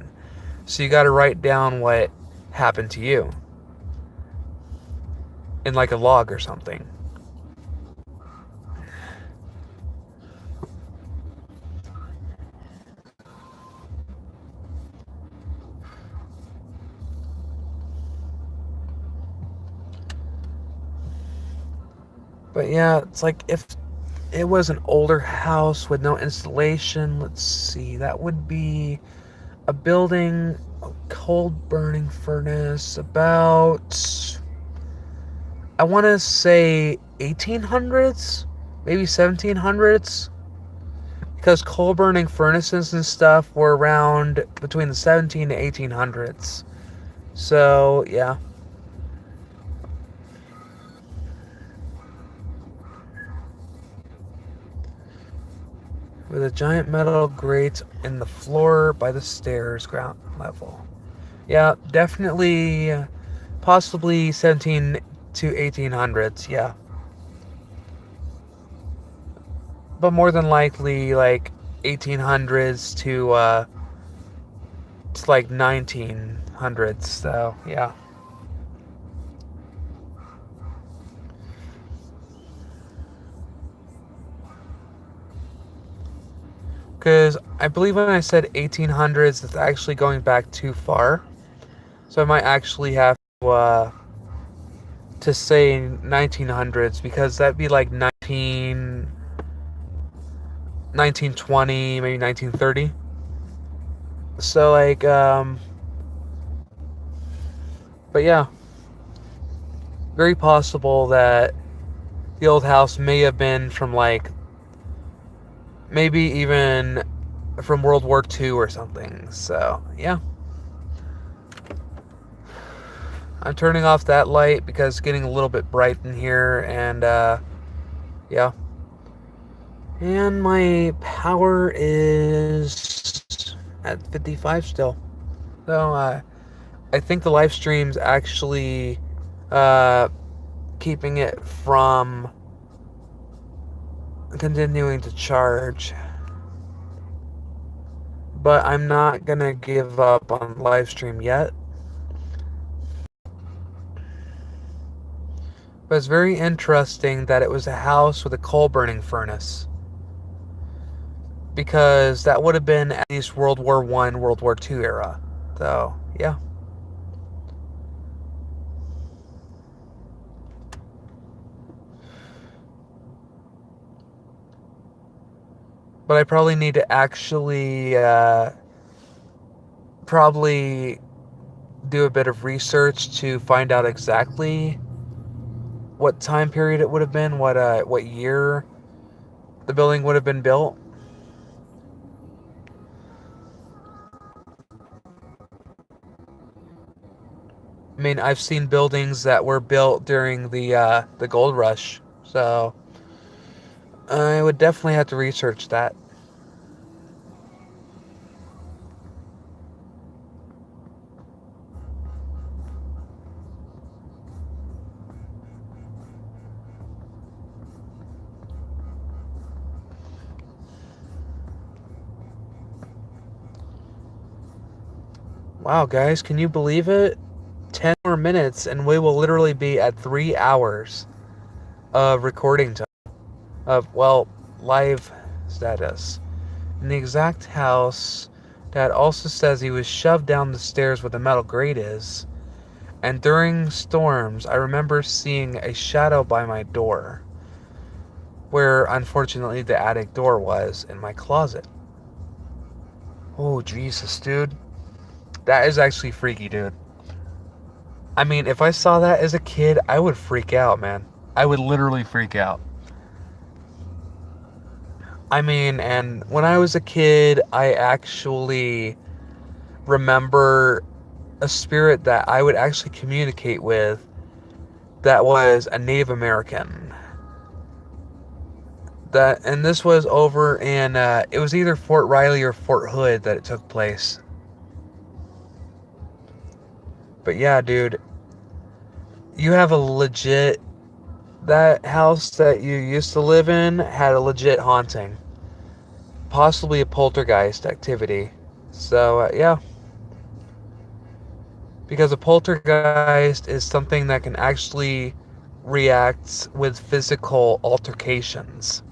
So you got to write down what happened to you in like a log or something. But yeah, it's like if it was an older house with no installation, let's see, that would be a building, a cold burning furnace, about, I want to say 1800s, maybe 1700s, because coal burning furnaces and stuff were around between the 17 to 1800s. So, yeah. With a giant metal grate in the floor by the stairs ground level. Yeah, definitely, possibly 17 to 1800s, yeah. But more than likely, like 1800s to like 1900s, so yeah. Because I believe when I said 1800s, it's actually going back too far. So I might actually have to say 1900s, because that'd be like 1920, maybe 1930. So like, but yeah, very possible that the old house may have been from like, maybe even from World War II or something. So yeah. I'm turning off that light because it's getting a little bit bright in here, and yeah. And my power is at 55 still. So I I think the live stream's actually uh, keeping it from continuing to charge. But I'm not gonna give up on live stream yet. But it's very interesting that it was a house with a coal burning furnace. Because that would have been at least World War I, World War II era. So, yeah. But I probably need to actually probably do a bit of research to find out exactly what time period it would have been, what year the building would have been built. I mean, I've seen buildings that were built during the gold rush, so I would definitely have to research that. Wow, guys, can you believe it? 10 more minutes and we will literally be at 3 hours of recording time. Of, well, live status. In the exact house, Dad also says he was shoved down the stairs where the metal grate is. And during storms, I remember seeing a shadow by my door, where unfortunately the attic door was, in my closet. Oh, Jesus, dude. That is actually freaky, dude. I mean, if I saw that as a kid, I would freak out, man. I would literally freak out. I mean, and when I was a kid, I actually remember a spirit that I would actually communicate with that was a Native American. And this was over in it was either Fort Riley or Fort Hood that it took place. But yeah, dude, you have a legit that house that you used to live in had a legit haunting, possibly a poltergeist activity. So yeah, because a poltergeist is something that can actually react with physical altercations.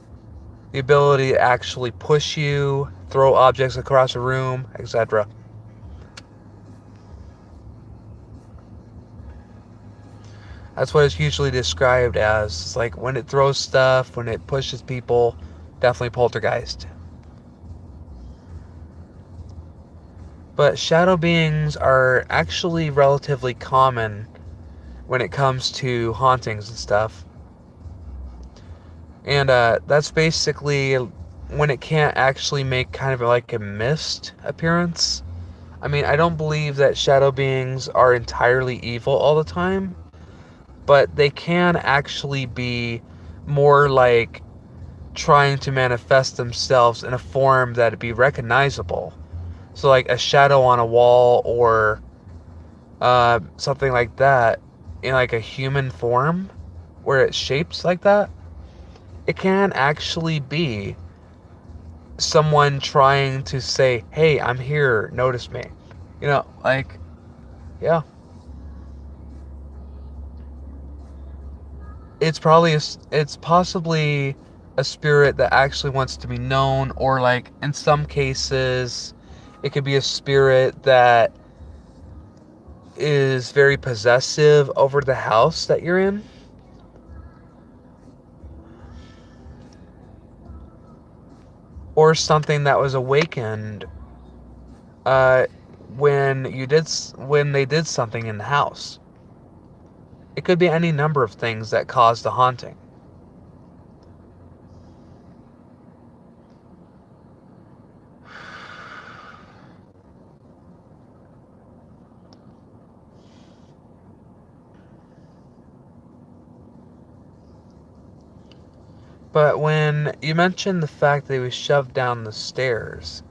The ability to actually push you, throw objects across a room, etc. That's what it's usually described as. It's like when it throws stuff, when it pushes people, definitely poltergeist. But shadow beings are actually relatively common when it comes to hauntings and stuff. And that's basically when it can't actually make kind of like a mist appearance. I mean, I don't believe that shadow beings are entirely evil all the time, but they can actually be more like trying to manifest themselves in a form that'd be recognizable. So, like a shadow on a wall or something like that in like a human form where it's shaped like that, it can actually be someone trying to say, hey, I'm here, notice me. You know, like, yeah. It's possibly a spirit that actually wants to be known, or like in some cases it could be a spirit that is very possessive over the house that you're in, or something that was awakened uh, when they did something in the house. It could be any number of things that caused the haunting. But when you mentioned the fact that he was shoved down the stairs,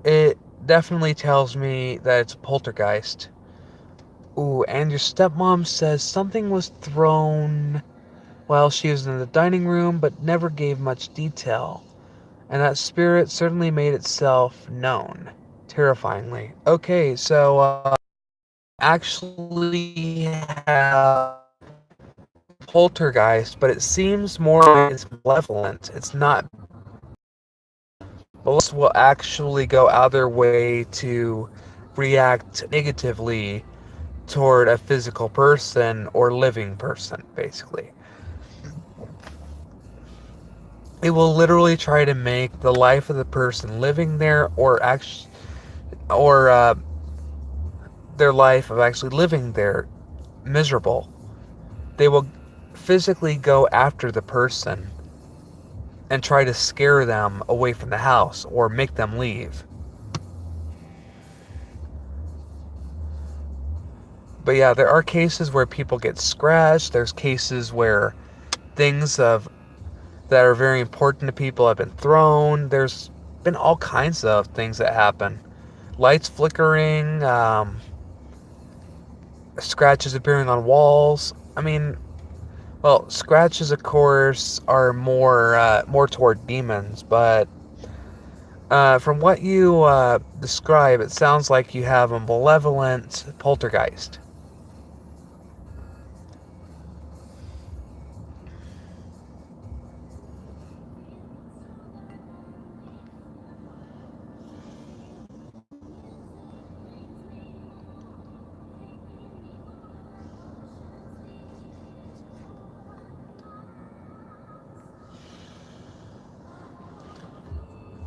it definitely tells me that it's a poltergeist. Ooh, and your stepmom says something was thrown while she was in the dining room, but never gave much detail. And that spirit certainly made itself known, terrifyingly. Okay, so actually have poltergeist, but it seems more like it's malevolent. It's not. Most will actually go out of their way to react negatively toward a physical person or living person, basically. It will literally try to make the life of the person living there or their life of actually living there miserable. They will physically go after the person and try to scare them away from the house or make them leave. But yeah, there are cases where people get scratched. There's cases where things of that are very important to people have been thrown. There's been all kinds of things that happen. Lights flickering, scratches appearing on walls. I mean, well, scratches, of course, are more toward demons, but from what you describe, it sounds like you have a malevolent poltergeist.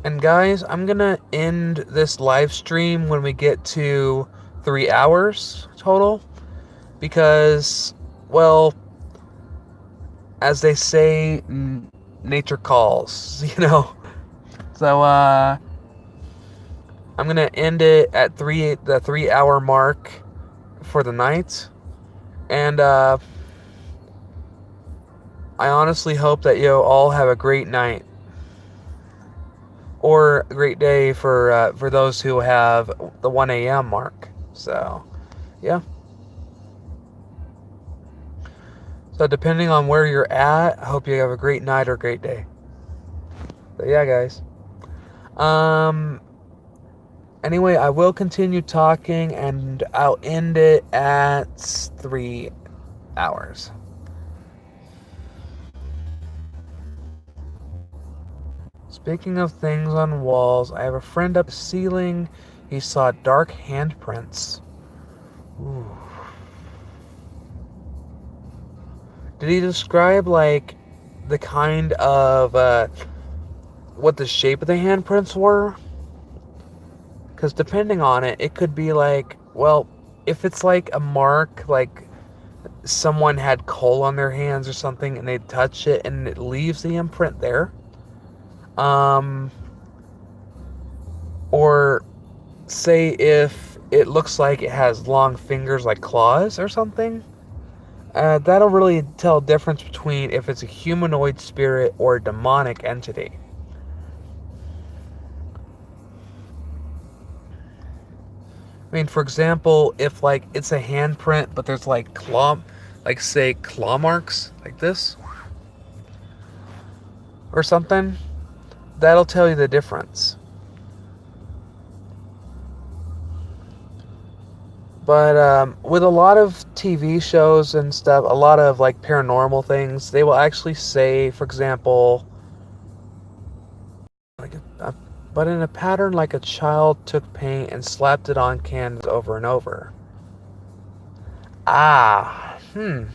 And guys, I'm gonna end this live stream when we get to 3 hours total because, well, as they say, nature calls, you know. So I'm gonna end it at the 3 hour mark for the night, and I honestly hope that you all have a great night or a great day for those who have the 1 a.m. mark. So yeah. So depending on where you're at, I hope you have a great night or a great day. But yeah, guys. Um. Anyway, I will continue talking, and I'll end it at 3 hours. Speaking of things on walls, I have a friend up the ceiling. He saw dark handprints. Ooh. Did he describe, like, the kind of, what the shape of the handprints were? Because depending on it, it could be like, well, if it's like a mark, like someone had coal on their hands or something and they touch it and it leaves the imprint there. Or say if it looks like it has long fingers like claws or something. That'll really tell the difference between if it's a humanoid spirit or a demonic entity. I mean, for example, if like it's a handprint, but there's like say claw marks like this or something, that'll tell you the difference. But with a lot of TV shows and stuff, a lot of like paranormal things, they will actually say, for example, like but in a pattern like a child took paint and slapped it on canvas over and over. Ah, You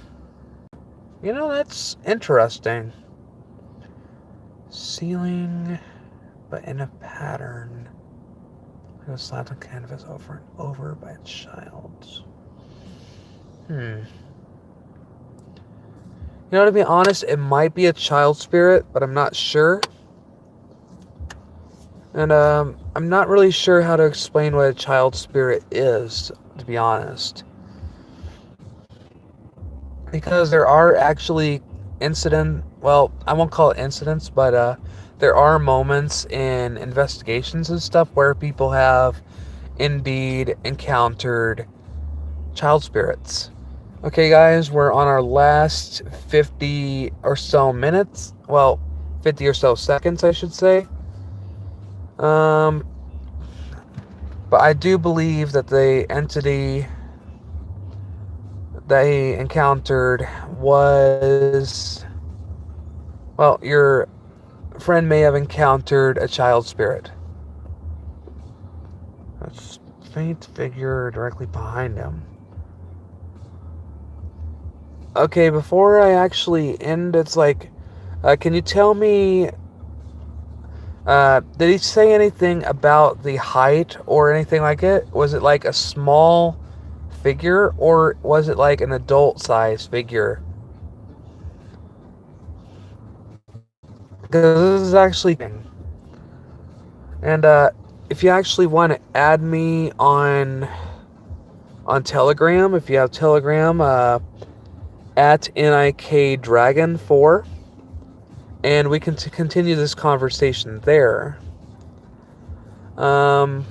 know, that's interesting. Ceiling, but in a pattern. It was slapped on canvas over and over by a child. You know, to be honest, it might be a child spirit, but I'm not sure. And I'm not really sure how to explain what a child spirit is, to be honest. Because there are actually well, I won't call it incidents, but there are moments in investigations and stuff where people have indeed encountered child spirits. Okay, guys, we're on our last 50 or so minutes. Well, 50 or so seconds, I should say. But I do believe that the entity they encountered was, well, your friend may have encountered a child spirit. That's a faint figure directly behind him. Okay, before I actually end, it's like, can you tell me, did he say anything about the height or anything like it? Was it like a small figure, or was it like an adult-sized figure? Because this is actually... And, if you actually want to add me on Telegram, if you have Telegram, at NIKDragon4, and we can continue this conversation there. But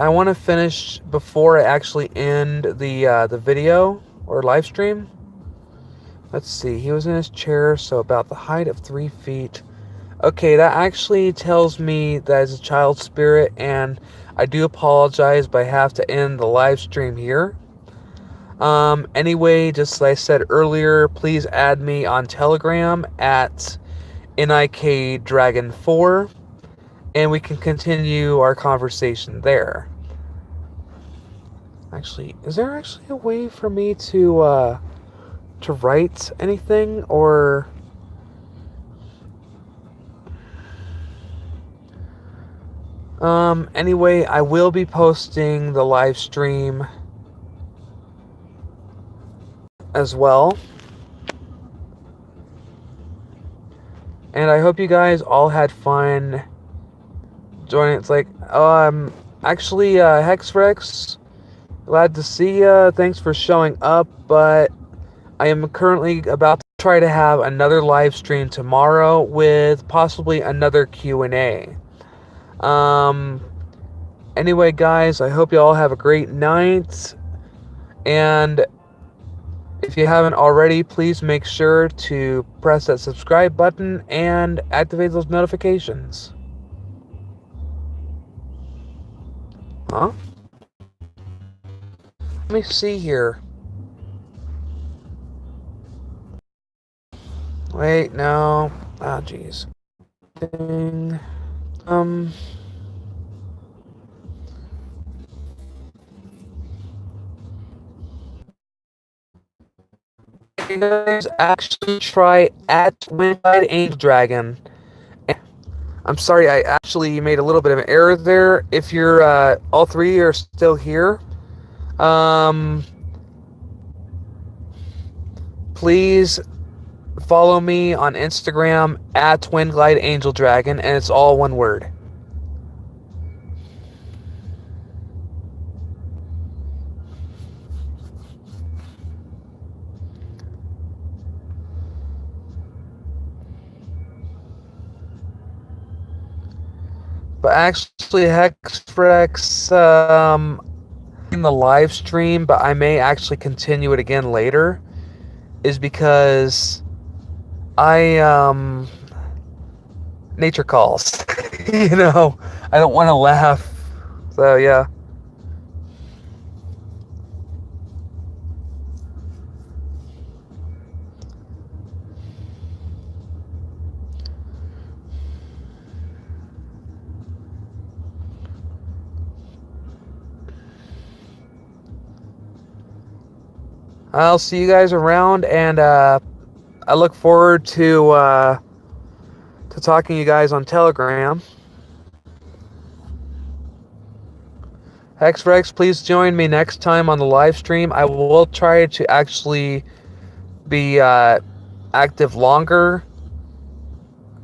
I want to finish before I actually end the video or live stream. Let's see. He was in his chair, so about the height of 3 feet. Okay, that actually tells me that it's a child spirit, and I do apologize, but I have to end the live stream here. Anyway, just like I said earlier, please add me on Telegram at NIKDragon4, and we can continue our conversation there. Actually, is there actually a way for me to write anything, or... Anyway, I will be posting the live stream as well. And I hope you guys all had fun joining. It's like, actually, Hexrex, glad to see ya. Thanks for showing up, but I am currently about to try to have another live stream tomorrow with possibly another Q&A. Anyway, guys, I hope you all have a great night, and if you haven't already, please make sure to press that subscribe button and activate those notifications. Huh? Let me see here. Wait, no. Ah, jeez. You guys actually try at Windglide Angel Dragon. I'm sorry, I actually made a little bit of an error there. If you're, all three are still here, please follow me on Instagram at Windglide Angel Dragon, and it's all one word. But actually, Hexrex, in the live stream, but I may actually continue it again later, is because nature calls. You know, I don't want to laugh. So, yeah. I'll see you guys around, and I look forward to talking to you guys on Telegram. Hexrex, please join me next time on the live stream. I will try to actually be active longer.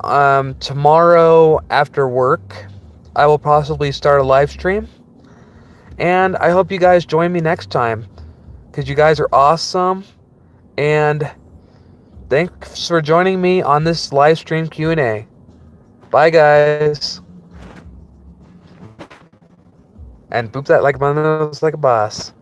Tomorrow after work, I will possibly start a live stream. And I hope you guys join me next time, because you guys are awesome. And thanks for joining me on this live stream Q&A. Bye, guys. And boop that like my nose like a boss.